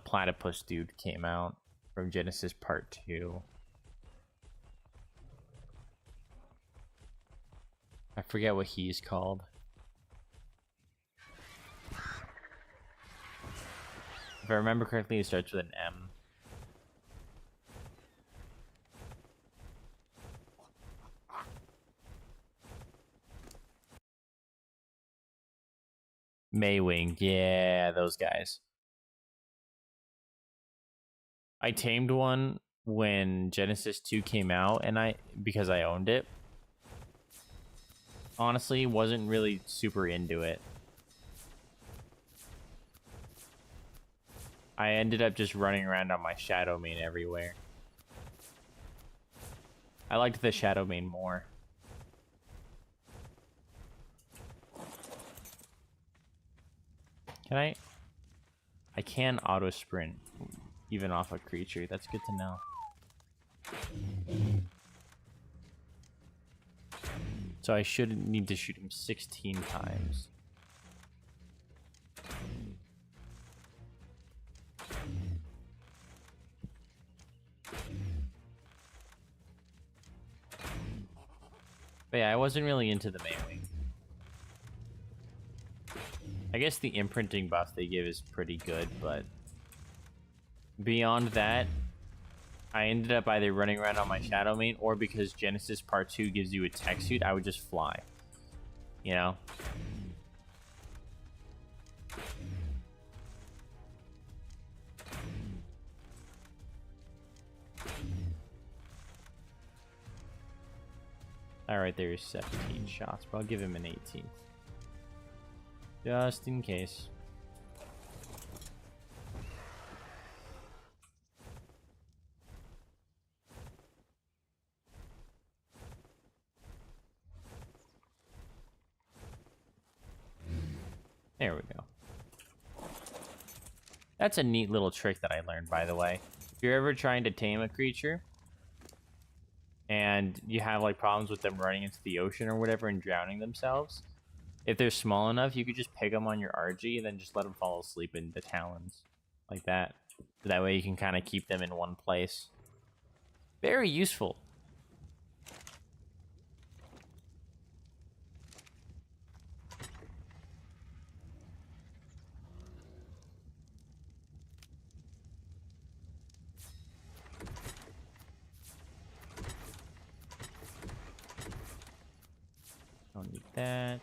platypus dude came out from Genesis Part 2. I forget what he's called. If I remember correctly, it starts with an M. Maywing, yeah, those guys. I tamed one when Genesis 2 came out, and because I owned it. Honestly, wasn't really super into it. I ended up just running around on my Shadow Main everywhere. I liked the Shadow Main more. Can I can auto sprint even off a creature. That's good to know. So I shouldn't need to shoot him 16 times. But yeah, I wasn't really into the Maywing. I guess the imprinting buff they give is pretty good, but beyond that, I ended up either running around on my Shadow Main, or because Genesis Part 2 gives you a tech suit, I would just fly. You know? Alright, there's 17 shots, but I'll give him an 18th. Just in case. There we go. That's a neat little trick that I learned, by the way. If you're ever trying to tame a creature, and you have like problems with them running into the ocean or whatever and drowning themselves, if they're small enough, you could just pick them on your RG and then just let them fall asleep in the talons. Like that. That way you can kind of keep them in one place. Very useful. Don't need that.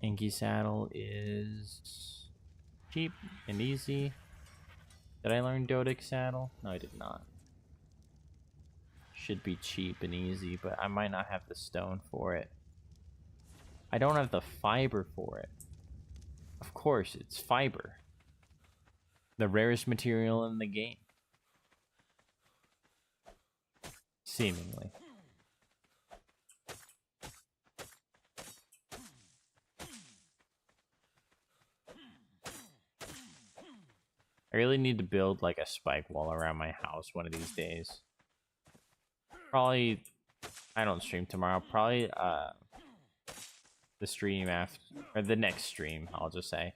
Inky Saddle is cheap and easy. Did I learn Dodic Saddle? No, I did not. Should be cheap and easy, but I might not have the stone for it. I don't have the fiber for it. Of course, it's fiber. The rarest material in the game. Seemingly. I really need to build like a spike wall around my house one of these days. Probably, I don't stream tomorrow. Probably the stream after, or the next stream, I'll just say.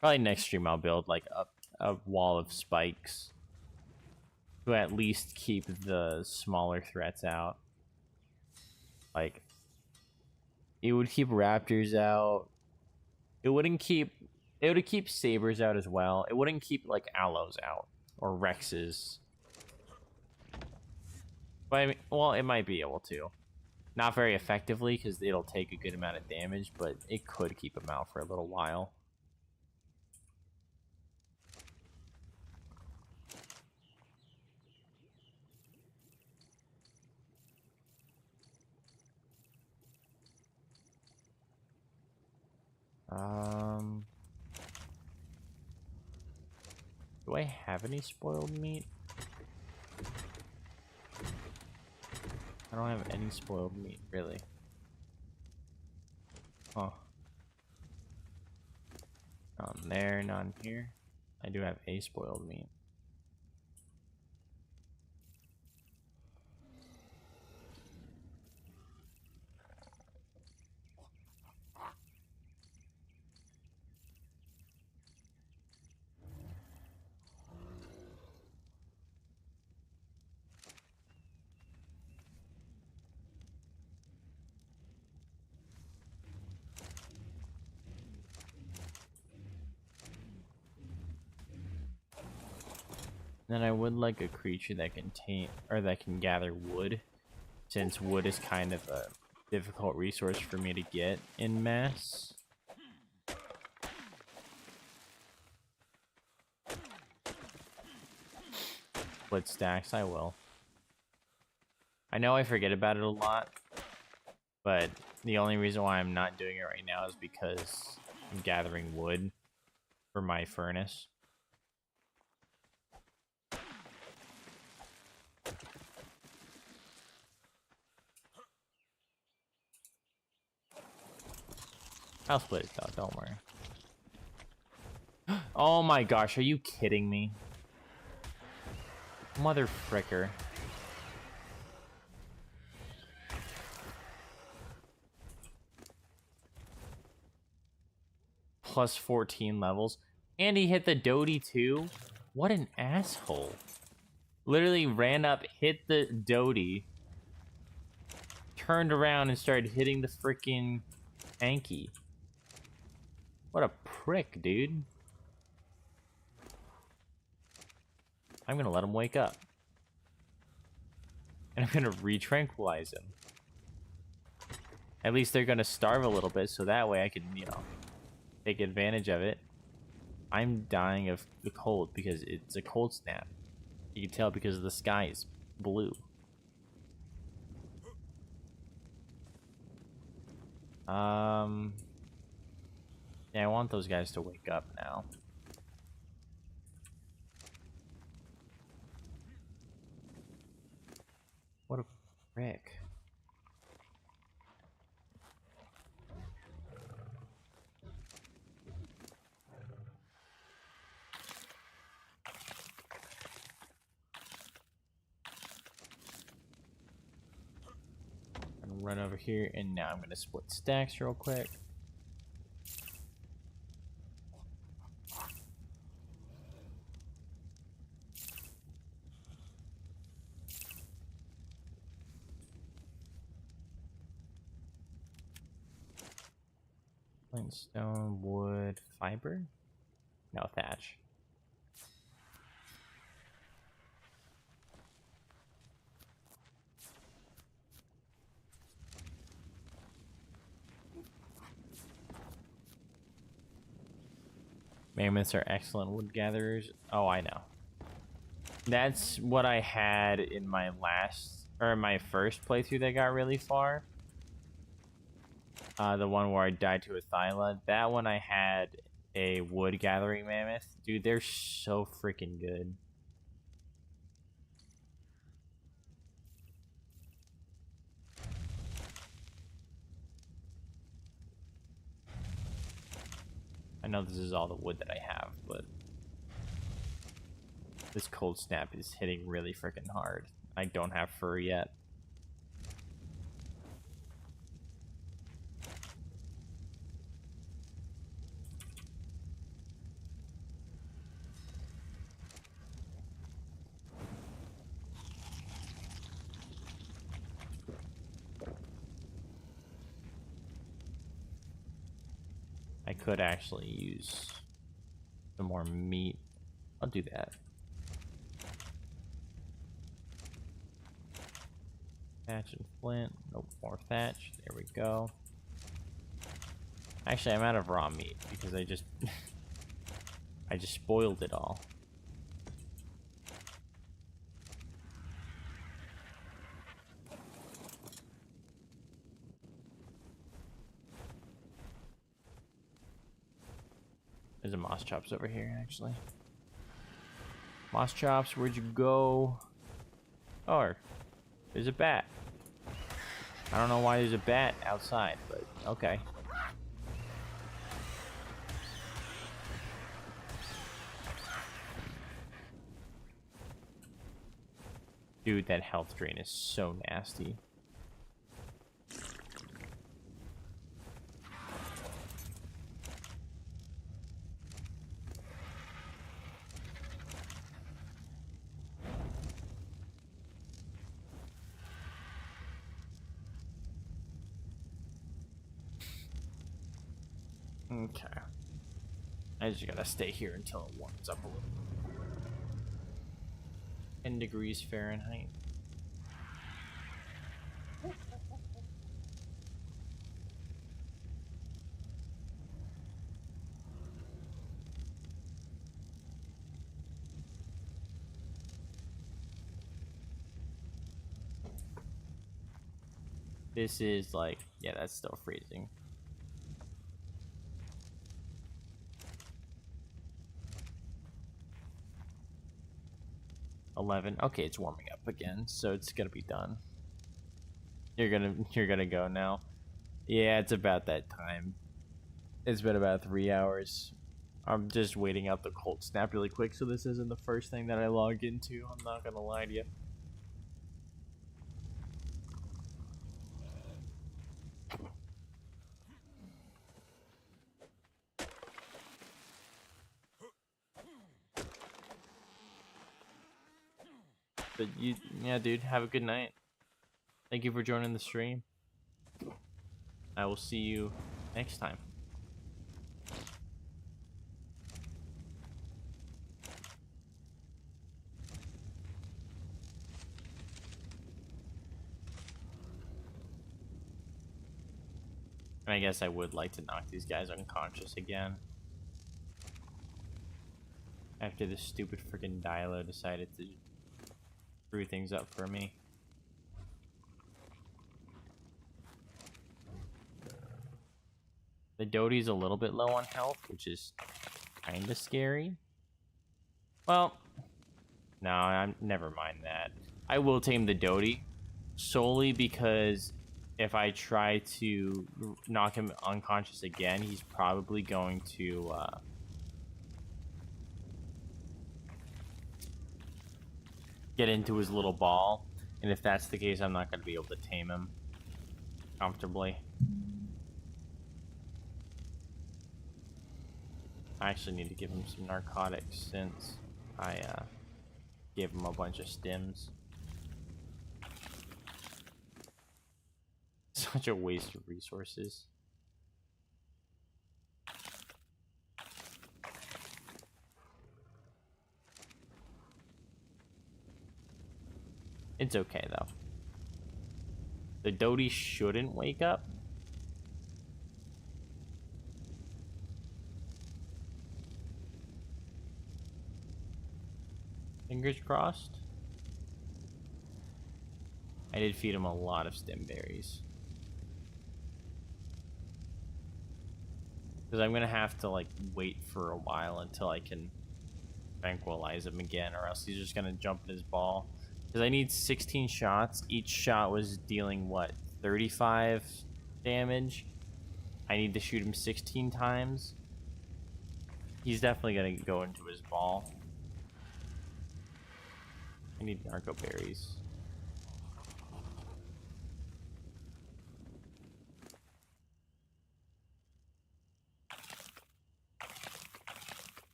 Probably next stream I'll build like a wall of spikes to at least keep the smaller threats out. Like, it would keep raptors out. It would keep sabers out as well. It wouldn't keep like aloes out or rexes. But I mean, well, it might be able to. Not very effectively because it'll take a good amount of damage, but it could keep him out for a little while. Do I have any spoiled meat? I don't have any spoiled meat, really. Huh. None there, none here. I do have a spoiled meat. Then I would like a creature that can that can gather wood, since wood is kind of a difficult resource for me to get in mass. Split stacks, I will. I know I forget about it a lot, but the only reason why I'm not doing it right now is because I'm gathering wood for my furnace. I'll split it though, don't worry. Oh my gosh, are you kidding me? Mother fricker. Plus 14 levels. And he hit the Doty too? What an asshole. Literally ran up, hit the Doty, turned around and started hitting the freaking Anki. What a prick, dude. I'm gonna let him wake up. And I'm gonna re-tranquilize him. At least they're gonna starve a little bit, so that way I can, you know, take advantage of it. I'm dying of the cold because it's a cold snap. You can tell because the sky is blue. Yeah, I want those guys to wake up now. What a prick. I'm gonna run over here, and now I'm gonna split stacks real quick. Stone, wood, fiber? No, thatch. Mammoths are excellent wood gatherers. Oh, I know. That's what I had in my my first playthrough that got really far. The one where I died to a Thyla. That one I had a wood gathering mammoth. Dude, they're so freaking good. I know this is all the wood that I have, but this cold snap is hitting really freaking hard. I don't have fur yet. I could actually use some more meat. I'll do that. Thatch and flint. Nope, more thatch. There we go. Actually, I'm out of raw meat because I just I just spoiled it all. There's a moss chops over here, actually. Moss chops, where'd you go? Oh, there's a bat. I don't know why there's a bat outside, but okay. Dude, that health drain is so nasty. Okay. I just gotta stay here until it warms up a little. 10 degrees Fahrenheit. This is like, yeah, that's still freezing. Okay, it's warming up again, so it's gonna be done. You're gonna go now. Yeah, it's about that time. It's been about 3 hours. I'm just waiting out the cold snap really quick, so this isn't the first thing that I log into. I'm not gonna lie to you. But yeah, dude, have a good night. Thank you for joining the stream. I will see you next time. I guess I would like to knock these guys unconscious again. After this stupid freaking Dilo decided to screw things up for me. The Doty's a little bit low on health, which is kind of scary. Well, no, never mind that. I will tame the Doty solely because if I try to knock him unconscious again, he's probably going to get into his little ball, and if that's the case, I'm not going to be able to tame him comfortably. I actually need to give him some narcotics since I gave him a bunch of stims. Such a waste of resources. It's okay though. The Doty shouldn't wake up. Fingers crossed. I did feed him a lot of stem berries. Because I'm gonna have to like wait for a while until I can tranquilize him again, or else he's just gonna jump in his ball. Because I need 16 shots. Each shot was dealing what, 35 damage. I need to shoot him 16 times. He's definitely gonna go into his ball. I need narco berries.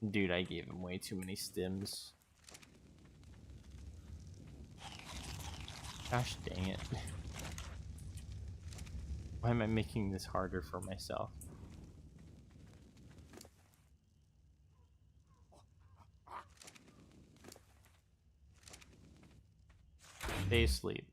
Dude, I gave him way too many stims. Gosh dang it. Why am I making this harder for myself? Stay asleep.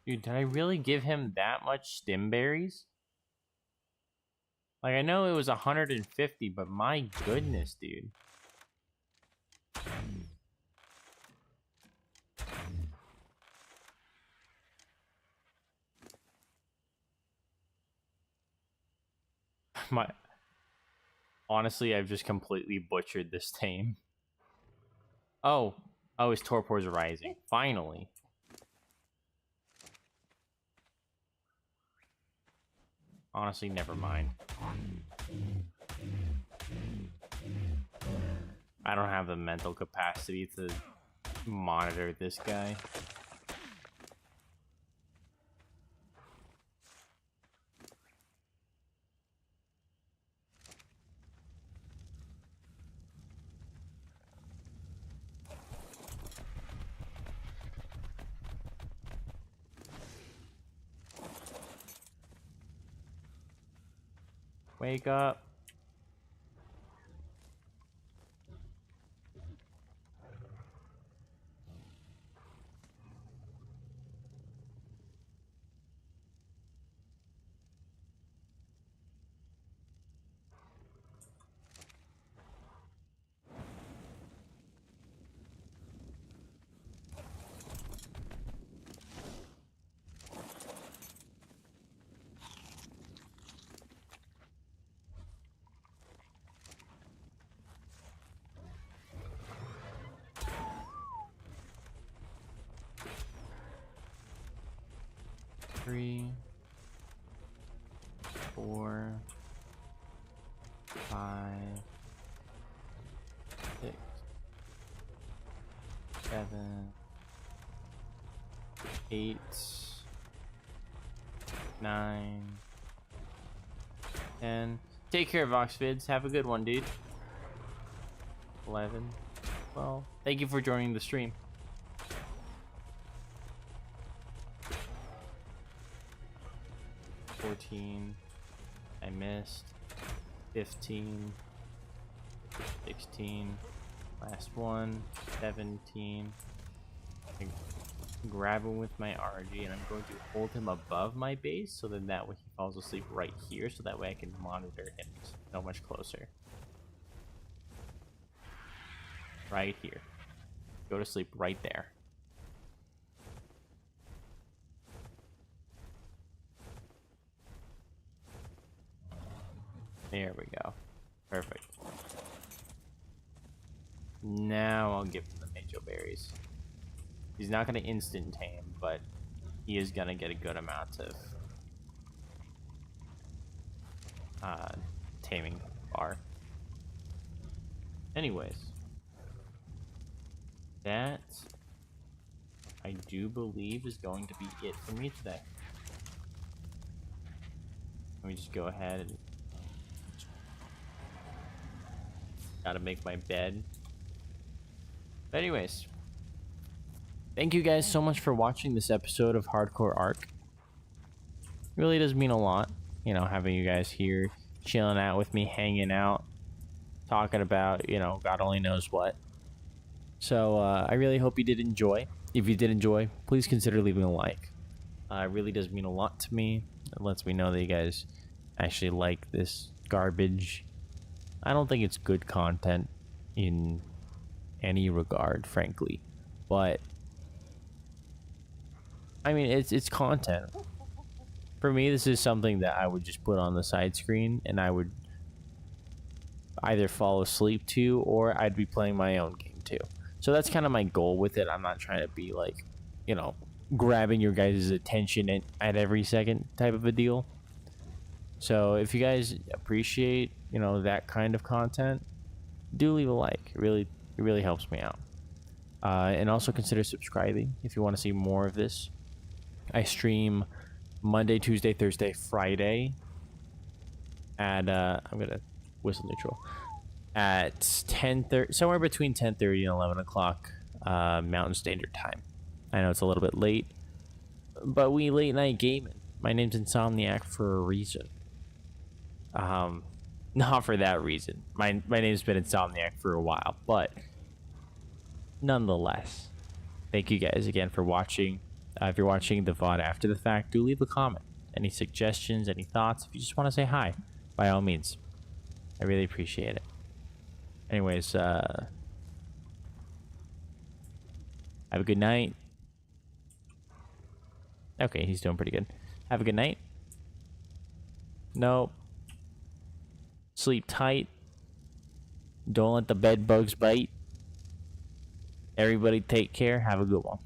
Dude, did I really give him that much stim berries? Like, I know it was 150, but my goodness, dude. Honestly, I've just completely butchered this tame. Oh, his torpors are rising. Finally. Honestly, never mind. I don't have the mental capacity to monitor this guy. Wake up. Three, 4, 5, 6, 7, 8, 9, 10. Take care, Voxvids. Have a good one, dude. 11, 12. Thank you for joining the stream. 14. I missed. 15. 16. Last one. 17. I grab him with my RG and I'm going to hold him above my base so then that way he falls asleep right here so that way I can monitor him so much closer. Right here. Go to sleep right there. There we go. Perfect. Now I'll give him the Macho Berries. He's not going to instant tame, but he is going to get a good amount of taming bar. Anyways. That, I do believe, is going to be it for me today. Let me just go ahead and gotta make my bed. But anyways, thank you guys so much for watching this episode of Hardcore ARK. It really does mean a lot, you know, having you guys here, chilling out with me, hanging out, talking about, you know, God only knows what. So, I really hope you did enjoy. If you did enjoy, please consider leaving a like. It really does mean a lot to me. It lets me know that you guys actually like this garbage. I don't think it's good content in any regard, frankly. But, I mean, it's content. For me, this is something that I would just put on the side screen and I would either fall asleep to or I'd be playing my own game too. So that's kind of my goal with it. I'm not trying to be like, you know, grabbing your guys' attention at every second type of a deal. So if you guys appreciate, you know, that kind of content, do leave a like. It really helps me out. And also consider subscribing if you want to see more of this. I stream Monday, Tuesday, Thursday, Friday at I'm gonna whistle neutral at 10:30, somewhere between 10:30 and 11 o'clock Mountain Standard Time. I know it's a little bit late, but we late night gaming. My name's Insomniac for a reason. Not for that reason. My name's been Insomniac for a while, but nonetheless, thank you guys again for watching. If you're watching the VOD after the fact, do leave a comment. Any suggestions, any thoughts? If you just want to say hi, by all means. I really appreciate it. Anyways, have a good night. Okay, he's doing pretty good. Have a good night. Nope. Sleep tight. Don't let the bed bugs bite. Everybody take care. Have a good one.